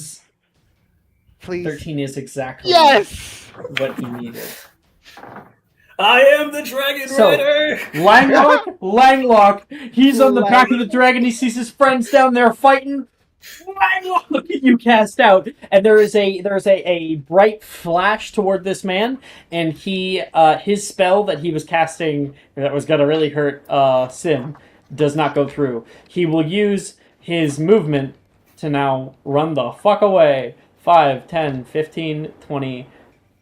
Please. 13 is exactly Yes! what he needed. I am the Dragon So- Rider! Langlock, he's on the back of the dragon, he sees his friends down there fighting. Langlock, you cast out, and there is a bright flash toward this man, and he his spell that he was casting that was gonna really hurt Sim does not go through. He will use his movement to now run the fuck away. 5, 10, 15, 20,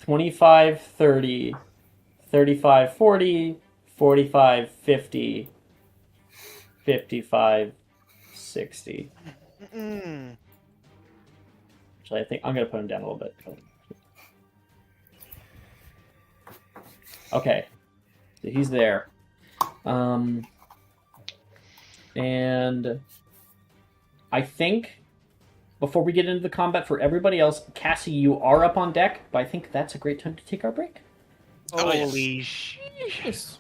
25, 30, 35, 40, 45, 50, 55, 60. Mm-mm. Actually, I think I'm going to put him down a little bit. Okay. So he's there. And I think before we get into the combat for everybody else, Cassie, you are up on deck, but I think that's a great time to take our break. Oh, yes. Holy shit.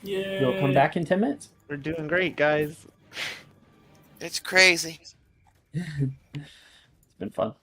Yeah. We'll come back in 10 minutes. We're doing great, guys. It's crazy. It's been fun.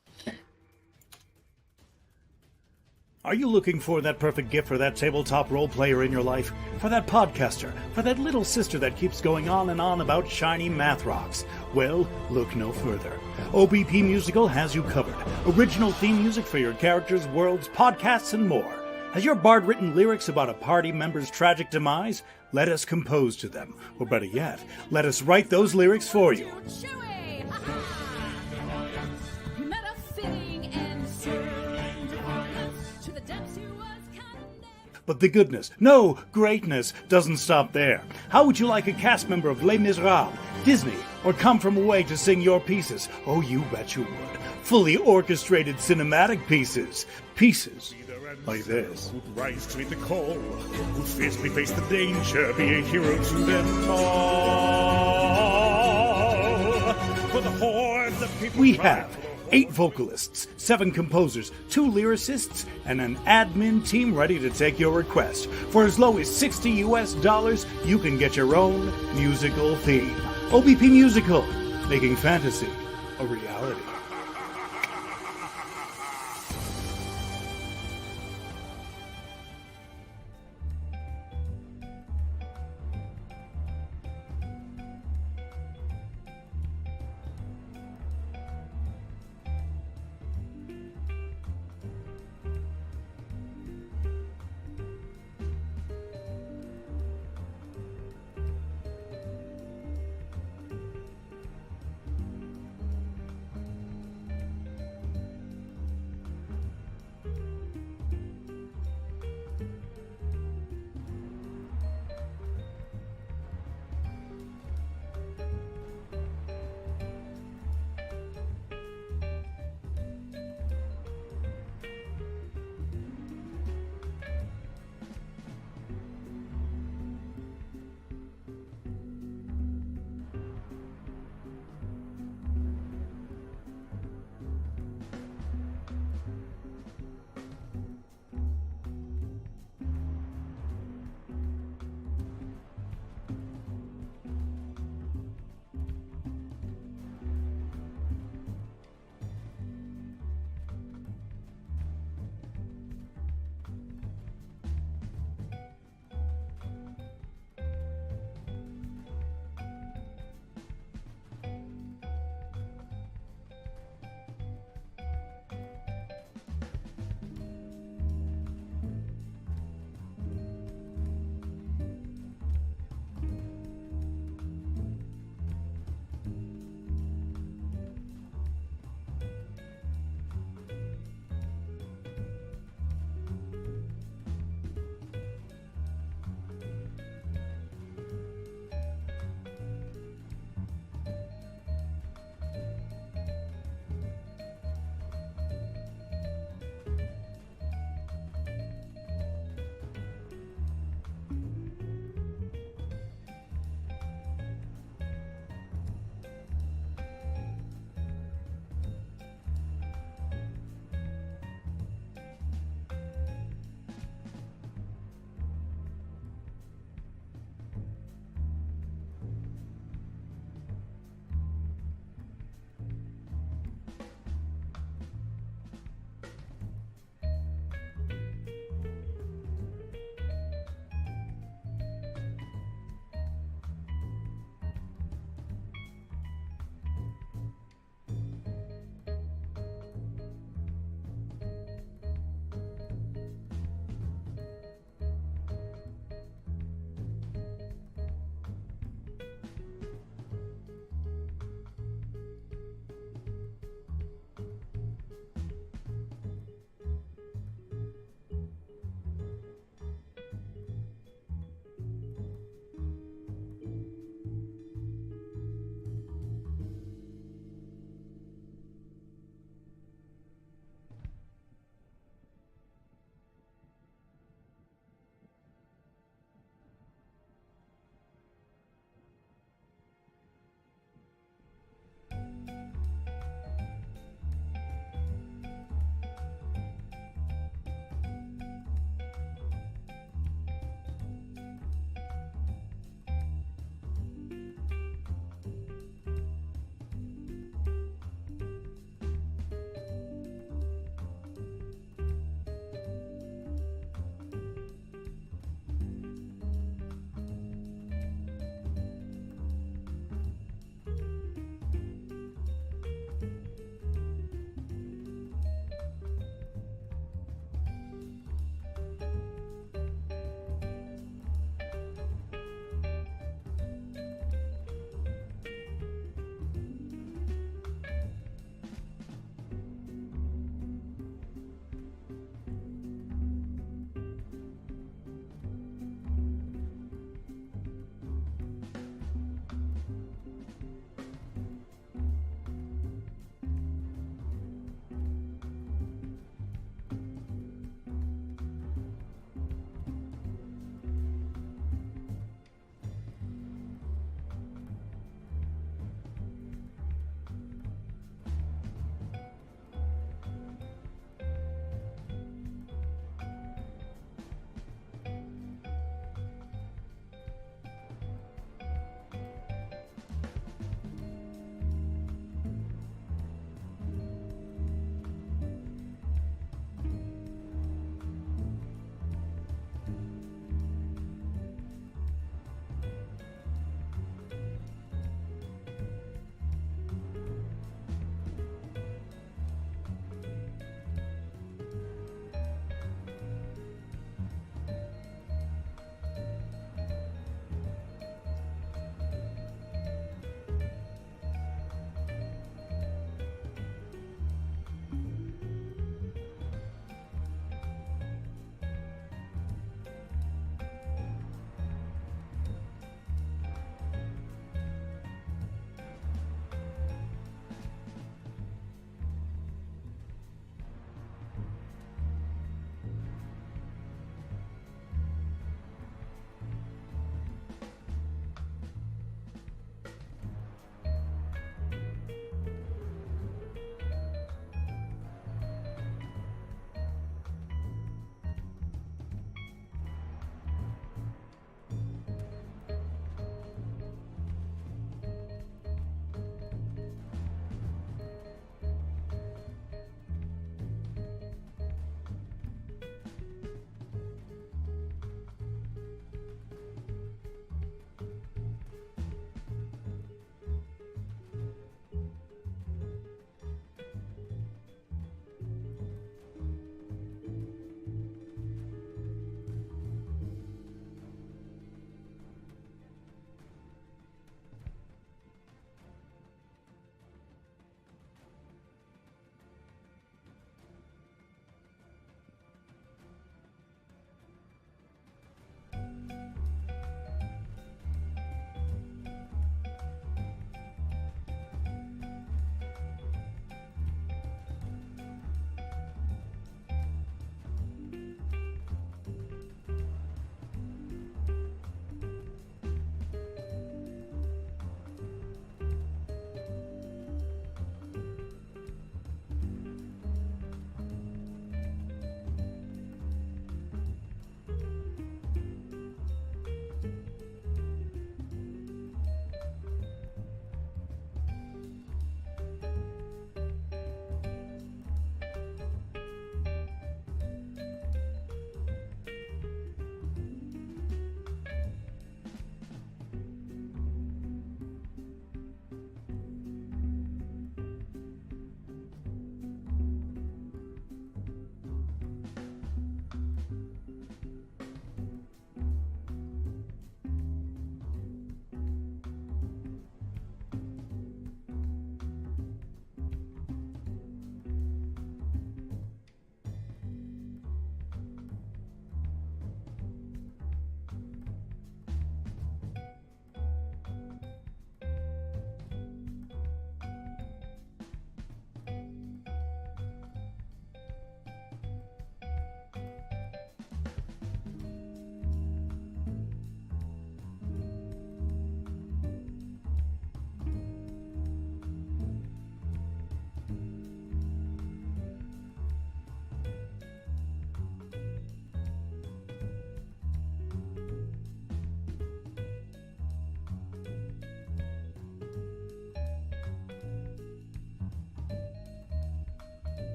Are you looking for that perfect gift for that tabletop role player in your life? For that podcaster? For that little sister that keeps going on and on about shiny math rocks? Well, look no further. OBP Musical has you covered. Original theme music for your characters, worlds, podcasts, and more. Has your bard written lyrics about a party member's tragic demise? Let us compose to them. Or better yet, let us write those lyrics for you. But the goodness, no, greatness, doesn't stop there. How would you like a cast member of Les Miserables, Disney, or Come From Away to sing your pieces? Oh, you bet you would. Fully orchestrated cinematic pieces. Pieces like this. Who'd rise to meet the call, who'd fiercely face the danger, be a hero to them all. For the hordes of people We have 8 vocalists, 7 composers, 2 lyricists, and an admin team ready to take your request. For as low as $60 US, you can get your own musical theme. OBP Musical, making fantasy a reality.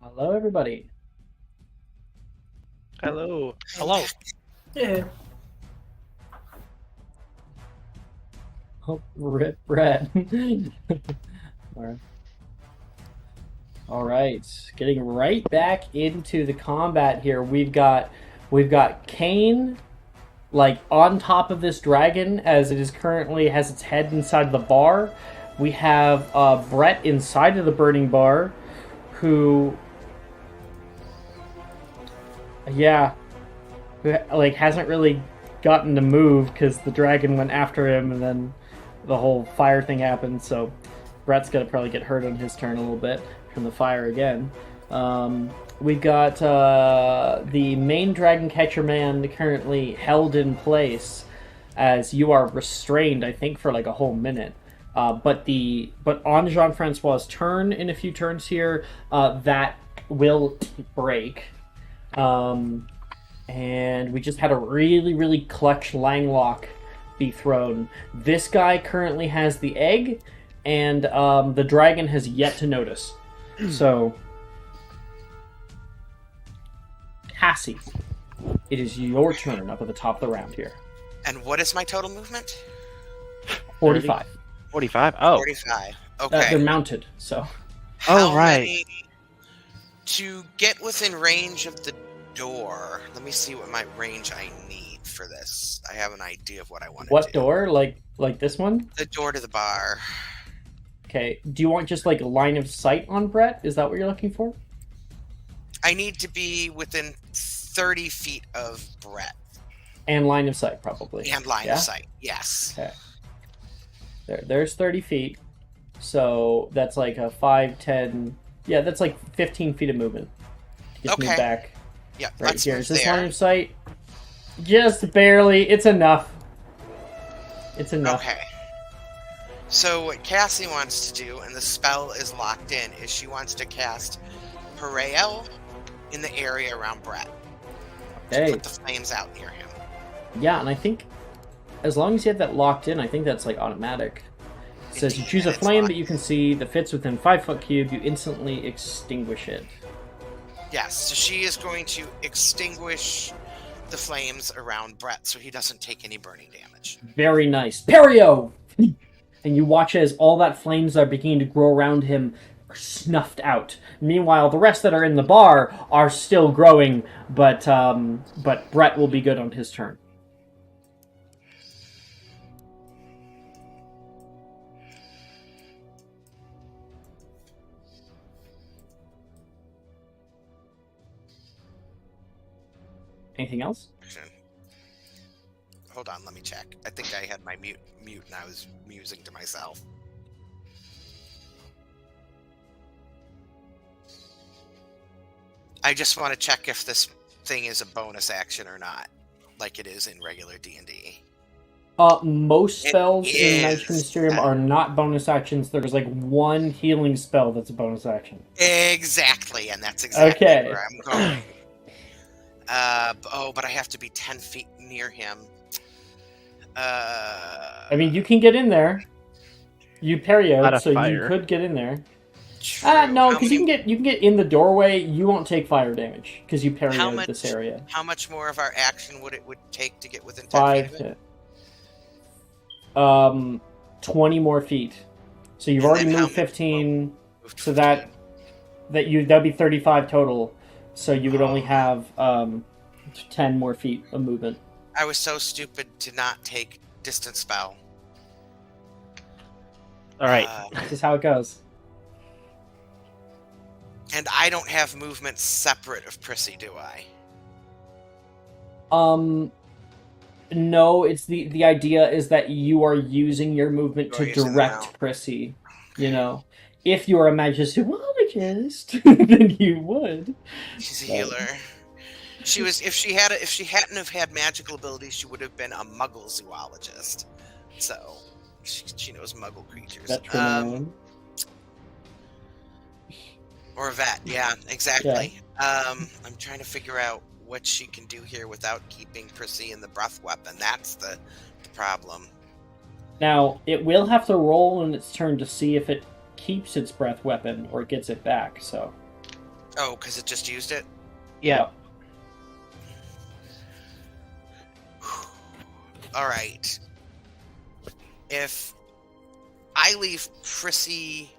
Hello, everybody. Hello. Hello. Yeah. Oh, rip Brett. All right, getting right back into the combat here. We've got Kane like on top of this dragon as it is currently has its head inside the bar. We have Brett inside of the burning bar, who, yeah, who like hasn't really gotten to move because the dragon went after him, and then the whole fire thing happened. So Brett's gonna probably get hurt on his turn a little bit from the fire again. We've got the main dragon catcher man currently held in place as you are restrained, I think, for like a whole minute. But on Jean-Francois's turn in a few turns here, that will break. And we just had a really, really clutch Langlock be thrown. This guy currently has the egg, and the dragon has yet to notice. So, Cassie, it is your turn up at the top of the round here. And what is my total movement? 45. 45. Oh. 45. They're Okay. mounted, so. How right. many to get within range of the door? Let me see what my range I need for this. I have an idea of what I want to do. What door? Like this one? The door to the bar. Okay. Do you want just like a line of sight on Brett? Is that what you're looking for? I need to be within 30 feet of Brett. And line of sight, probably. And line Yeah? of sight, yes. Okay. There's 30 feet. So that's like a 5, 10... Yeah, that's like 15 feet of movement. Get me Okay. back Yeah, right let's here. move Is this there. line of sight? Just barely. It's enough. It's enough. Okay. So what Cassie wants to do, and the spell is locked in, is she wants to cast Parael in the area around Brett. To Okay. put the flames out near him. Yeah, and I think as long as you have that locked in, I think that's like automatic. It says you Indeed, choose a and it's flame locked. that you can see that fits within 5-foot cube, you instantly extinguish it. Yes, so she is going to extinguish the flames around Brett so he doesn't take any burning damage. Very nice. Perio! And you watch as all that flames are beginning to grow around him are snuffed out. Meanwhile, the rest that are in the bar are still growing, but Brett will be good on his turn. Anything else? Hold on, let me check. I think I had my mute and I was musing to myself. I just want to check if this thing is a bonus action or not, like it is in regular D&D. Most It spells in is. Magic Mysterium are not bonus actions. There's like one healing spell that's a bonus action. Exactly, and that's exactly Okay. where I'm going. But I have to be 10 feet near him. I mean, you can get in there. You Not parryoed, a so you fire. could get in there. true. No, How because you many- can get in the doorway. You won't take fire damage because you How parryoed much- this area. How much more of our action would it take to get within 10 feet of it? 20 more feet. So you've And already then how moved many- 15. Moved So that'd be 35 total. So you would only Oh. have 10 more feet of movement. I was so stupid to not take distance spell. All right. This is how it goes. And I don't have movement separate of Prissy, do I? No, it's the idea is that you are using your movement Oh, to using them direct now. Prissy. You know, if you are a magizoologist, then you would. She's a But- healer. She was if she hadn't have had magical abilities, she would have been a Muggle zoologist. So she knows Muggle creatures. Veterinarian. Or a vet, yeah, exactly. I'm trying to figure out what she can do here without keeping Prissy in the breath weapon. That's the problem. Now, it will have to roll in its turn to see if it keeps its breath weapon or gets it back, so. Oh, because it just used it? Yeah. Alright. If I leave Prissy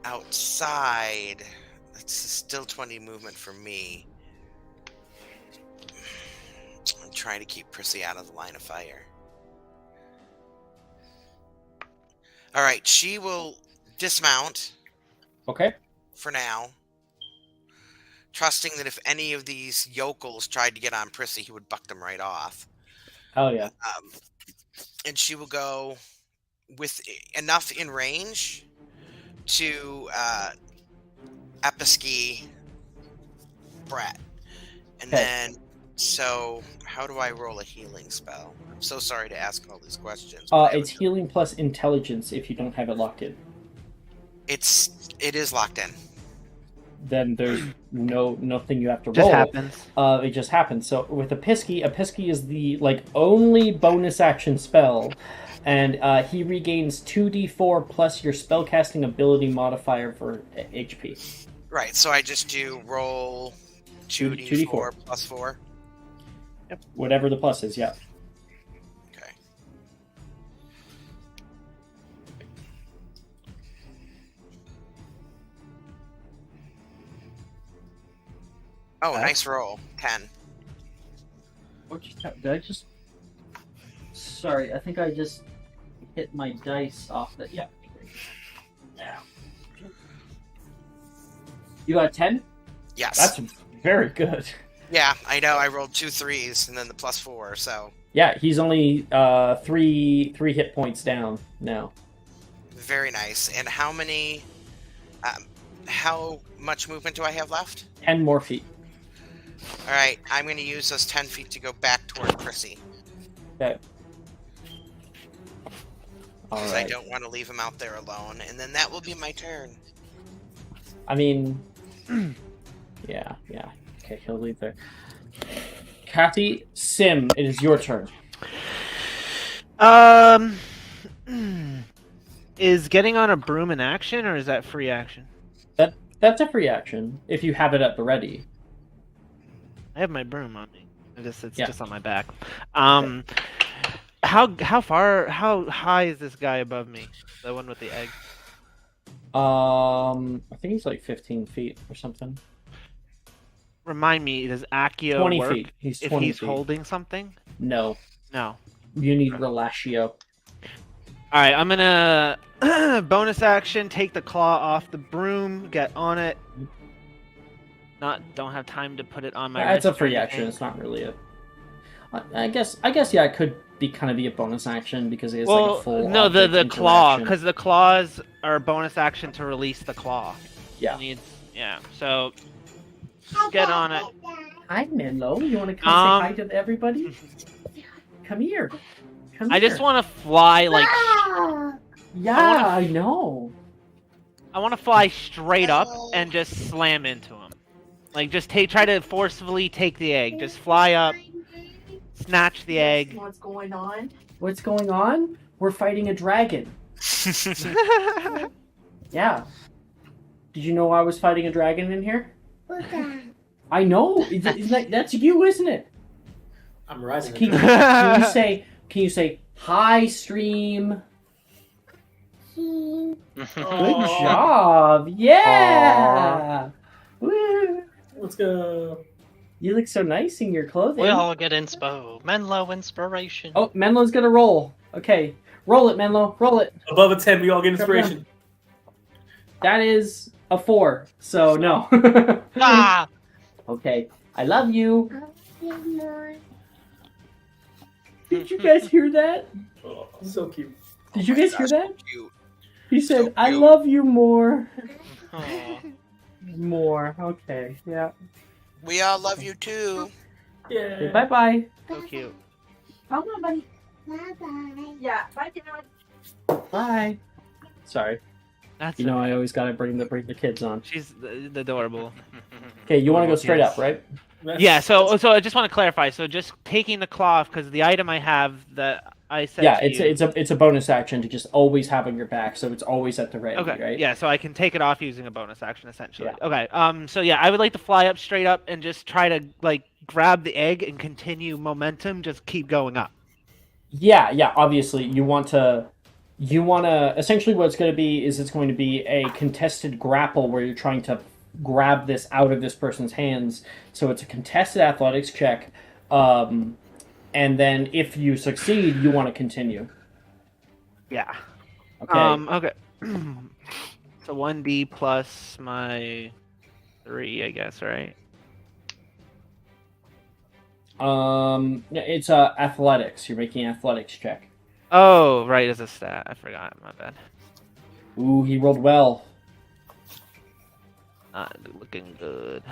outside, that's still 20 movement for me. I'm trying to keep Prissy out of the line of fire. Alright, she will dismount Okay. for now, trusting that if any of these yokels tried to get on Prissy, he would buck them right off. Hell yeah. And she will go with enough in range to Episki Brett. And Okay. then, so how do I roll a healing spell? I'm so sorry to ask all these questions. but I It's haven't- healing plus intelligence if you don't have it locked in. It is locked in. Then there's nothing you have to Just roll. happens. It just happens. So with a Pisky is the only bonus action spell, and he regains 2d4 plus your spellcasting ability modifier for HP. Right, so I just do roll 2d4 plus 4. Yep. Whatever the plus is, yeah. Okay. Oh, nice roll. 10. Did I just? Sorry, I think I just hit my dice off the. Yeah. Yeah. You got 10? Yes. That's very good. Yeah, I know. I rolled 2 3s and then the plus 4, so Yeah, he's only three hit points down now. very nice. And how many? How much movement do I have left? 10 more feet. All right, I'm going to use those 10 feet to go back toward Prissy Okay. All because I right. don't want to leave him out there alone. And then that will be my turn. I mean, yeah. Okay, he'll leave there. Kathy, Sim, it is your turn. Is getting on a broom an action, or is that free action? That's a free action if you have it at the ready. I have my broom on me. It's Yeah. just on my back. How high is this guy above me? The one with the egg. I think he's like 15 feet or something. Remind me, does Accio 20 work feet. He's if 20 he's feet. holding something? No, No. you need Relatio. All right, I'm gonna bonus action, take the claw off the broom, get on it. Don't have time to put it on my. It's a wrist or free anything. action. It's not really a. I guess yeah, it could kind of be a bonus action because it is Well, like a full. no, the object claw, interaction. because the claws are a bonus action to release the claw. Yeah. Yeah. So get on it. Hi, Menlo. You want to come say hi to everybody? Come here. Come I here. just want to fly like Yeah, I know. I want to fly straight up and just slam into him. Like just try to forcefully take the egg. Just fly up, snatch the egg. What's going on? What's going on? We're fighting a dragon. Yeah. Did you know I was fighting a dragon in here? I know. That's you, isn't it? I'm rising. Can you say hi, stream? Good job. Yeah. Woo. Let's go. You look so nice in your clothing. We all get inspo. Menlo inspiration. Oh, Menlo's gonna roll. Okay. Roll it, Menlo. Roll it. Above a 10, we all get inspiration. That is a 4. So no. Ah! Okay. I love you. Did you guys hear that? Oh, so cute. Did you guys hear that? Cute. He said, So I cute. love you more. Aw. More. Okay. Yeah. We all love you too. Yeah. Bye bye. So cute. Come on, buddy. Bye-bye. Yeah, bye, Dad. Bye. Sorry. That's You know I always gotta bring the kids on. she's adorable. Okay, you want to go straight Yes. up, right? Yeah. So I just want to clarify. So just taking the claw off because the item I have that I said Yeah, to it's you. it's a bonus action to just always have on your back, so it's always at the ready, Okay. right? Yeah, so I can take it off using a bonus action essentially. Yeah. Okay. So yeah, I would like to fly up straight up and just try to like grab the egg and continue momentum, just keep going up. Yeah. Obviously, you want to. Essentially, what it's going to be is it's going to be a contested grapple where you're trying to grab this out of this person's hands. So it's a contested athletics check, and then if you succeed, you want to continue. Yeah. Okay. Okay. So 1d plus my 3, I guess, right? It's athletics. You're making an athletics check. Oh, right, as a stat. I forgot. My bad. Ooh, he rolled well. Not looking good.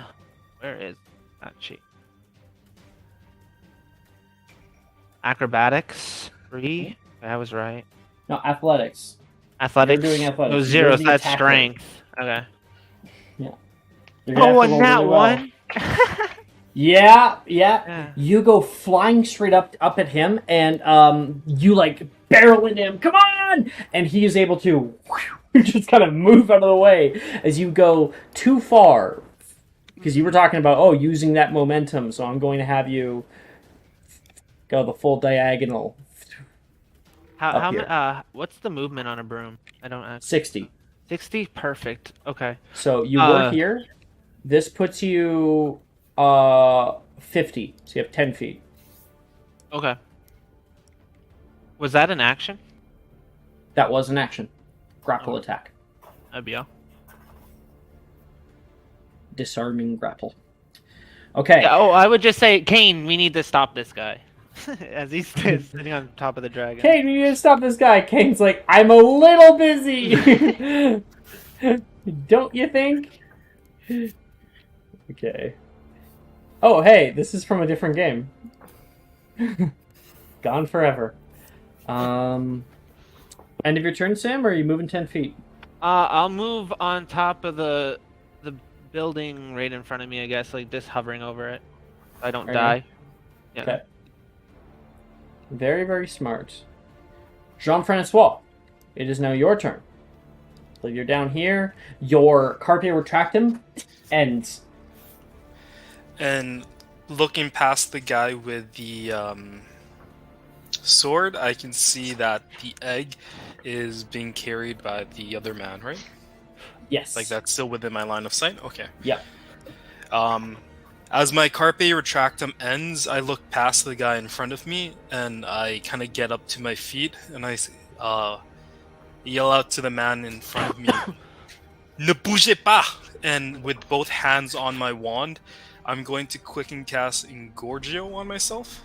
Where is that sheet? Acrobatics 3. I was right. No, athletics. Athletics. You're doing athletics. No, You're 0. the So that's attacker. strength. Okay. You're gonna have to and roll that really well. one. Yeah. You go flying straight up at him, and you like barrel into him. Come on! And he is able to just kind of move out of the way as you go too far. Because you were talking about using that momentum, so I'm going to have you go the full diagonal. What's the movement on a broom? I don't ask. 60. 60? Perfect. Okay. So you were here. This puts you 50. So you have 10 feet. Okay. Was that an action? That was an action. Grapple attack. That'd be all. Disarming grapple. Okay. Yeah, I would just say, Kane, we need to stop this guy. As he's sitting on top of the dragon. Kane, we need to stop this guy. Kane's like, I'm a little busy. Don't you think? Okay. Oh, hey, this is from a different game. Gone forever. End of your turn, Sam, or are you moving 10 feet? I'll move on top of the building right in front of me, I guess, like just hovering over it. So I don't die. Yeah. Okay. Very, very smart. Jean-Francois, it is now your turn. So you're down here. Your Carpe Retractum ends. And looking past the guy with the sword, I can see that the egg is being carried by the other man, right? Yes. Like that's still within my line of sight? Okay. Yep. As my Carpe Retractum ends, I look past the guy in front of me, and I kind of get up to my feet, and I yell out to the man in front of me, Ne bougez pas! And with both hands on my wand, I'm going to quicken cast Engorgio on myself.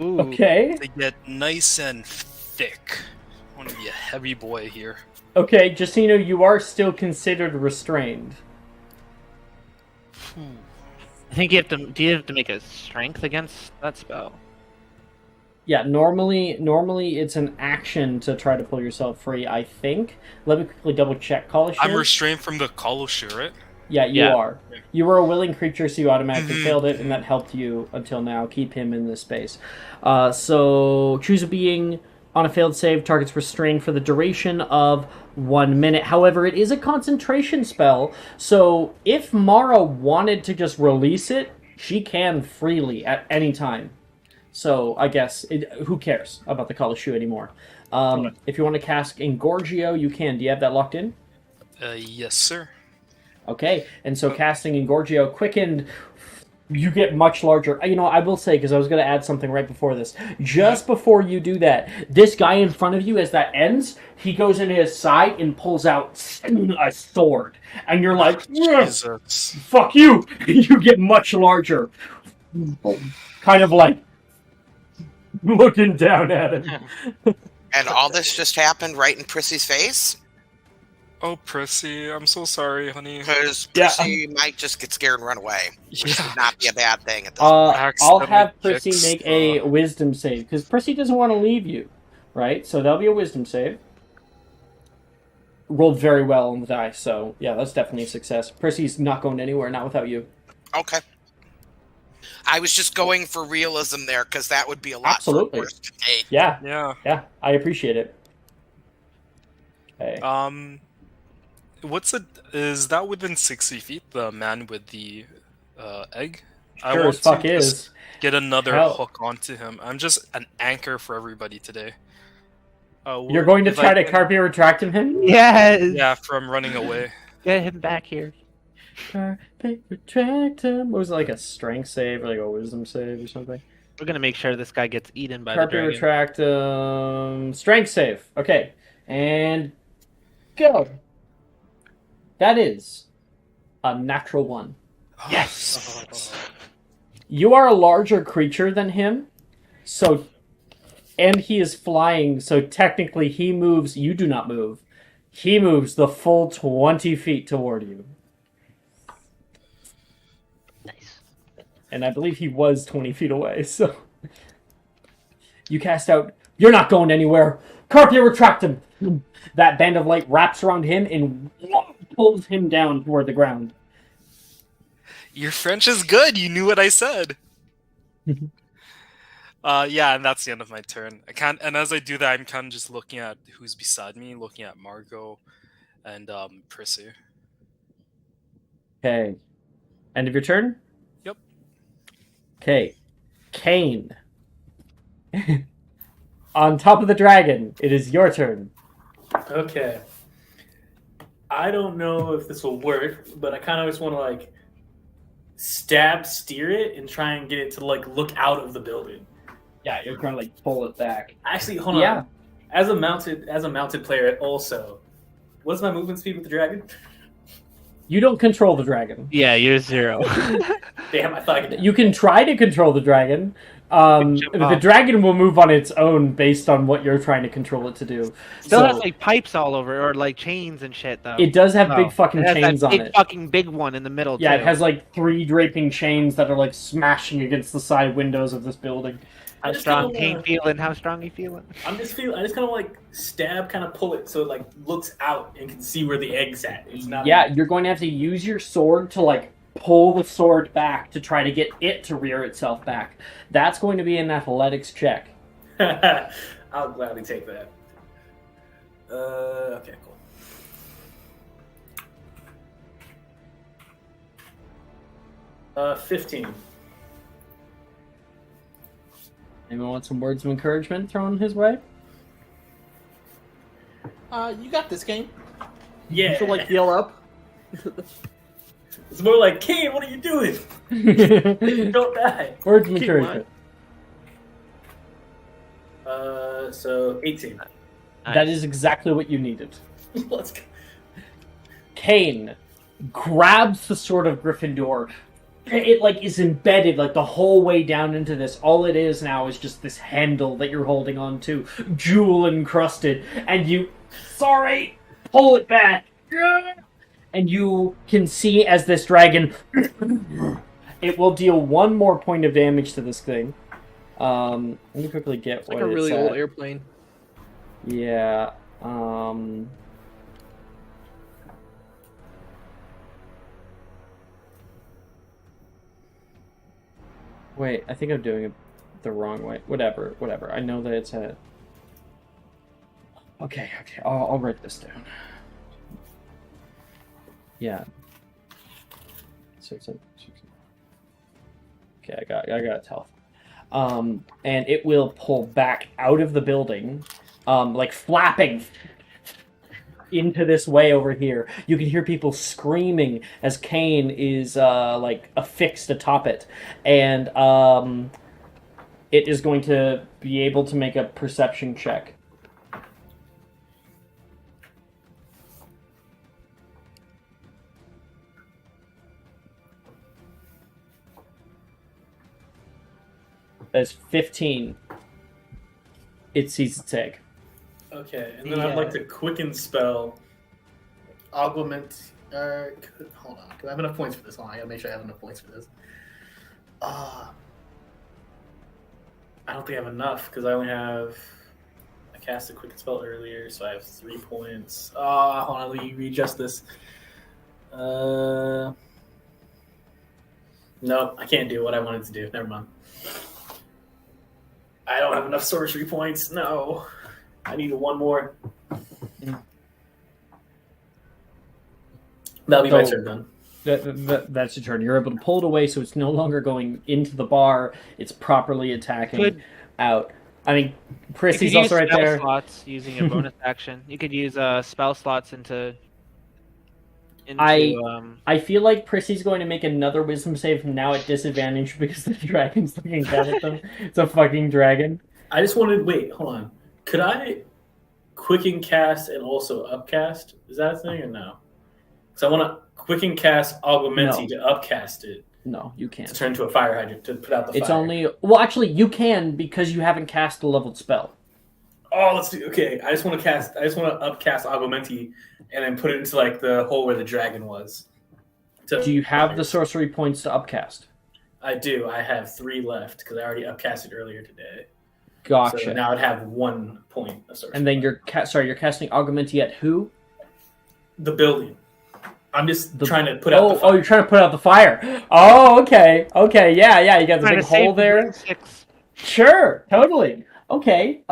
Ooh. Okay. To get nice and thick. I want to be a heavy boy here. Okay, just so you know, you are still considered restrained. I think you have to. Do you have to make a strength against that spell? Yeah, normally it's an action to try to pull yourself free, I think. Let me quickly double check. Kalashir? I'm restrained from the Kalashir, right? Yeah, you are. You were a willing creature, so you automatically failed it, and that helped you until now. Keep him in this space. So, choose a being on a failed save. Target's restrained for the duration of 1 minute. However, it is a concentration spell, so if Mara wanted to just release it, she can freely at any time. So, I guess, who cares about the Kalashu anymore? If you want to cast Engorgio, you can. Do you have that locked in? Yes, sir. Okay, and so casting Engorgio quickened, you get much larger. You know, I will say, because I was going to add something right before this. Just before you do that, this guy in front of you, as that ends, he goes into his side and pulls out a sword. And you're like, Jesus. Fuck you! You get much larger. Kind of like looking down at him. And all this just happened right in Prissy's face? Oh, Prissy, I'm so sorry, honey. Because Prissy might just get scared and run away, which would not be a bad thing at this point. I'll have Prissy kicks, make a wisdom save, because Prissy doesn't want to leave you, right? So that'll be a wisdom save. Rolled very well on the die, so yeah, that's definitely a success. Prissy's not going anywhere, not without you. Okay. I was just going for realism there because that would be a lot for a Absolutely. horse to take. Yeah, Yeah. I appreciate it. Okay. Is that within 60 feet? The man with the egg. I Sure want as fuck to is. just get another Hell. hook onto him. I'm just an anchor for everybody today. You're going to if I try to can- carpe retract him? Yes. Yeah, from running away. Get him back here. Carpe retract him. What was it, like a strength save or like a wisdom save or something? We're gonna make sure this guy gets eaten by Carpe the dragon. retract strength save. Okay. And go. That is a natural 1. Yes. You are a larger creature than him, and he is flying, so technically he moves, you do not move. He moves the full 20 feet toward you. Nice. And I believe he was 20 feet away, so... You cast out, "You're not going anywhere! Carpe retract him!" That band of light wraps around him and pulls him down toward the ground. Your French is good. You knew what I said. Yeah, and that's the end of my turn. And as I do that, I'm kind of just looking at who's beside me, looking at Margot and Prissy. Okay. End of your turn? Yep. Okay. Kane. On top of the dragon, it is your turn. Okay. I don't know if this will work, but I kind of just want to like steer it and try and get it to like look out of the building. Yeah, you're trying to like pull it back. Actually, hold on. As a mounted player, also, what's my movement speed with the dragon? You don't control the dragon. Yeah, you're 0. Damn, I thought I could. You can try to control the dragon. The dragon will move on its own based on what you're trying to control it to do. Still So, has like pipes all over, or like chains and shit though. it does have Oh. big fucking It has chains that on big it. fucking big one in the middle. Yeah, too. it has like 3 draping chains that are like smashing against the side windows of this building. How strong Kane feeling? How strong he feeling? I just kind of like stab, kind of pull it so it like looks out and can see where the egg's at. It's not. Yeah, you're going to have to use your sword to like pull the sword back to try to get it to rear itself back. That's going to be an athletics check. I'll gladly take that. Okay, cool. 15. Anyone want some words of encouragement thrown his way? You got this game. Yeah. She'll like yell up. It's more like, Kane, what are you doing? Don't die. Words of Keep encouragement. So 18. That is exactly what you needed. Let's go. Kane grabs the sword of Gryffindor. It like is embedded like the whole way down into this. All it is now is just this handle that you're holding on to, jewel encrusted, and you pull it back. And you can see as this dragon it will deal 1 more point of damage to this thing. Let me quickly get It's like what a really it's old at. airplane. Yeah. Wait, I think I'm doing it the wrong way. Whatever. I know that it's a... Okay. I'll write this down. Yeah. So, okay, I got health. And it will pull back out of the building, like flapping into this way over here. You can hear people screaming as Kane is like affixed atop it, and it is going to be able to make a perception check. That's 15. It sees its egg. Okay, and then I'd like to quicken spell augment. Hold on, do I have enough points for this? Hold on, I gotta make sure I have enough points for this. I don't think I have enough because I only have. I cast a quicken spell earlier, so I have 3 points. Hold on, let me readjust this. This No, I can't do what I wanted to do. Never mind. I don't have enough sorcery points. No. I need one more. That'll be my So- turn then. That's your turn. You're able to pull it away, so it's no longer going into the bar. It's properly attacking Could- out. I mean, You could Prissy's use also right spell there. slots using a bonus action. You could use spell slots into. I feel like Prissy's going to make another wisdom save now at disadvantage because the dragon's looking down at them. It's a fucking dragon. I just wanted. Wait, hold on. Could I quicken cast and also upcast? Is that a thing or no? Because I want to quicken cast Augmenti to upcast it. No, you To can't. turn to a fire hydrant to put out the It's fire. only well, actually, you can because you haven't cast a leveled spell. Oh, let's do. Okay, I just want to upcast Augmenti and then put it into like the hole where the dragon was. Do you have the sorcery points to upcast? I do. I have 3 left because I already upcasted earlier today. Gotcha. So now I'd have 1 point of sorcery. And then you're casting Augmenti at who? The building. I'm just trying to put out the fire. Oh, you're trying to put out the fire. Oh, okay. Okay, yeah, you got the big hole there. Sure, totally. Okay.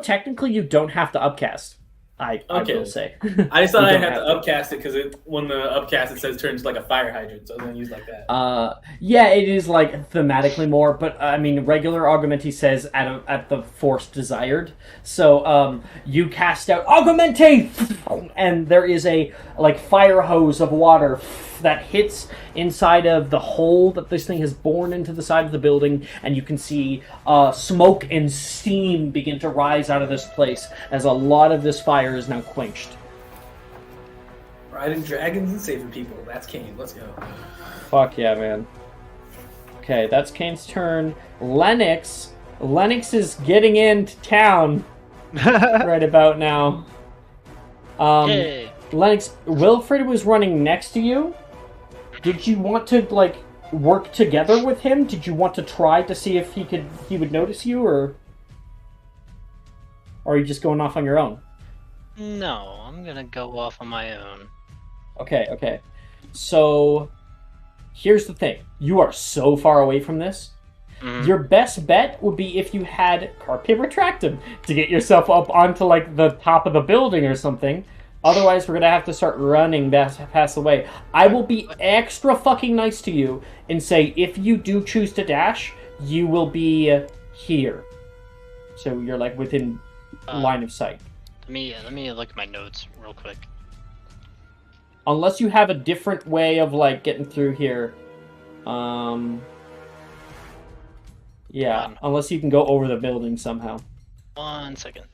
Technically you don't have to upcast. I will say. I just thought You I don't had have to upcast it because when the upcast it says turns like a fire hydrant, so I was gonna use like that. Yeah, it is like thematically more, but I mean, regular Augmenti says at the force desired. So you cast out Augmenti, and there is a like fire hose of water that hits inside of the hole that this thing has borne into the side of the building, and you can see smoke and steam begin to rise out of this place as a lot of this fire is now quenched. Riding dragons and saving people. That's Kane. Let's go. Fuck yeah, man. Okay, that's Kane's turn. Lennox is getting into town right about now. Yay. Lennox, Wilfred was running next to you. Did you want to like work together with him? Did you want to try to see if he would notice you, or are you just going off on your own? No, I'm gonna go off on my own. Okay. So here's the thing. You are so far away from this. Mhm. Your best bet would be if you had Carpe Retractum to get yourself up onto like the top of the building or something. Otherwise, we're gonna have to start running past the way. I will be extra fucking nice to you and say if you do choose to dash, you will be here. So you're like within line of sight. Let me look at my notes real quick. Unless you have a different way of like getting through here. Yeah, unless you can go over the building somehow. 1 second.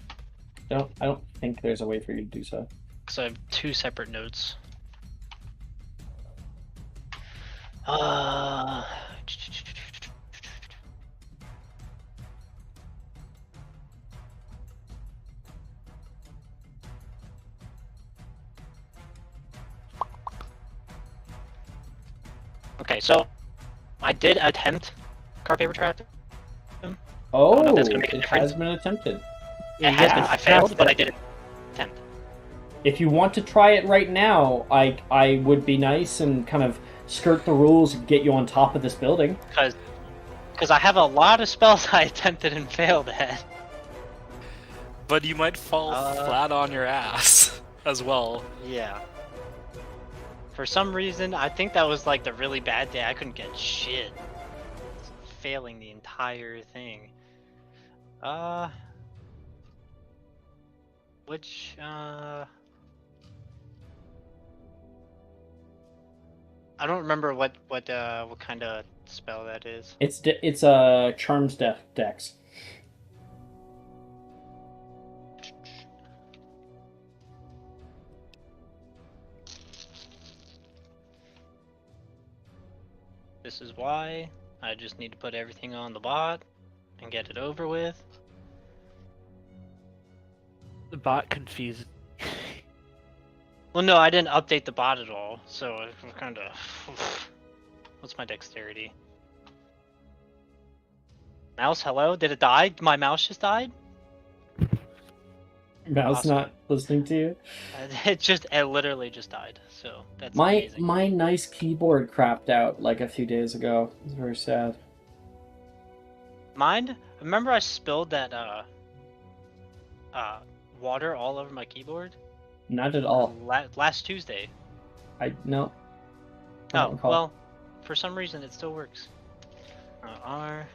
I don't think there's a way for you to do so. Because I have 2 separate notes. Okay, so I did attempt Carpe Retractum. Oh, that's gonna make a it difference. has been attempted. It has been. I failed, but I did attempt. If you want to try it right now, I would be nice and kind of skirt the rules and get you on top of this building. Because I have a lot of spells I attempted and failed at. But you might fall flat on your ass as well. Yeah. For some reason, I think that was like the really bad day. I couldn't get shit. Failing the entire thing. I don't remember what kind of spell that is. It's a Charms Dex. This is why I just need to put everything on the bot and get it over with. The bot confused. Well, no, I didn't update the bot at all, so I'm kind of... What's my dexterity? Mouse, hello? Did it die? My mouse just died? Mouse Awesome. not listening to you. It literally just died. So that's My amazing. my nice keyboard crapped out like a few days ago. It's very sad. Mine? Remember I spilled that water all over my keyboard Not at all. last Tuesday. No. I don't Oh recall. well, for some reason it still works. R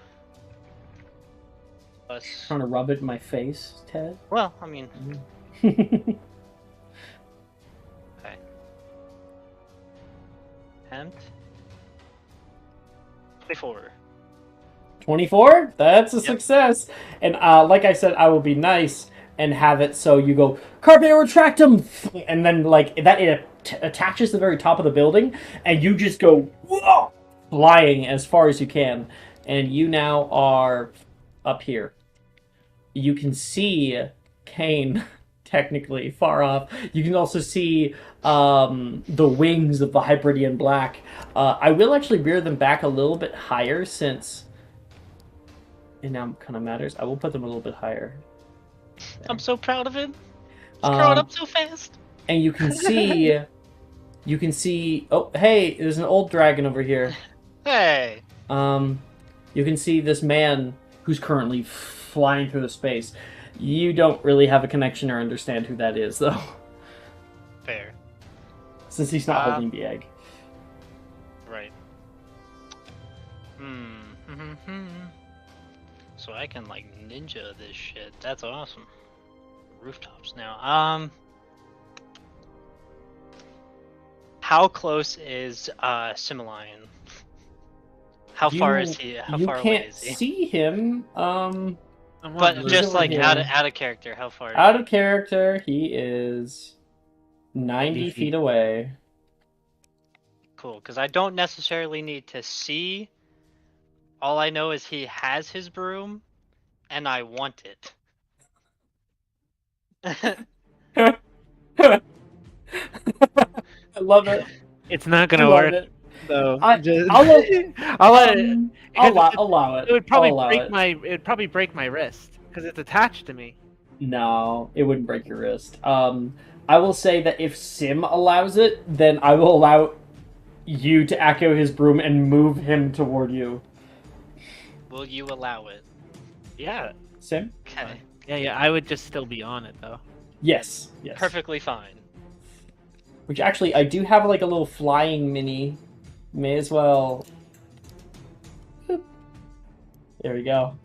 plus. Trying to rub it in my face, Ted. Well, I mean, Okay. okay. Tempt. 24. 24? That's a Yep. success. And like I said, I will be nice and have it so you go, Carpe retractum! And then, like, that it attaches the very top of the building, and you just go, whoa, flying as far as you can. And you now are up here. You can see Kane, technically, far off. You can also see the wings of the Hybridian Black. I will actually rear them back a little bit higher since... It now kind of matters. I will put them a little bit higher. I'm so proud of him. It's growing up so fast. And you can see... You can see... Oh, hey, there's an old dragon over here. Hey. You can see this man who's currently flying through the space. You don't really have a connection or understand who that is, though. Fair. Since he's not holding the egg. Right. So I can like ninja this shit. That's awesome. Rooftops now. How close is Similion? How far is he? How far away is he? You can't see him. But just like out of character, how far? Out of character, he is 90 feet away. Cool, because I don't necessarily need to see. All I know is he has his broom, and I want it. I love it. It's not gonna work. So I'll allow it. It would probably I'll allow break it. It'd probably break my wrist because it's attached to me. No, it wouldn't break your wrist. I will say that if Sim allows it, then I will allow you to echo his broom and move him toward you. Will you allow it? Yeah. Sim? Okay. Yeah. I would just still be on it though. Yes. Perfectly fine. Which actually, I do have like a little flying mini. May as well. Boop. There we go.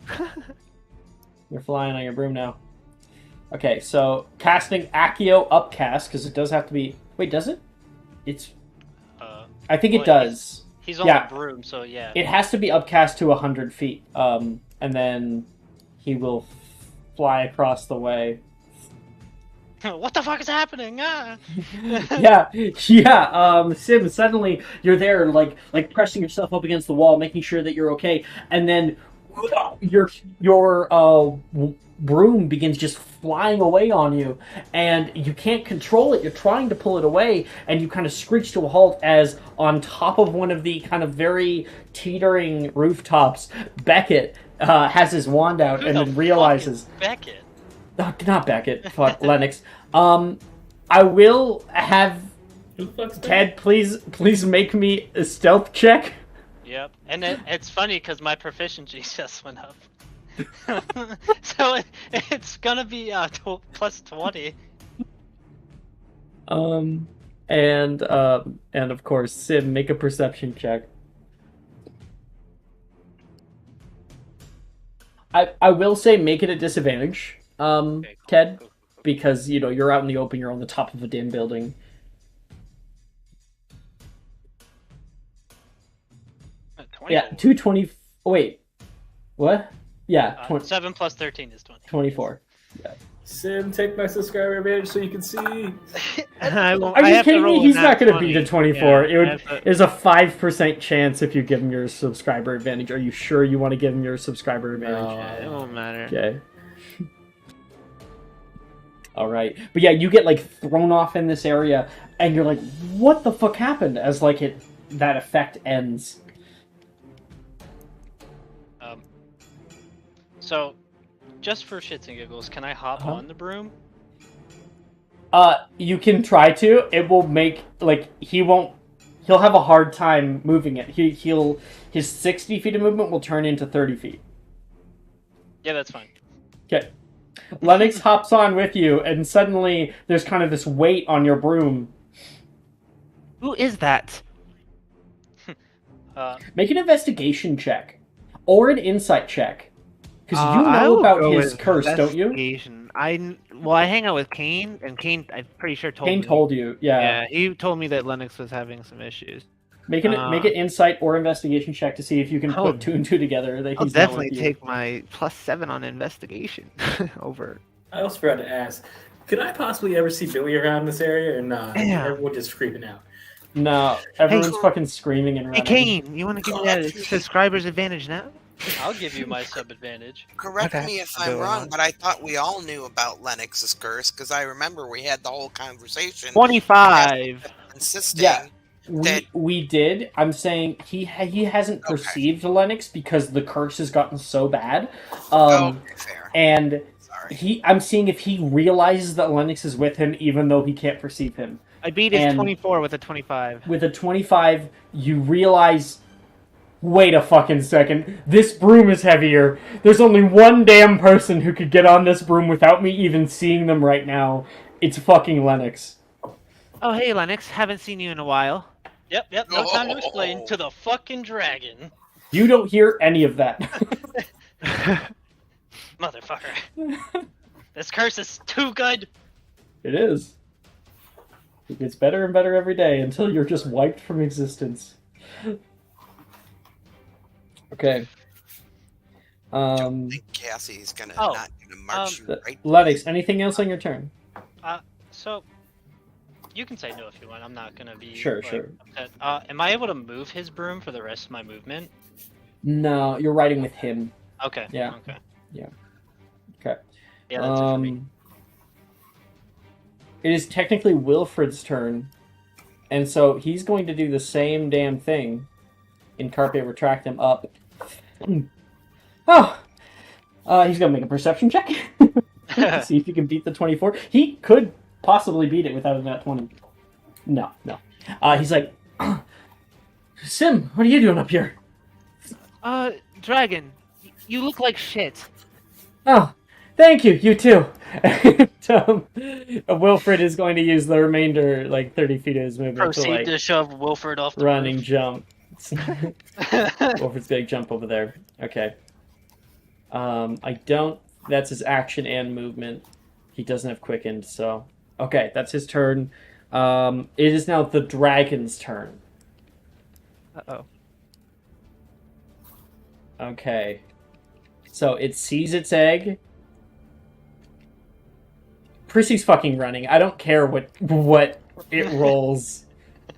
You're flying on your broom now. Okay, so casting Accio upcast, because it does have to be... Wait, does it? It's... I think it does. He's on the broom, so yeah. It has to be upcast to 100 feet, and then he will fly across the way. What the fuck is happening? Ah! Sim, suddenly you're there, like pressing yourself up against the wall, making sure that you're okay, and then your broom begins just flying away on you, and you can't control it. You're trying to pull it away, and you kind of screech to a halt as on top of one of the kind of very teetering rooftops, Beckett has his wand out and then realizes... Beckett? Not Beckett. Fuck, Lennox. I will have Ted please make me a stealth check. Yep, and it's funny because my proficiency just went up. So it's gonna be plus 20. And of course, Sim, make a perception check. I will say make it a disadvantage, Okay, cool, Ted, cool. because you're out in the open, you're on the top of a damn building. Yeah, 220. Wait, what? Yeah, 7 plus 13 is 20. 24. Yeah. Sim, take my subscriber advantage so you can see. Are you kidding me? He's not going to beat a 24. There's a 5% chance if you give him your subscriber advantage. Are you sure you want to give him your subscriber advantage? It won't matter. Okay. All right, but yeah, you get like thrown off in this area, and you're like, "What the fuck happened?" As like that effect ends. So, just for shits and giggles, can I hop on the broom? You can try to. It will make he'll have a hard time moving it. His 60 feet of movement will turn into 30 feet. Yeah, that's fine. Okay. Lennox hops on with you, and suddenly there's kind of this weight on your broom. Who is that? Make an investigation check. Or an insight check. Because you I know will about go his with curse, don't you? investigation. I hang out with Kane, and Kane, I'm pretty sure told Kane me. told you, yeah. Yeah, he told me that Lennox was having some issues. Make an insight or investigation check to see if you can Oh. put 2 and 2 together. That I'll he's not definitely with you. take my +7 on investigation over. I also forgot to ask, could I possibly ever see Billy around this area, or nah? Yeah. Everyone just creeping out. No, everyone's fucking screaming and Hey, running. Kane, you want to give me that subscriber's advantage now? I'll give you my sub advantage. Correct Okay. me if I'm wrong, but I thought we all knew about Lennox's curse because I remember we had the whole conversation. 25. Insisting. Yeah. that- We did. I'm saying he hasn't perceived Lennox because the curse has gotten so bad. Fair. And Sorry. I'm seeing if he realizes that Lennox is with him, even though he can't perceive him. I beat his And 24 with a 25. With a 25, you realize, wait a fucking second, this broom is heavier. There's only one damn person who could get on this broom without me even seeing them right now. It's fucking Lennox. Oh, hey, Lennox. Haven't seen you in a while. Yep, no time to explain. To the fucking dragon. You don't hear any of that. Motherfucker. This curse is too good. It is. It gets better and better every day until you're just wiped from existence. Okay. I think Cassie's not gonna march you right. Lennox, anything else on your turn? So you can say no if you want. I'm not gonna be Sure. upset. Am I able to move his broom for the rest of my movement? No, you're riding with him. Okay. Yeah. Okay. Yeah. Okay. Yeah, that's it for me. It is technically Wilfred's turn, and so he's going to do the same damn thing in Carpe Retractum up. He's going to make a perception check. See if he can beat the 24. He could possibly beat it without a nat 20. No. He's like, Sim, what are you doing up here? Dragon, you look like shit. Oh, thank you. You too. Wilfred is going to use the remainder, 30 feet of his movement Proceed to shove Wilfred off the running roof. jump. Wilfred's going to jump over there. Okay. That's his action and movement. He doesn't have quickened, so. Okay, that's his turn. It is now the dragon's turn. Uh-oh. Okay. So it sees its egg. Prissy's fucking running. I don't care what it rolls.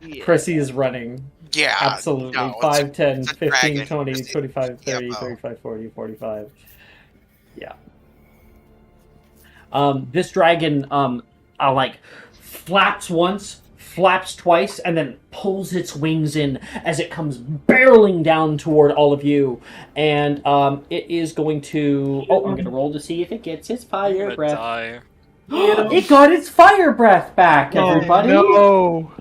Yeah. Prissy is running. Yeah. Absolutely. No, 5, 10, it's a 15, dragon. 20, Prissy. 25, 30, Yeah, 35, 40, 45. Yeah. This dragon, flaps once, flaps twice, and then pulls its wings in as it comes barreling down toward all of you. And it is going to... Oh, I'm going to roll to see if it gets its fire breath. Die. It got its fire breath back, everybody! No.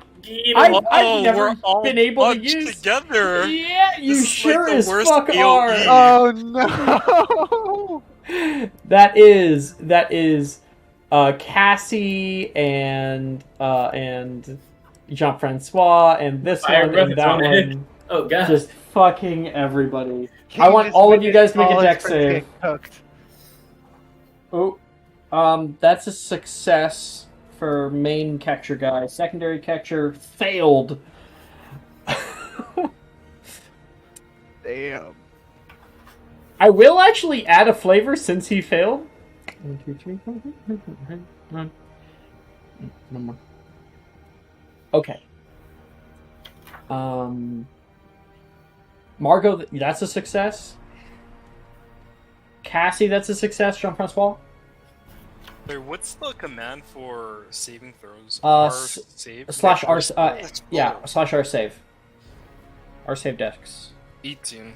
I've never we're all been able to bunched use... together. Yeah, you This is sure like the as worst fuck AoE. are! Oh no! That is Cassie and Jean-Francois and this Fire one breath and is that on it. one. Oh god. Just fucking everybody. I want all of you guys to make a dex save. Oh, that's a success for main catcher guy. Secondary catcher failed. Damn. I will actually add a flavor since he failed. 1, 2, 3, 4, 5, 1 more. Okay. Margot, that's a success. Cassie, that's a success. Jean-Francois. Wait, what's the command for saving throws? Save. Slash R. That's Yeah, cool. slash R save. R save dex. 18.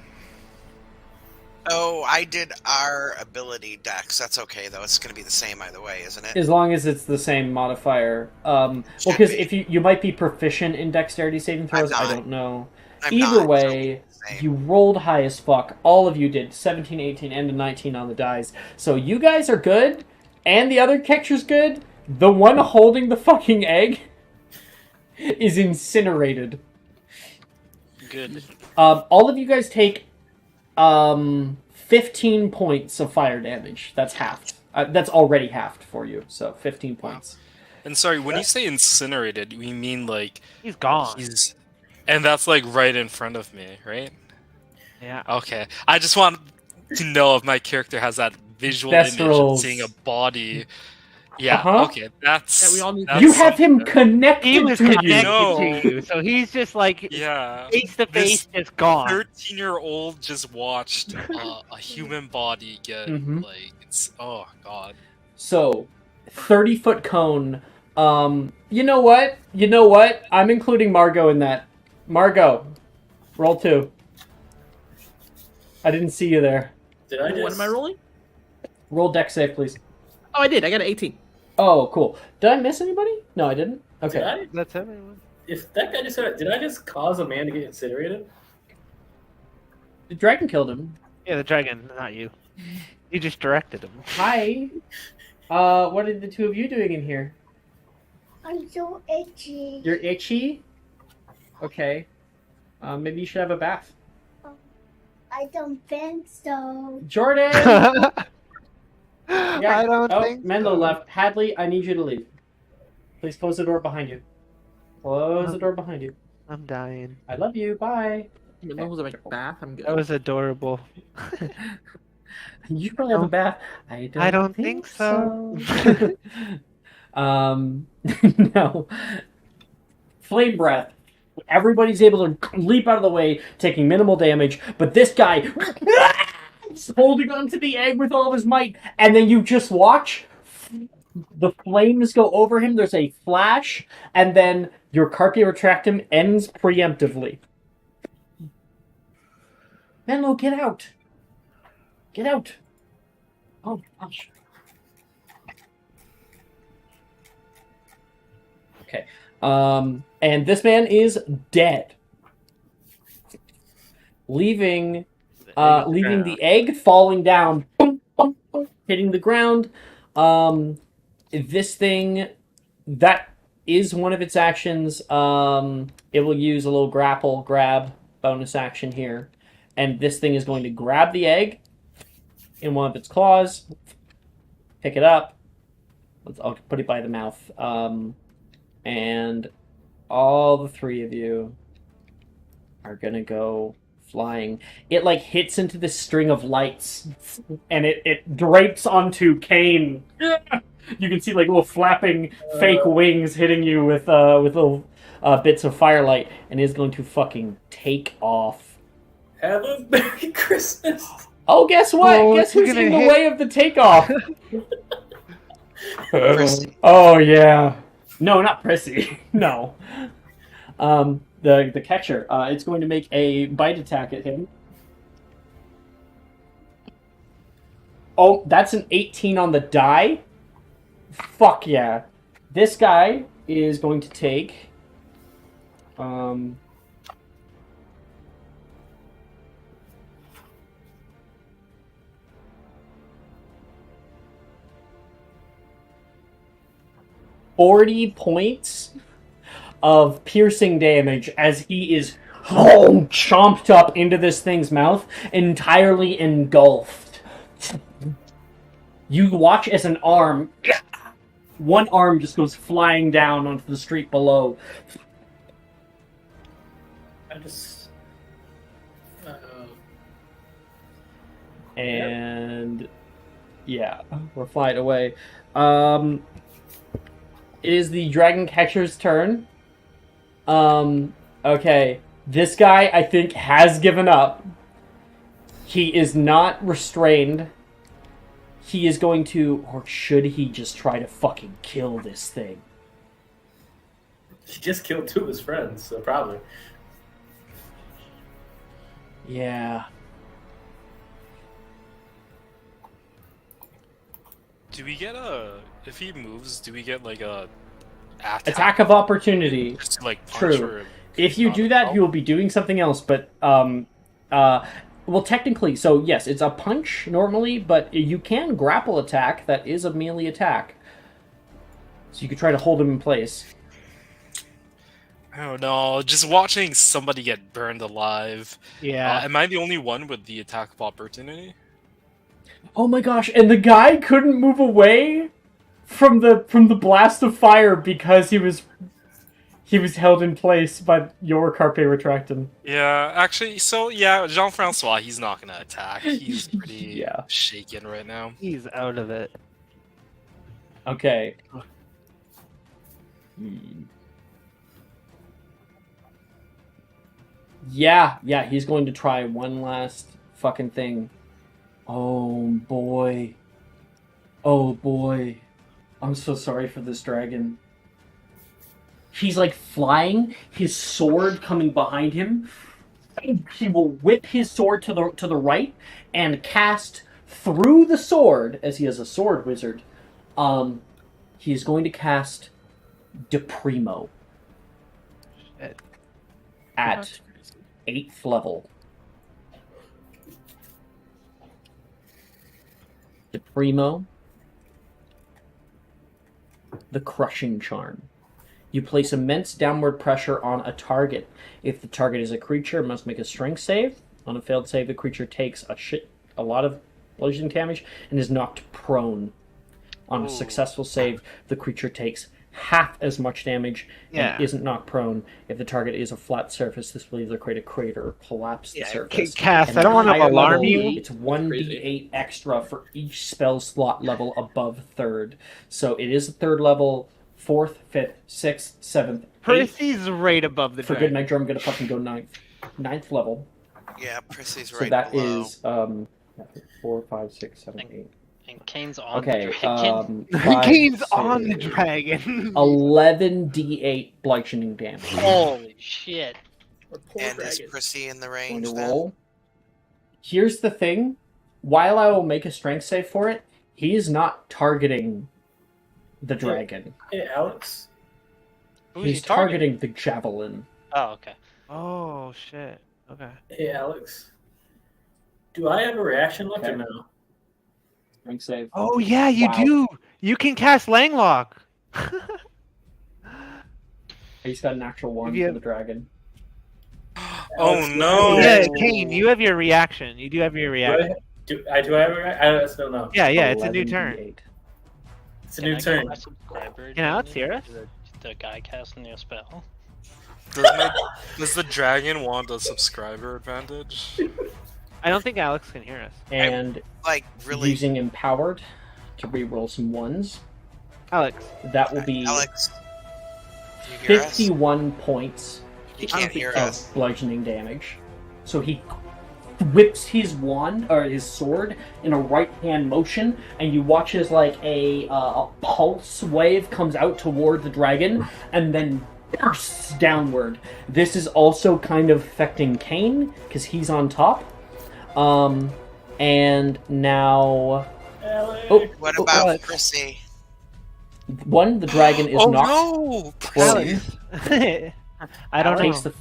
Oh, I did our ability dex. That's okay though. It's going to be the same either way, isn't it? As long as it's the same modifier. Well, Should because be. if you might be proficient in dexterity saving throws, I not. don't know. I'm Either not, so way, same. you rolled high as fuck. All of you did 17, 18, and a 19 on the dice. So you guys are good, and the other catcher's good. The one holding the fucking egg is incinerated. Good. All of you guys take 15 points of fire damage. That's halved. That's already halved for you, so 15 points. And sorry, when you say incinerated, we mean like He's gone. and that's like right in front of me, right? Yeah. Okay. I just want to know if my character has that visual Best image rolls. of seeing a body. Yeah. Uh-huh. Okay. That's. Yeah, we all need- that's You have him something. connected He was to connected you. No. to you, so he's just like Yeah. face to face, just gone. 13-year-old just watched a human body get Mhm. like it's oh god. So, 30-foot cone. You know what? You know what? I'm including Margot in that. Margot, roll 2. I didn't see you there. Did I just? What am I rolling? Roll dex save, please. Oh, I did. I got an 18. Oh, cool. Did I miss anybody? No, I didn't. Okay. Did I? That's everyone. If that guy just said, did I just cause a man to get incinerated? The dragon killed him. Yeah, the dragon, not you. You just directed him. Hi. What are the two of you doing in here? I'm so itchy. You're itchy? Okay. Maybe you should have a bath. I don't think so. Jordan! I don't think Menlo so. left. Hadley, I need you to leave. Please close the door behind you. Close the door behind you. I'm dying. I love you. Bye. You know, was like a bath. I'm good. That was adorable. You should probably have a bath. I don't think so. No. Flame breath. Everybody's able to leap out of the way, taking minimal damage, but this guy is holding onto the egg with all of his might, and then you just watch the flames go over him, there's a flash, and then your Carpe Retractum ends preemptively. Menlo, get out! Get out! Oh, gosh. Okay. And this man is dead. Leaving the egg falling down, boom, boom, boom, hitting the ground. This thing, that is one of its actions. It will use a little grab bonus action here. And this thing is going to grab the egg in one of its claws, pick it up. I'll put it by the mouth. And all the three of you are gonna go flying. It like hits into this string of lights, and it drapes onto Kane. You can see like little flapping fake wings hitting you with little bits of firelight, and is going to fucking take off. Have a Merry Christmas. Oh, guess what? Oh, Guess it's who's gonna in the hit. way of the takeoff? Prissy. Oh yeah. No, not Prissy. No. The catcher. It's going to make a bite attack at him. Oh, that's an 18 on the die. Fuck yeah. This guy is going to take 40 points of piercing damage as he is chomped up into this thing's mouth, entirely engulfed. You watch as one arm just goes flying down onto the street below. I just. And yeah, we're flying away. It is the dragon catcher's turn. Okay. This guy, I think, has given up. He is not restrained. He is going to, or should he just try to fucking kill this thing? He just killed two of his friends, so probably. Yeah. Do we get a if he moves? Do we get like a Attack of opportunity. Just to, like punch True. or If you not do that, help? he will be doing something else. But well, technically, so yes, it's a punch normally, but you can grapple attack. That is a melee attack. So you could try to hold him in place. I don't know. Just watching somebody get burned alive. Yeah. Am I the only one with the attack of opportunity? Oh my gosh! And the guy couldn't move away from the blast of fire because he was held in place by your Carpe Retractum. Yeah, actually, so yeah, Jean-Francois, he's not gonna attack. He's pretty Yeah. shaken right now. He's out of it. Okay. Yeah, he's going to try one last fucking thing. Oh boy. Oh boy. I'm so sorry for this dragon. He's like flying, his sword coming behind him. He will whip his sword to the right and cast through the sword, as he is a sword wizard. He is going to cast Deprimo Shit. at 8th level. Deprimo, the Crushing Charm. You place immense downward pressure on a target. If the target is a creature, it must make a strength save. On a failed save, the creature takes a lot of bludgeoning damage and is knocked prone. On a successful save, the creature takes half as much damage and isn't knocked prone. If the target is a flat surface, this will either create a crater or collapse the surface. Cass, And I don't want to higher alarm level, you. It's 1d8 extra for each spell slot level above 3rd. So it is 3rd level, 4th, 5th, 6th, 7th, 8th. Prissy's right above the For dragon. good measure, I'm going to fucking go 9th. 9th level. Yeah, Prissy's So right that below. is 4, 5, 6, 7, 8. And Kane's on Okay, the dragon. 5, Kane's on the 6, dragon. 11d8 bludgeoning damage. Holy shit. And is Prissy in the Going range to then? roll. Here's the thing. While I will make a strength save for it, he is not targeting the dragon. Hey, Alex. Who's He's he targeting? targeting the javelin. Oh, okay. Oh shit. Okay. Hey, Alex. Do I have a reaction left or Okay. no? Strength save. Oh yeah, you Wow. do. You can cast Langlock. He's got a natural one Yeah. for the dragon. Oh no! Yeah, Kane, you have your reaction. You do have your reaction. Do I have a reaction? I still know. Yeah, it's a new 11d8. turn. It's a Can new I get turn. my subscriber Can Alex advantage? hear us? The guy casting the spell. Does the dragon want a subscriber advantage? I don't think Alex can hear us. And Like, really? using Empowered to reroll some ones. Alex. That will be Alex, can you hear us? 51 points He can't hear of us. bludgeoning damage. So he whips his wand or his sword in a right hand motion, and you watch as like a pulse wave comes out toward the dragon and then bursts downward. This is also kind of affecting Kane because he's on top. And now Alex. What about Alex. Prissy? the dragon is Oh knocked no! prone. I don't know. Takes the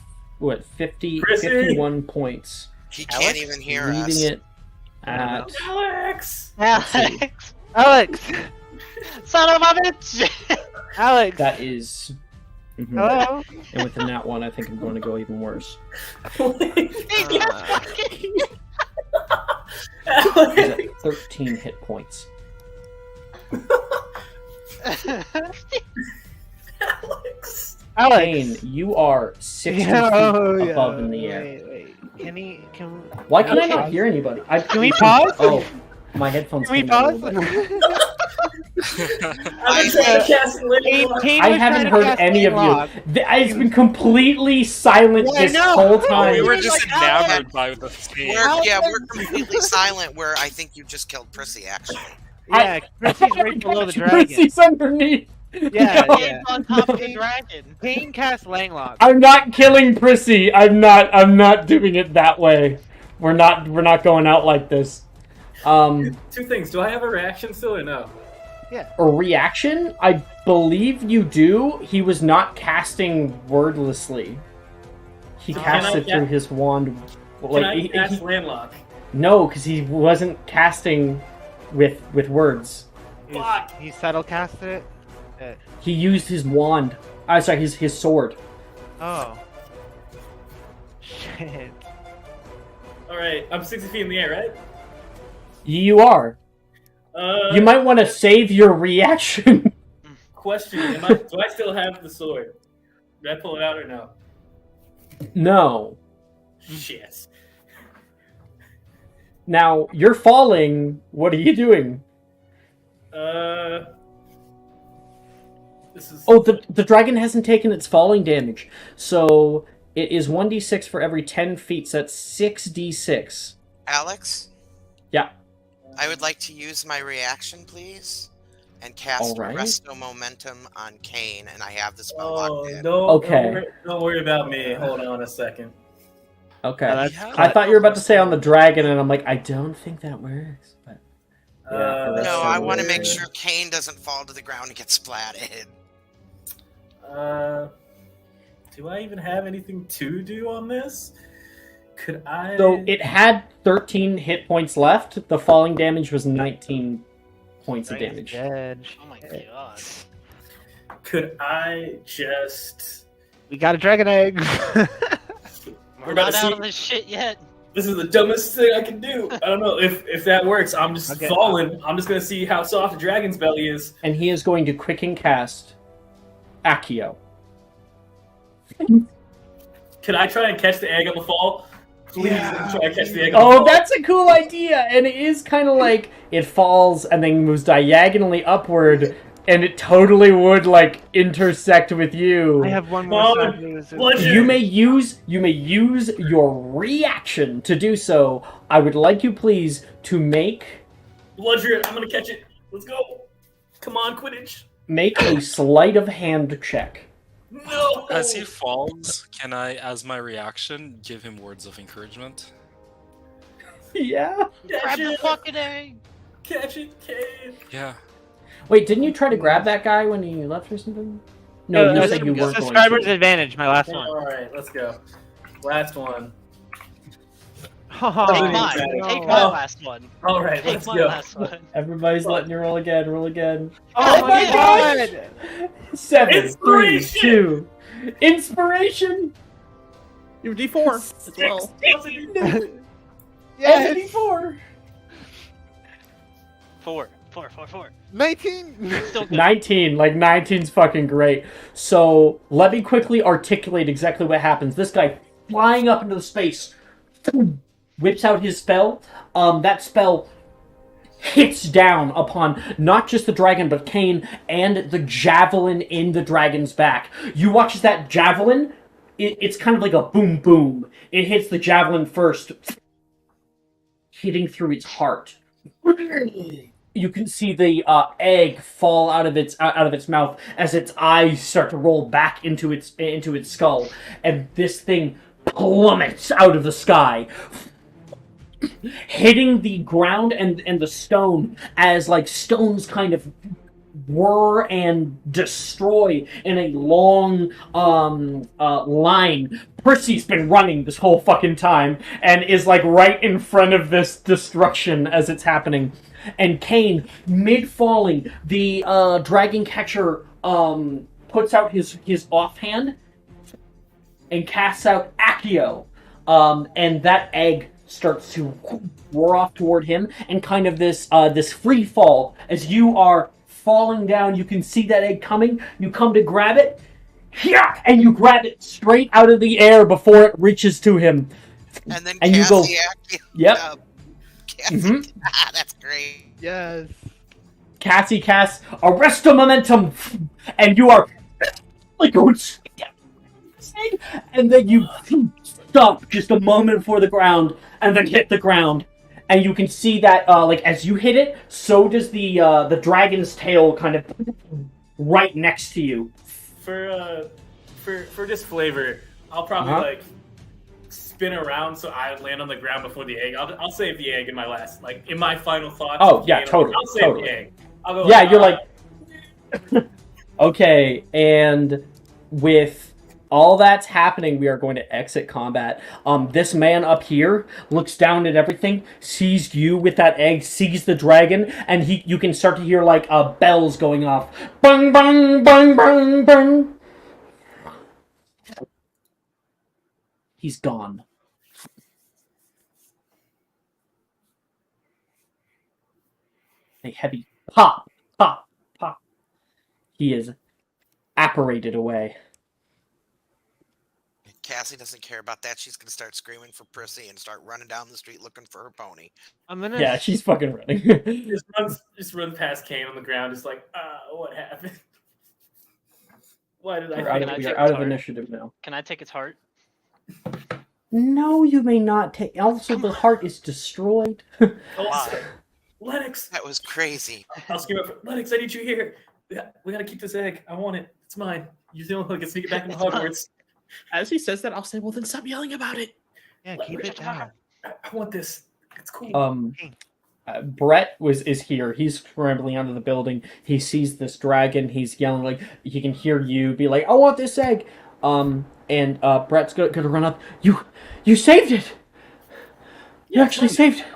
50, Prissy. 51 points, He can't even hear leaving us. it at Alex. Alex! Alex. Son of a bitch! Alex. that is. Mhm. Hello. And with the nat one, I think I'm going to go even worse. He just fucking- He's at 13 hit points. Alex. Alex. Kane, you are 60 feet above in the air. Wait. Can Why can I not hear anybody? Can we pause? Oh, my headphones we came out a pause? little bit. I'm trying to cast Langlock. I haven't heard any of you. It's been completely silent Yeah, I this know. whole We time. were just like, Alex! enamored by the theme. We're completely silent where I think you just killed Prissy, actually. Yeah, Chrissy's right below the dragon. Chrissy's underneath. Yeah, No. yeah. Kane's on top of the dragon. Kane cast Langlock. I'm not killing Prissy. I'm not doing it that way. We're not going out like this. Two things. Do I have a reaction still or no? Yeah. A reaction? I believe you do. He was not casting wordlessly. He Can cast I it through ca- his wand. Can I cast Landlock? No, because he wasn't casting with words. He subtle casted it. He used his wand. Sorry, his sword. Oh. Shit. Alright, I'm 60 feet in the air, right? You are. You might want to save your reaction. Question: do I still have the sword? Did I pull it out or no? No. Shit. Now you're falling. What are you doing? This is. Oh, the dragon hasn't taken its falling damage, so it is 1d6 for every 10 feet. So that's 6d6. Alex? Yeah. I would like to use my reaction, please, and cast Alright. Resto Momentum on Kane, and I have the spell Oh, locked in. Okay. Don't worry about me. Hold on a second. Okay. that's I thought you were about to say on the dragon, and I'm like, I don't think that works. But No, I want to make sure Kane doesn't fall to the ground and get splatted. Do I even have anything to do on this? Could I? So it had 13 hit points left. The falling damage was 19 points of damage. Edge. Oh my god. Could I just? We got a dragon egg. We're about not to out see- of this shit yet. This is the dumbest thing I can do. I don't know if that works. I'm just Okay. falling. I'm just gonna see how soft a dragon's belly is. And he is going to quicken cast Accio. Can I try and catch the egg on the fall? Please let me try and catch the egg on the Oh, fall. that's a cool idea! And it is kind of like it falls and then moves diagonally upward, and it totally would like intersect with you. I have one more Mom, side news. Bludgeon! You may use your reaction to do so. I would like you please to make Bludgeon, I'm gonna catch it. Let's go. Come on, Quidditch. a sleight of hand check. No. As he falls, can I, as my reaction, give him words of encouragement? Yeah. Catch Grab the it. fucking egg. Catch it, Kane. Yeah. Wait, didn't you try to grab that guy when he left or something? No, you said you weren't going Subscriber's to. advantage, my last one. All right, let's go. Last one. Oh, Take mine. no. Take my last one. All right, Take let's my go. last one. Everybody's letting you roll again. Roll again. Oh my yeah. god! 7, 3, Inspiration! 2. Inspiration. Your D4 as well. Yes! D4. 4. 19! Still good. 19. Like 19's fucking great. So let me quickly articulate exactly what happens. This guy flying up into the space, whips out his spell. That spell hits down upon not just the dragon, but Kane and the javelin in the dragon's back. You watch as that javelin, it's kind of like a boom boom. It hits the javelin first, hitting through its heart. You can see the egg fall out of its mouth as its eyes start to roll back into its skull, and this thing plummets out of the sky, hitting the ground and the stone as like stones kind of whir and destroy in a long line. Percy's been running this whole fucking time and is like right in front of this destruction as it's happening. And Kane, mid-falling, the dragon catcher puts out his offhand and casts out Accio. And that egg starts to roar off toward him, and kind of this free fall. As you are falling down, you can see that egg coming. You come to grab it, and you grab it straight out of the air before it reaches to him. And then And you go, Cassie Accio. yep. Cassie, Mhm. that's great. Yes. Cassie casts Arresto Momentum, and you are like going straight down. And then you stop just a moment before the ground, and then hit the ground. And you can see that, like as you hit it, so does the dragon's tail, kind of right next to you. For just flavor, I'll probably like spin around so I land on the ground before the egg. I'll save the egg in my last, like in my final thoughts. Oh, yeah, totally, I'll save totally. the egg. I'll go Yeah, like, you're like, okay, and with all that's happening, we are going to exit combat. This man up here looks down at everything, sees you with that egg, sees the dragon, and you can start to hear like bells going off. Bang, bang, bang, bang, bang. He's gone. A heavy pop, pop, pop. He is apparated away. Cassie doesn't care about that. She's going to start screaming for Prissy and start running down the street looking for her pony. I'm gonna. Yeah, she's fucking running. just run past Kane on the ground, just like, what happened? Why did We're I out think of, I we take are out its of heart? initiative now. Can I take its heart? No, you may not take. Also, the heart is destroyed. Why? Lennox? That was crazy. I'll scream up, Lennox, I need you here. We gotta keep this egg. I want it. It's mine. You're the only one who can sneak it back into Hogwarts. As he says that, I'll say, well, then stop yelling about it. Yeah, keep it down. I want this. It's cool. Brett is here. He's scrambling out of the building. He sees this dragon. He's yelling like he can hear you be like, "I want this egg." And Brett's gonna run up. You saved it. You actually saved it.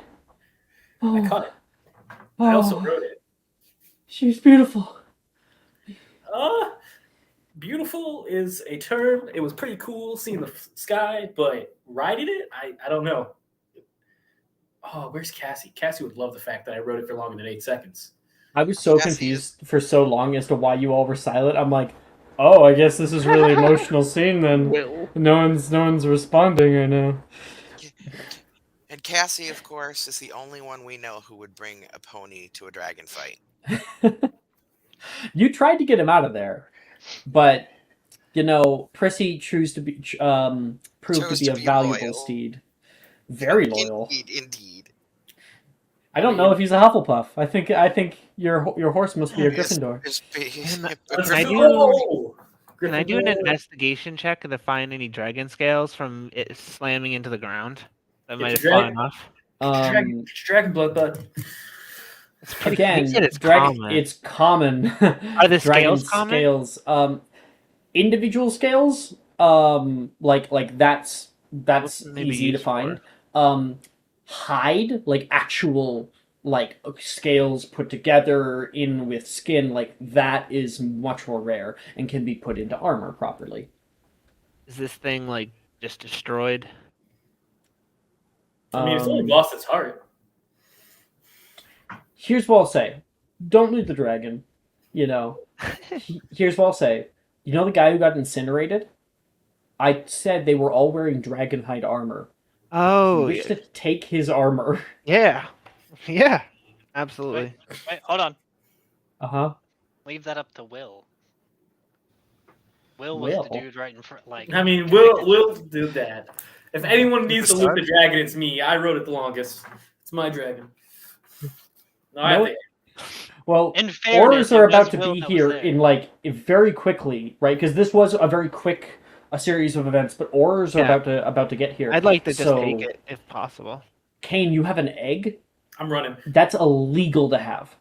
Oh, I caught it. I also wrote it. She's beautiful. Beautiful is a term. It was pretty cool seeing the sky, but writing it, I don't know. Oh, where's Cassie? Cassie would love the fact that I wrote it for longer than 8 seconds. I was so confused for so long as to why you all were silent. I'm like, oh, I guess this is a really emotional scene then. No one's responding right now. And Cassie, of course, is the only one we know who would bring a pony to a dragon fight. You tried to get him out of there, but Prissy proved to be a valuable loyal. steed. Very loyal. Indeed. I don't know if he's a Hufflepuff. I think your horse must be a Gryffindor. Can I do an investigation check to find any dragon scales from it slamming into the ground that might have fallen off? Dragon blood, bud. Again, it's common. Are the Dragon scales common? scales, individual scales, like that's Maybe easy to used find. Hide, like actual like scales put together in with skin, like that is much more rare and can be put into armor properly. Is this thing like just destroyed? I mean, it's only lost its heart. Here's what I'll say. Don't loot the dragon. Here's what I'll say. You know the guy who got incinerated? I said they were all wearing dragonhide armor. Oh, You wish to take his armor. yeah. Yeah, absolutely. Wait, hold on. Uh-huh. Leave that up to Will. Will was the dude right in front. Like, I mean, Will do that. If anyone needs to loot the dragon, it's me. I wrote it the longest. It's my dragon. Well, in fairness, orders are it was about to Will be that was here there. very quickly, right? Because this was a very quick series of events, but orders are about to get here. I'd like to just take it if possible. Kane, you have an egg? I'm running. That's illegal to have.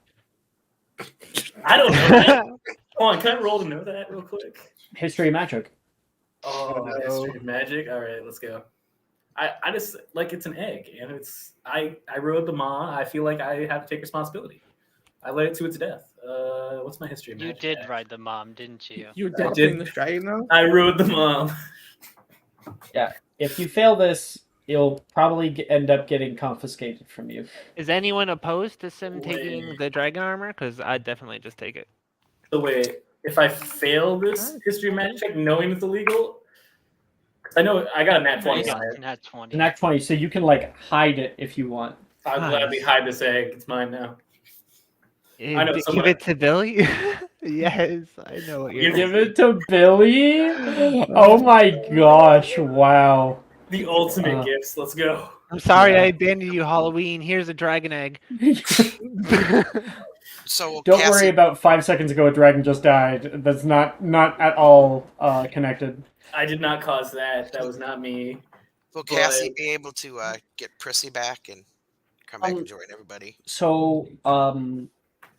I don't know that. Hold on, can I roll to know that real quick? History of magic. Oh, history of magic. All right, let's go. I just like it's an egg, and it's I rode the ma. I feel like I have to take responsibility. I led it to its death. What's my history of magic? You did ride the mom, didn't you? You were definitely this dragon, though? I rode the mom. Yeah. If you fail this, you'll probably end up getting confiscated from you. Is anyone opposed to Sim taking the dragon armor? Because I'd definitely just take it. So wait, if I fail this history of magic check knowing it's illegal, I know I got a nat 20 on it. Nat 20. Nat 20, so you can hide it if you want. I'll gladly hide this egg. It's mine now. I know give it to Billy? Yes, I know what you're Give it to Billy? Oh my gosh, wow. The ultimate gifts. Let's go. I'm sorry I abandoned you, Halloween. Here's a dragon egg. So Don't worry about 5 seconds ago a dragon just died. That's not at all connected. I did not cause that. That was not me. Will Cassie be able to get Prissy back and come back and join everybody? So,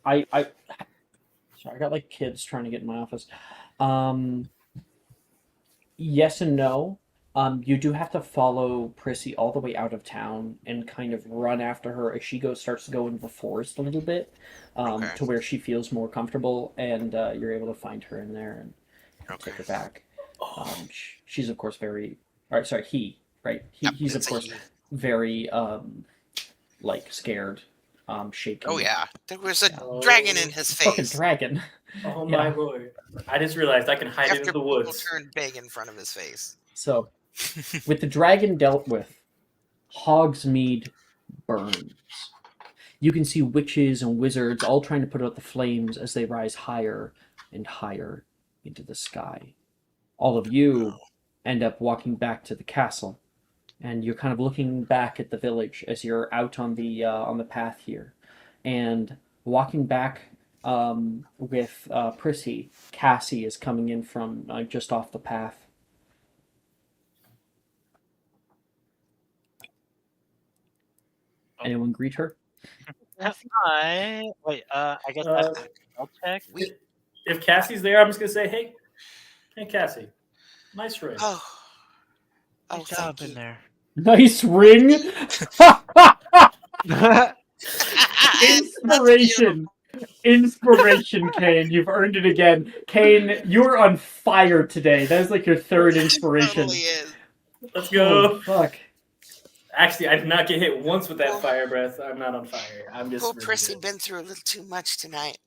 Sorry, I got like kids trying to get in my office. Yes and no. You do have to follow Prissy all the way out of town and kind of run after her as she starts to go into the forest a little bit, Okay. to where she feels more comfortable, and you're able to find her in there and Okay. take her back. She's of course very. All right, sorry, he. Right, Yep, he's of it's a course he. very like scared, shaking. Oh yeah, there was a Yeah. dragon in his Fucking face. dragon. Oh Yeah. my lord! I just realized I can hide After in the people woods. turned big in front of his face. So, with the dragon dealt with, Hogsmeade burns. You can see witches and wizards all trying to put out the flames as they rise higher and higher into the sky. All of you end up walking back to the castle, and you're kind of looking back at the village as you're out on the path here, and walking back with Prissy. Cassie is coming in from just off the path. Anyone greet her? I guess Uh, I'll check. If Cassie's there, I'm just gonna say, hey, Cassie, nice ring. Oh, Nice job in there. Nice ring. Inspiration. Inspiration, Kane. You've earned it again. Kane, you're on fire today. That is like your third inspiration. Totally is. Let's go. Oh, fuck. Actually, I did not get hit once with that fire breath. I'm not on fire. I'm just. Poor really Prissy good. been through a little too much tonight.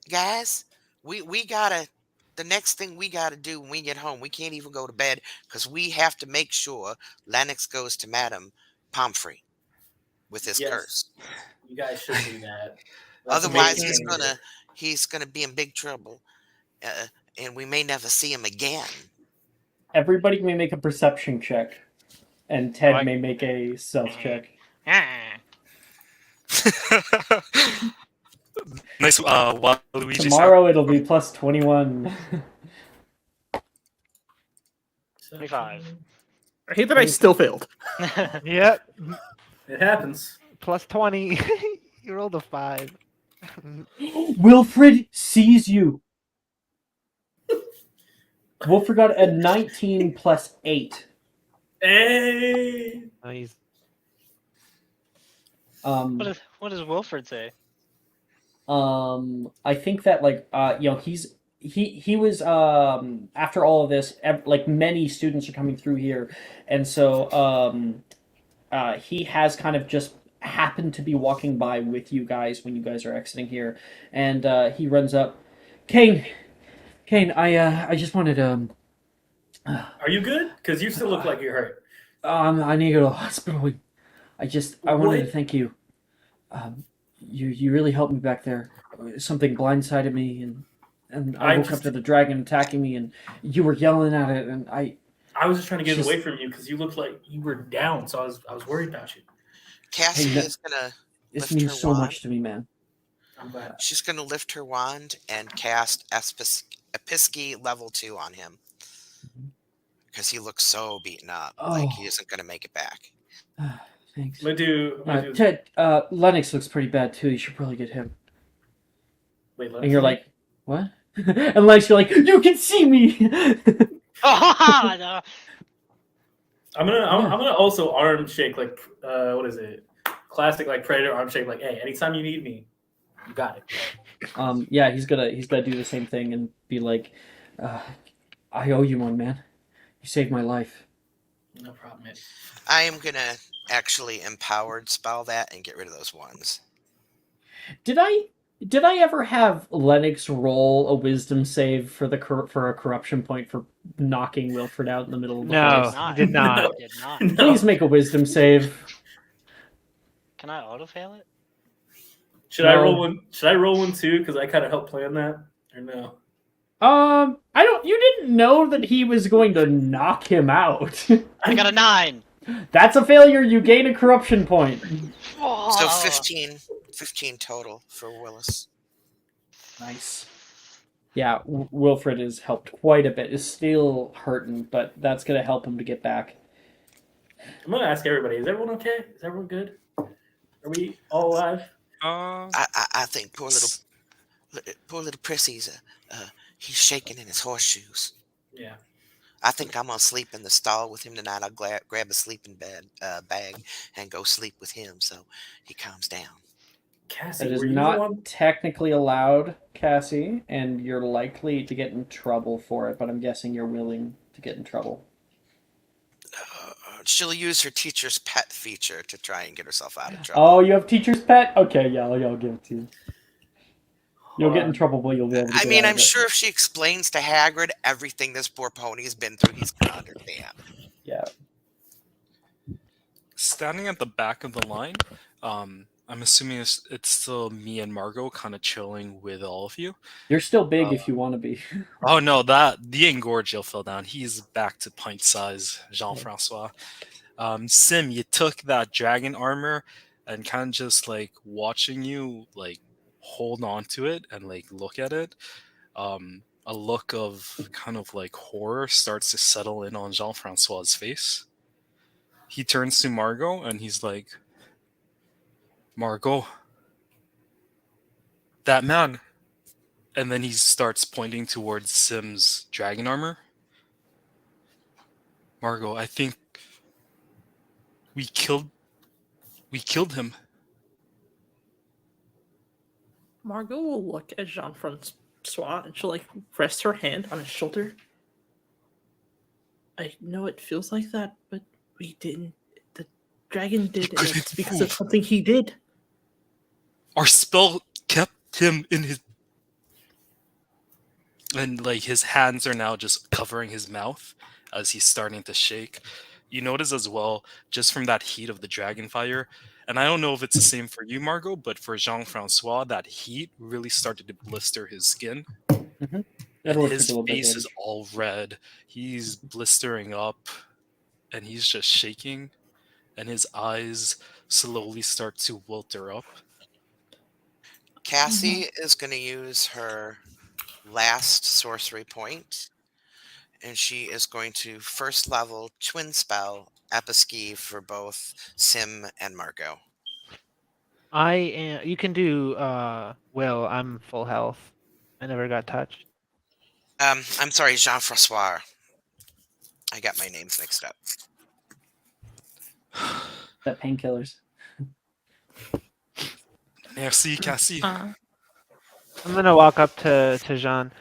Guys, we gotta. The next thing we gotta do when we get home, we can't even go to bed because we have to make sure Lennox goes to Madame Pomfrey with his Yes. curse. You guys should do that. Let's Otherwise, make it he's gonna be in big trouble, and we may never see him again. Everybody may make a perception check, and Ted I- may make a stealth check. Nice Waluigi Tomorrow it'll be plus 21. 25. I hate that I still failed. Yep. It happens. Plus 20. You rolled a 5. Wilfred sees you. Wilfred got a 19 plus 8. Hey. Nice. What does Wilfred say? I think that he was after all of this, like many students are coming through here, and so he has kind of just happened to be walking by with you guys when you guys are exiting here, and he runs up. Kane, I just wanted Are you good? Because you still look like you're hurt. I need to go to the hospital. I wanted to What? thank you. You really helped me back there. Something blindsided me, and I woke up to the dragon attacking me, and you were yelling at it, and I was just trying to get Just- away from you because you looked like you were down, so I was worried about you. Cassie Hey, is gonna this lift means her so wand. much to me, man. I'm glad. She's gonna lift her wand and cast Episky level 2 on him because he looks so beaten up, like he isn't gonna make it back. Thanks. I'm gonna do. Ted, Lennox looks pretty bad too. You should probably get him. Wait, And you're like, what? And Lennox, you're like, you can see me. Oh, no. I'm gonna also arm shake like what is it? Classic like predator arm shake like, hey, anytime you need me, you got it. Yeah, he's gonna do the same thing and be like, I owe you one, man. You saved my life. No problem, man. I am gonna actually empowered spell that and get rid of those ones. Did I ever have Lennox roll a wisdom save for for a corruption point for knocking Wilfred out in the middle of the No, forest? you did not. I did not. No. Please make a wisdom save. Can I auto fail it? Should I No. roll one? Should I roll one too? Because I kind of helped plan that, or no? I don't. You didn't know that he was going to knock him out. I got a 9. That's a failure. You gain a corruption point. So 15 total for Willis. Nice. Yeah, Wilfred has helped quite a bit. Is still hurting, but that's gonna help him to get back. I'm gonna ask everybody: is everyone okay? Is everyone good? Are we all alive? I think poor little Prissy's he's shaking in his horseshoes. Yeah. I think I'm gonna sleep in the stall with him tonight. I'll grab a sleeping bag and go sleep with him so he calms down. Cassie, That is were you the not one? technically allowed, Cassie, and you're likely to get in trouble for it, but I'm guessing you're willing to get in trouble. She'll use her teacher's pet feature to try and get herself out of trouble. Oh, you have teacher's pet? Okay, yeah, I'll give it to you. You'll get in Hold on. trouble, but you'll be able to I get mean, out I'm of it. sure if she explains to Hagrid everything this poor pony has been through, he's gonna understand. Yeah. Standing at the back of the line, I'm assuming it's still me and Margot kind of chilling with all of you. You're still big if you want to be. Oh no, the Engorgio fell down. He's back to pint size, Jean-Francois. Sim, you took that dragon armor and kind of just like watching you like hold on to it and like look at it. A look of kind of like horror starts to settle in on Jean-Francois's face. He turns to Margot and he's like, Margot, that man. And then he starts pointing towards Sim's dragon armor. Margot, I think we killed him. Margot will look at Jean-Francois and she'll like rest her hand on his shoulder. I know it feels like that, but we didn't. The dragon did, and it's because of something he did. Our spell kept him in his... And like his hands are now just covering his mouth as he's starting to shake. You notice as well, just from that heat of the dragon fire, and I don't know if it's the same for you, Margot, but for Jean-Francois, that heat really started to blister his skin. Mm-hmm. And his face is all red. He's blistering up, and he's just shaking, and his eyes slowly start to wilter up. Cassie is going to use her last sorcery point, and she is going to first level twin spell Episki for both Sim and Margot. You can do Will. I'm full health. I never got touched. I'm sorry, Jean-Francois. I got my names mixed up. That painkillers. Merci, Cassie. I'm gonna walk up to Jean.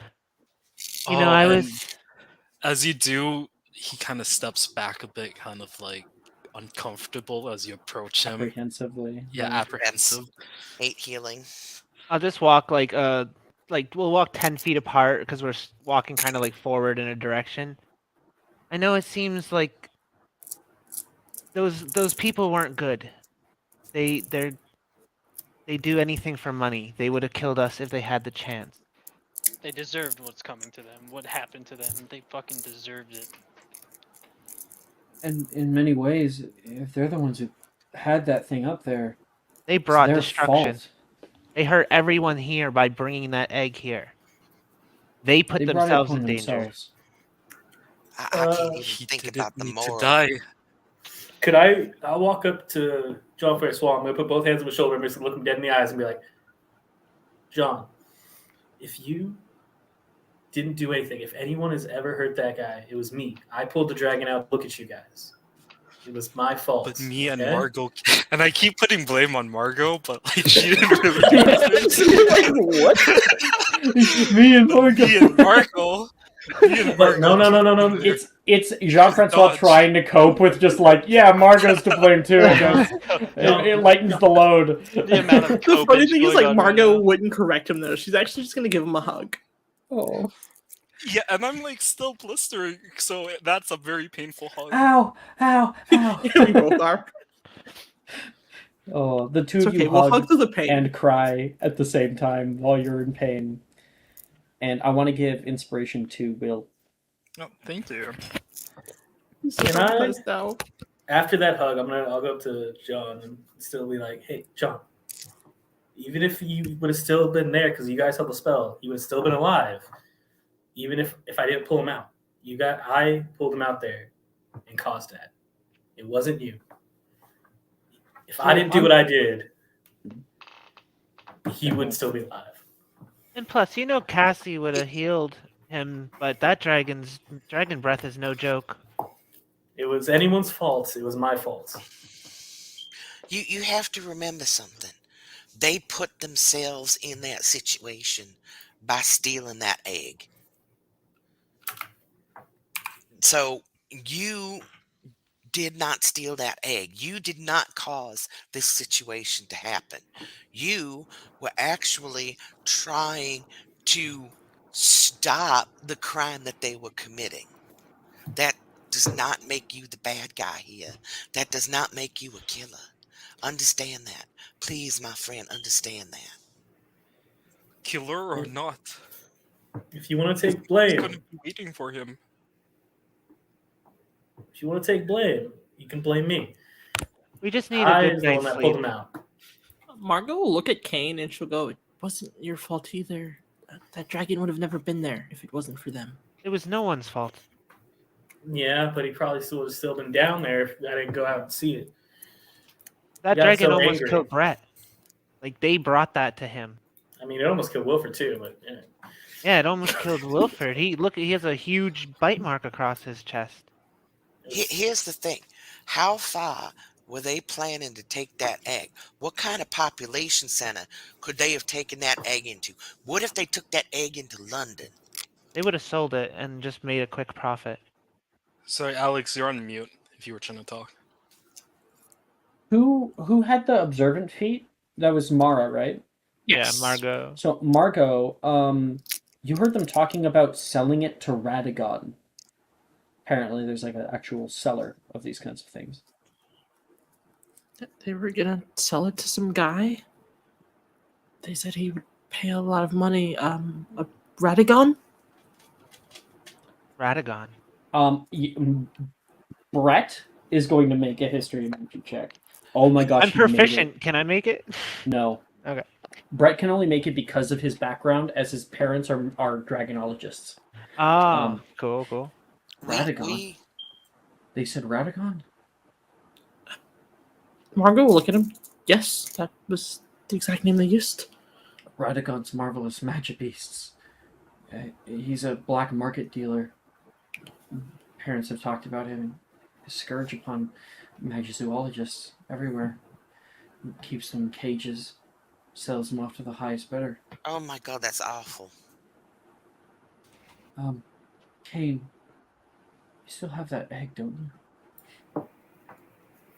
You know, I was... As you do, he kind of steps back a bit, kind of like uncomfortable as you approach him. Apprehensively. Yeah, apprehensive. 8 healing. I'll just walk like we'll walk 10 feet apart because we're walking kind of like forward in a direction. I know it seems like those people weren't good. They do anything for money. They would have killed us if they had the chance. They deserved what's coming to them. What happened to them? They fucking deserved it. And in many ways, if they're the ones who had that thing up there, they brought it's their destruction. fault. They hurt everyone here by bringing that egg here. They put themselves in danger. Themselves. I can't even think about the moral. To die. Could I'll walk up to Jean-Francois. I'm going to put both hands on his shoulder and basically look him dead in the eyes and be like, John, if you didn't do anything, if anyone has ever hurt that guy, it was me. I pulled the dragon out. Look at you guys. It was my fault. But me and okay? Margot, and I keep putting blame on Margot, but like she didn't really do anything. Like, what? Me and Margot. Me and Margot. No. It's Jean-Francois trying to cope with just like, yeah, Margot's to blame too. I guess. It lightens the load. The amount of The funny thing is, going like, on Margot right now. wouldn't correct him though. She's actually just gonna give him a hug. Oh. Yeah, and I'm like still blistering, so that's a very painful hug. Ow! Ow! Ow! We both are. Oh, the two It's of okay. you We'll hug hug through the pain. and cry at the same time while you're in pain. And I want to give inspiration to Will. Oh, thank you. Can I? After that hug, I'll go up to John and still be like, "Hey, John, even if you would have still been there because you guys held the spell, you would have still been alive. Even if I didn't pull him out, I pulled him out there and caused that. It wasn't you. If I didn't do what I did, he would still be alive. And plus, Cassie would have healed him, but that dragon breath is no joke. It was anyone's fault. It was my fault. You have to remember something. They put themselves in that situation by stealing that egg. So you did not steal that egg. You did not cause this situation to happen. You were actually trying to stop the crime that they were committing. That does not make you the bad guy here. That does not make you a killer. Understand that. Please, my friend, understand that. Killer or not, If you want to take he's blame, gonna be waiting for him. if you want to take blame, you can blame me. We just need a I good was the one night's that sleep. pulled him out. Margot will look at Kane and she'll go, "It wasn't your fault either. That dragon would have never been there if it wasn't for them." It was no one's fault. Yeah, but he probably still would have still been down there if I didn't go out and see it. That got dragon so almost angry. killed Brett. Like, they brought that to him. I mean, it almost killed Wilford too, but yeah. Yeah, it almost killed Wilford. He has a huge bite mark across his chest. Here's the thing. How far were they planning to take that egg? What kind of population center could they have taken that egg into? What if they took that egg into London? They would have sold it and just made a quick profit. Sorry, Alex, you're on mute if you were trying to talk. Who had the observant feat? That was Mara, right? Yes. Yeah, Margot. So Margot, you heard them talking about selling it to Radagon. Apparently, there's like an actual seller of these kinds of things. They were gonna sell it to some guy. They said he would pay a lot of money. A Radagon? Radagon. Brett is going to make a history magic check. Oh my gosh, I'm he made it. proficient. Can I make it? No. Okay. Brett can only make it because of his background, as his parents are dragonologists. Oh, cool. Radagon. They said Radagon? Margot will look at him. Yes, that was the exact name they used. Radagon's marvelous magic beasts. He's a black market dealer. Parents have talked about him. A scourge upon magizoologists everywhere. He keeps them in cages, sells them off to the highest bidder. Oh my god, that's awful. Kane, you still have that egg, don't you?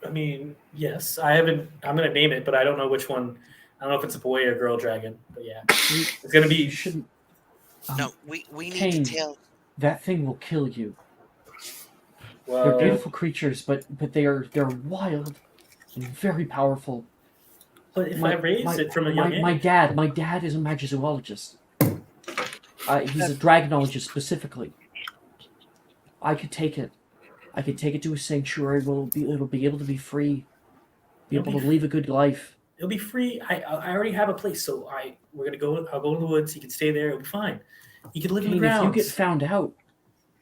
I mean, yes, I haven't. I'm gonna name it, but I don't know which one. I don't know if it's a boy or girl dragon, but yeah, it's gonna be. You shouldn't. No, we need Kane, to tell. that thing will kill you. Well, They're beautiful creatures, but they're wild and very powerful. But if I raised it from a young age, my dad is a magizoologist. He's a dragonologist specifically. I could take it. I could take it to a sanctuary. It'll be able to be free. Be able to live a good life. it'll be free. I already have a place, so we're gonna go. I'll go in the woods. You can stay there. It'll be fine. You can live in the Kane, grounds. if you get found out,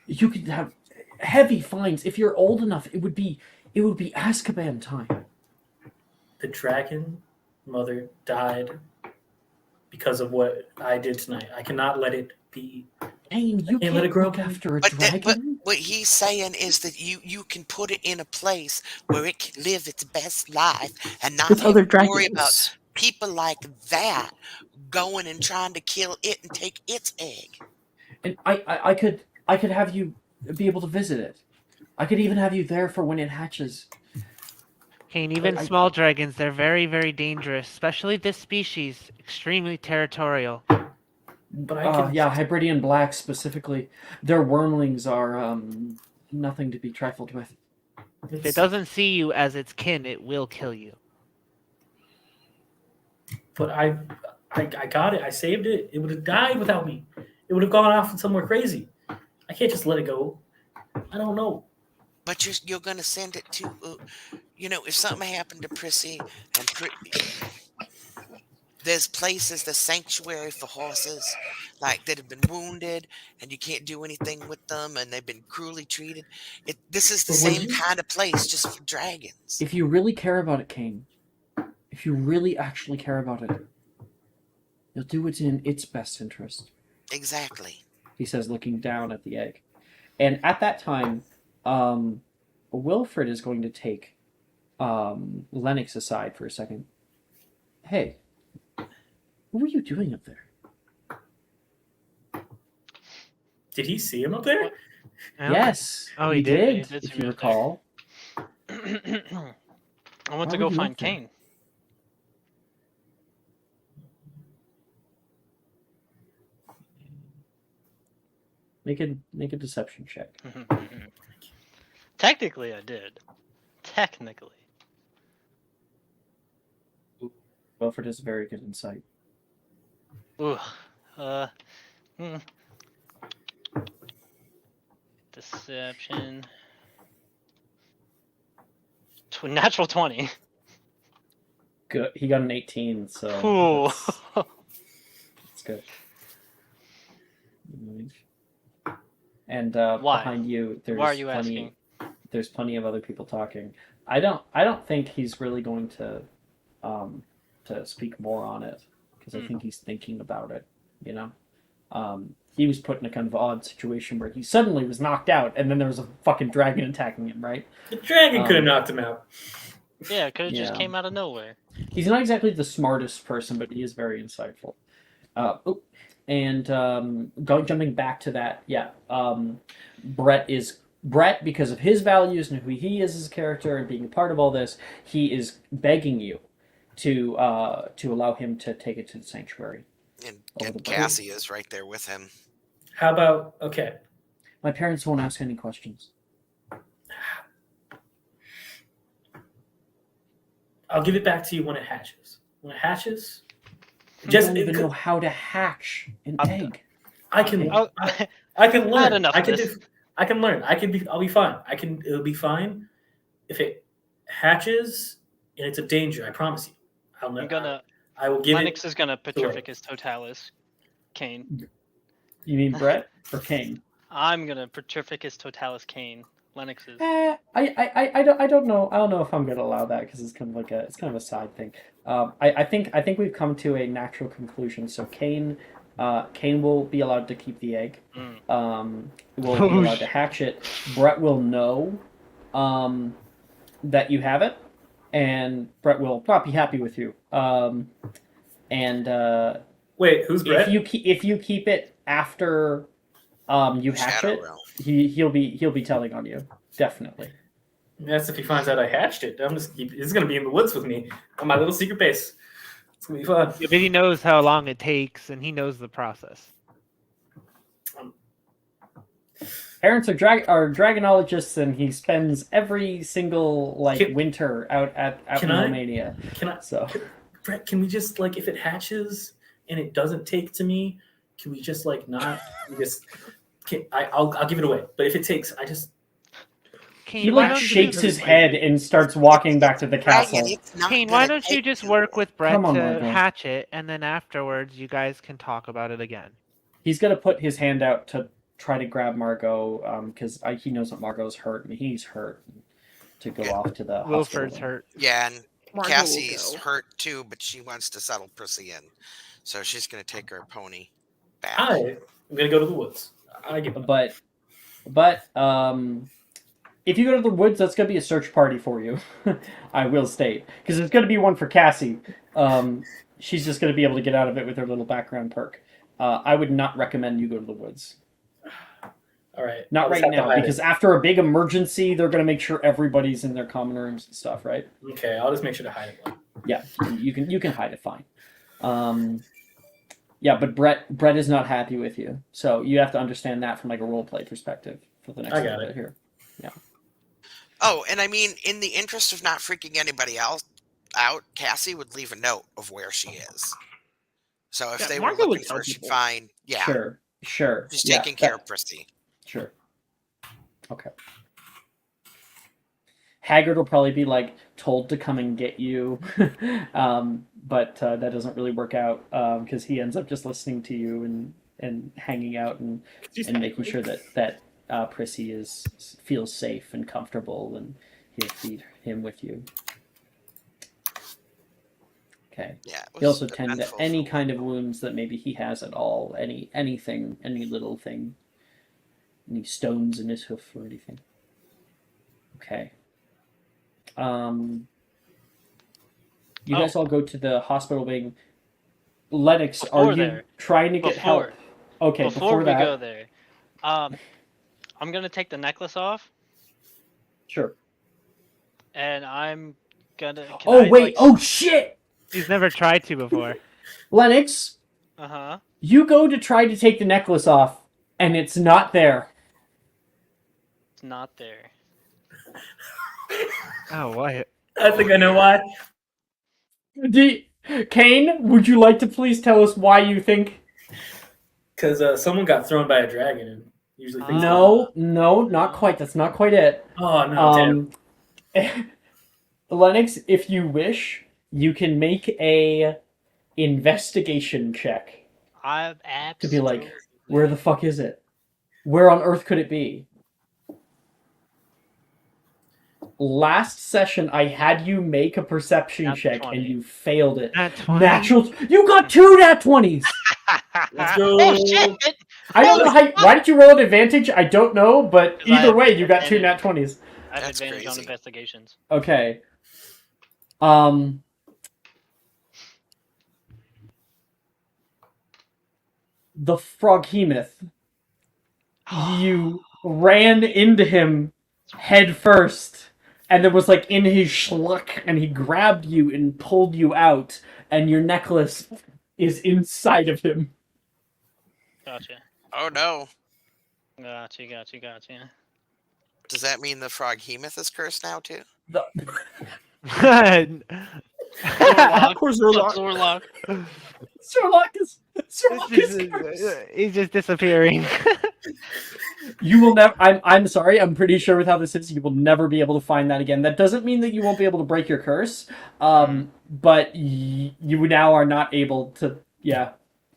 you could have heavy fines. If you're old enough, it would be Azkaban time. The dragon mother died because of what I did tonight. I cannot let it be. Kane, you can't let it can't grow look up. after a But dragon. what he's saying is that you can put it in a place where it can live its best life and not With have other to worry about dragons. people like that going and trying to kill it and take its egg. And I could have you be able to visit it. I could even have you there for when it hatches. Kane, even small dragons, they're very, very dangerous, especially this species, extremely territorial. But I can. Yeah, Hybridian blacks specifically. Their wormlings are nothing to be trifled with. If it doesn't see you as its kin, it will kill you. But I got it. I saved it. It would have died without me. It would have gone off somewhere crazy. I can't just let it go. I don't know. But you're going to send it to, if something happened to Prissy and there's places, the sanctuary for horses, like that have been wounded and you can't do anything with them and they've been cruelly treated. This is the same kind of place, just for dragons. If you really care about it, Kane, if you really actually care about it, You'll do what's in its best interest, Exactly. he says, looking down at the egg. And at that time, Wilfred is going to take Lennox aside for a second. Hey, what were you doing up there? Did he see him up there? What? Yes. Oh, he he did? did. He did see if me you up there. recall. I Why went to would go you find up there? Kane. Make a deception check. Technically, I did. Technically. Wilfred has very good insight. Ooh. Hmm. Deception. Natural 20. Good. He got an 18, so Cool. that's good. And Why? behind you, there's Why are you plenty. asking? There's plenty of other people talking. I don't think he's really going to speak more on it because I think he's thinking about it. You know, he was put in a kind of odd situation where he suddenly was knocked out, and then there was a fucking dragon attacking him. Right? The dragon could have knocked him out. Yeah, it could have just Yeah. came out of nowhere. He's not exactly the smartest person, but he is very insightful. Jumping back to that, yeah. Brett, because of his values and who he is as a character and being a part of all this, he is begging you to allow him to take it to the sanctuary. And Cassie is right there with him. How about, okay. My parents won't ask any questions. I'll give it back to you when it hatches. When it hatches, You don't even know how to hatch an egg. I can. Oh, I can learn. Not enough I of can. this. I can learn. I'll be fine. It'll be fine. If it hatches and it's a danger, I promise you. I will give Lennox it. is gonna Petrificus Totalis Kane. You mean Brett or Kane? I'm gonna Petrificus Totalis Kane. Lennox is. I don't know. I don't know if I'm going to allow that because it's kind of a side thing. I think we've come to a natural conclusion. So Kane will be allowed to keep the egg. Will be allowed to hatch it. Brett will know that you have it, and Brett will not be happy with you. Wait, who's Brett? If you keep it after you hatch it, he'll be telling on you, definitely. That's if he finds out I hatched it. He's gonna be in the woods with me on my little secret base. It's gonna be fun. Yeah, but he knows how long it takes, and he knows the process. Parents are dragonologists, and he spends every single winter out in Romania. Brett, can we just if it hatches and it doesn't take to me, can we just not just? I'll give it away. But if it takes, I just. He shakes his head and starts walking back to the castle. Kane, why don't you just work with Brett to hatch it, and then afterwards you guys can talk about it again. He's gonna put his hand out to try to grab Margot, because he knows that Margot's hurt and he's hurt. To go off to the Wilfred's hospital. hurt. Yeah, and Cassie's hurt too, but she wants to settle Prissy in, so she's gonna take her pony back. I'm gonna go to the woods. But if you go to the woods, that's going to be a search party for you. I will state, because there's going to be one for Cassie. She's just going to be able to get out of it with her little background perk. I would not recommend you go to the woods. All right. Not right now, because after a big emergency, they're going to make sure everybody's in their common rooms and stuff, right? Okay, I'll just make sure to hide it. Yeah, you can hide it fine. Yeah, but Brett is not happy with you, so you have to understand that from a role play perspective for the next little bit here. Yeah. Oh, and I mean, in the interest of not freaking anybody else out, Cassie would leave a note of where she is. So if they were looking for her, she'd find. Yeah. Sure. She's taking care of Prissy. Sure. Okay. Haggard will probably be told to come and get you, but that doesn't really work out because he ends up just listening to you and hanging out and making sure that Prissy feels safe and comfortable, and he'll feed him with you. Okay. Yeah. It He was also tend to eventful for any a kind of wounds that maybe he has at all, anything, any little thing, any stones in his hoof or anything. Okay. You guys all go to the hospital wing. Lennox, are Before you there. trying to get help? Okay, Before we that. go there, I'm gonna take the necklace off, Sure. and I'm gonna. Oh, wait! Oh, shit! He's never tried to before. Lennox, Uh huh. you go to try to take the necklace off, and it's not there. It's not there. Oh, what? I think I know why. Kane, would you like to please tell us why you think? Because someone got thrown by a dragon and usually things. No, not quite. That's not quite it. Oh no! Lennox, if you wish, you can make a investigation check I'm to absolutely. be like, where the fuck is it? Where on earth could it be? Last session, I had you make a perception Nat check 20. and you failed it. Nat 20? Natural. You got 2 nat 20s! Let's go. Oh shit! I don't know how. Why did you roll an advantage? I don't know, but 'Cause I either have way, you got 2 advantage. nat 20s. I have That's advantage on crazy. investigations. Okay. The Froghemoth. You ran into him head first, and there was like in his schluck, and he grabbed you and pulled you out, and your necklace is inside of him. Gotcha. Oh no! Gotcha. Does that mean the Froghemoth is cursed now too? Zorlok. Poor Zorlok. Zorlok. Zorlok is He's just disappearing. You will never. I'm sorry. I'm pretty sure with how this is, you will never be able to find that again. That doesn't mean that you won't be able to break your curse. But you now are not able to. Yeah.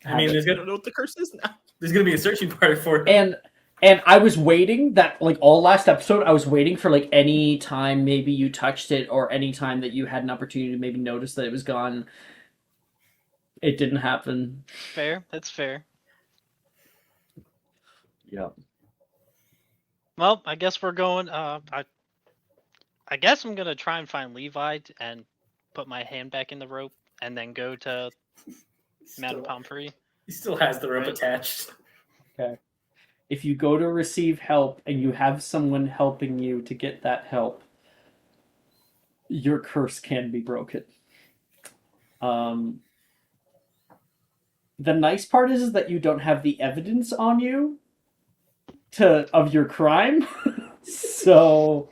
I mean, I don't know what the curse is now. there's gonna be a searching party for it. And I was waiting that like all last episode, I was waiting for like any time maybe you touched it or any time that you had an opportunity to maybe notice that it was gone. It didn't happen. Fair. That's fair. Yep. Well, I guess we're going. I guess I'm gonna try and find Levi and put my hand back in the rope, and then go to Madame Pomfrey. He still has the rope Right. attached. Okay. If you go to receive help and you have someone helping you to get that help, your curse can be broken. The nice part is that you don't have the evidence on you of your crime. So,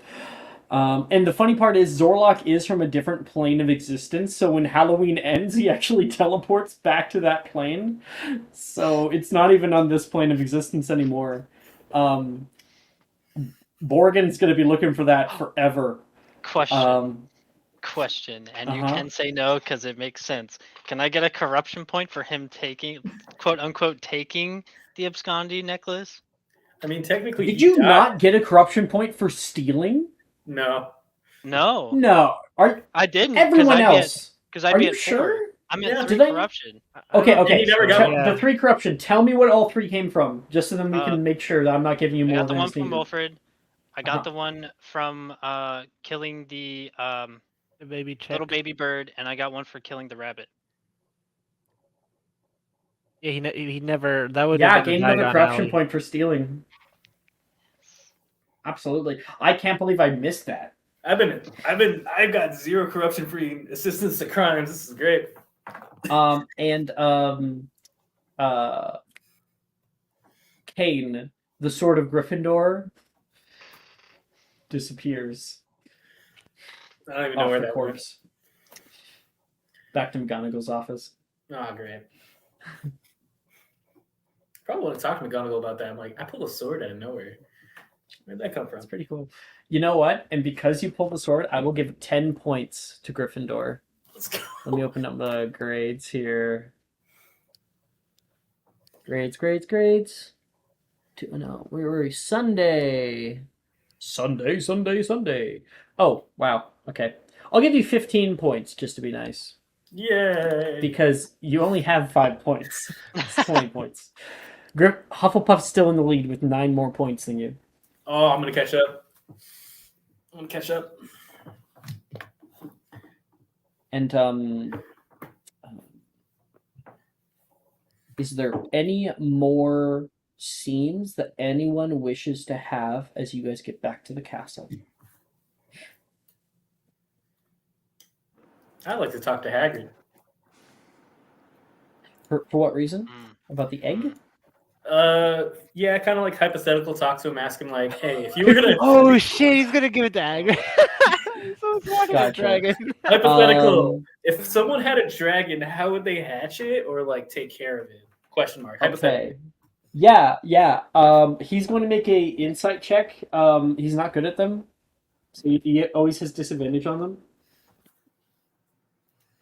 and the funny part is Zorlok is from a different plane of existence, so when Halloween ends, he actually teleports back to that plane. So it's not even on this plane of existence anymore. Borgen's gonna be looking for that forever. Question, and you Uh-huh. can say no because it makes sense. Can I get a corruption point for him taking, quote unquote, taking the Abscondi necklace? I mean, technically, Did he you died. not get a corruption point for stealing? No. No, No. I didn't. Everyone else? Because I'd Are be you at 4. sure? I'm Yeah. at 3 Did I- corruption. Okay, And okay. he never got Tell- one. The 3 corruption. Tell me what all 3 came from, just so then we Uh, can make sure that I'm not giving you I more got the than one is from needed. Wilfred. I got Uh-huh. the one from killing the The baby chick. little baby bird, and I got one for killing the rabbit. Yeah, he never. That would Yeah, have been gained a another Diagon corruption alley. point for stealing. Absolutely. I can't believe I missed that. I've got 0 corruption-free assistance to crimes. This is great. Kane, the sword of Gryffindor, disappears I don't even know off where the that went. corpse. Back to McGonagall's office. Oh, great. Probably want to talk to McGonagall about that. I'm like, I pulled a sword out of nowhere. Where'd that come from? That's pretty cool. You know what? And because you pulled the sword, I will give 10 points to Gryffindor. Let's go. Let me open up the grades here. Grades. No, where were we? Sunday. Oh, wow. Okay. I'll give you 15 points just to be nice. Yay! because you only have 5 points. It's 20 points. Hufflepuff's still in the lead with 9 more points than you. Oh, I'm gonna catch up. And is there any more scenes that anyone wishes to have as you guys get back to the castle? I'd like to talk to Hagrid. For what reason? Mm. About the egg? Yeah, kind of like hypothetical talk to him, ask him like, hey, if you were gonna Oh shit, he's gonna give it to Hagrid. So it's walking Gotcha. the dragon. hypothetical, if someone had a dragon, how would they hatch it or like take care of it? Question mark. Hypothetical. Okay. Yeah. He's going to make a insight check. He's not good at them, so he always has disadvantage on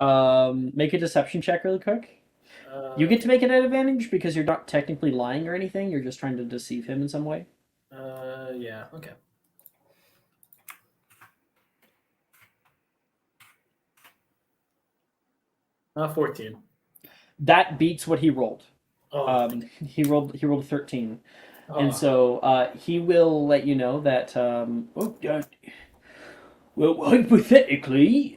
them. Make a deception check really quick. You get to make it at advantage because you're not technically lying or anything. You're just trying to deceive him in some way. Yeah. Okay. Uh, 14. That beats what he rolled. Oh, He rolled 13. oh. And so he will let you know that well, hypothetically,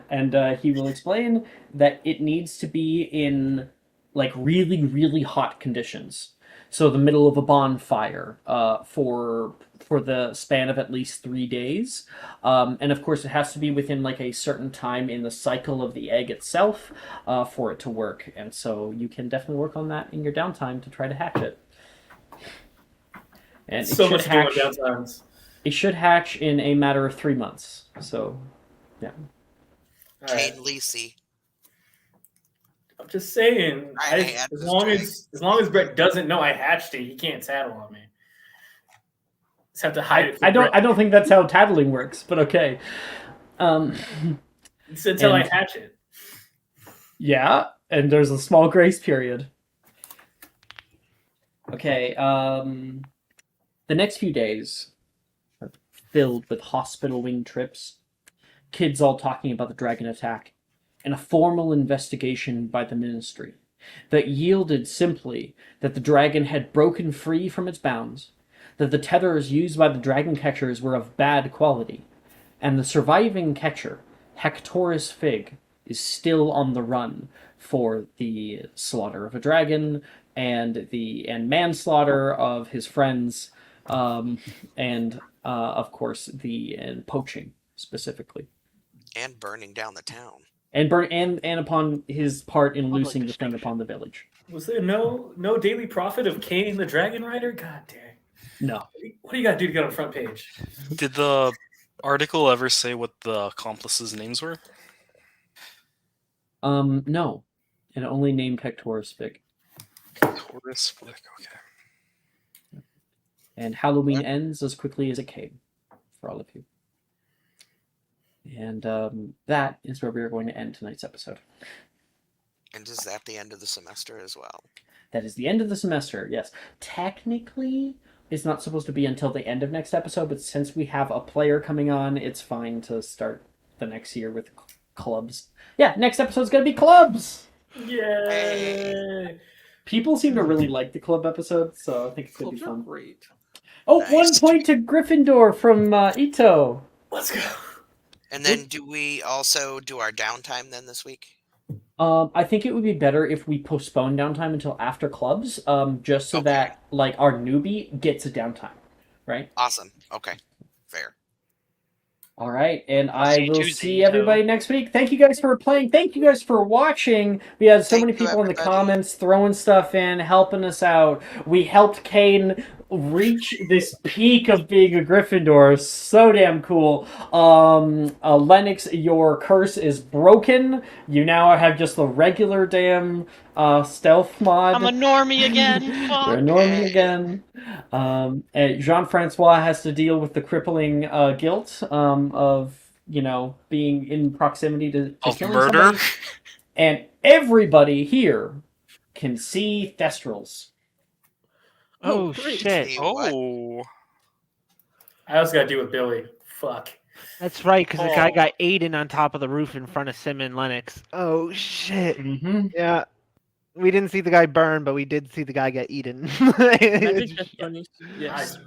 and he will explain that it needs to be in like really, really hot conditions. So the middle of a bonfire for the span of at least 3 days, and of course it has to be within like a certain time in the cycle of the egg itself for it to work. And so you can definitely work on that in your downtime to try to hatch it. And it so should much to do on hatch. downtimes. It should hatch in a matter of 3 months. So, yeah. All right. Kane Lacey. I'm just saying, I had as this long dragon. as long as Brett doesn't know I hatched it, he can't tattle on me. Just have to hide it. I don't think that's how tattling works, but okay. It's until I and- hatch it. Yeah, and there's a small grace period. Okay, the next few days are filled with hospital wing trips, kids all talking about the dragon attack, and a formal investigation by the ministry that yielded simply that the dragon had broken free from its bounds, that the tethers used by the dragon catchers were of bad quality, and the surviving catcher, Hectorus Fig, is still on the run for the slaughter of a dragon and manslaughter of his friends, and of course the poaching specifically, And burning down the town. and upon his part in Public loosing the thing destruction. upon the village. Was there no daily profit of Kane the Dragon Rider? God dang. No. What do you got to do to get on the front page? Did the article ever say what the accomplices' names were? No. It only named Hectorus Fig. Taurus Flick, okay. And Halloween ends as quickly as it came for all of you. And that is where we are going to end tonight's episode. And is that the end of the semester as well? That is the end of the semester, yes. Technically, it's not supposed to be until the end of next episode, but since we have a player coming on, it's fine to start the next year with clubs. Yeah, next episode's going to be clubs! Yay! People seem to really like the club episodes, so I think it's going to be Clubs are fun. great. Oh, Nice. 1 point to Gryffindor from Ito. Let's go. And then do we also do our downtime then this week? I think it would be better if we postpone downtime until after clubs, just so Okay. that like our newbie gets a downtime, right? Awesome. Okay. Fair. All right, and I'll see I you will Tuesday, see Ito. everybody next week. Thank you guys for playing. Thank you guys for watching. We had so Thank many you, people in the everybody. comments throwing stuff in, helping us out. We helped Kane reach this peak of being a Gryffindor. So damn cool. Lennox, your curse is broken. You now have just the regular damn stealth mod. I'm a normie again. You're a Fuck. normie again. And Jean-Francois has to deal with the crippling guilt of, being in proximity to Of killing murder? somebody. And everybody here can see Thestrals. Oh great. shit. See what? Oh. I also got to do with Billy. Fuck. That's right, because the guy Oh. got Aiden on top of the roof in front of Sim and Lennox. Oh shit! Mm-hmm. Yeah, we didn't see the guy burn, but we did see the guy get eaten. Magic has funny. Yes.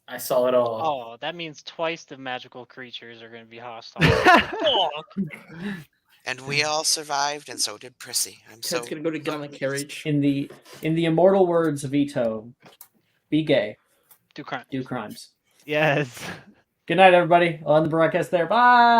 I saw it all. Oh, that means twice the magical creatures are going to be hostile. Oh, And we all survived, and so did Prissy. I'm so Ted's gonna go to get on the carriage. In the immortal words of Ito, be gay, do crime. do crimes. Yes. Good night, everybody. I'll end the broadcast there. Bye.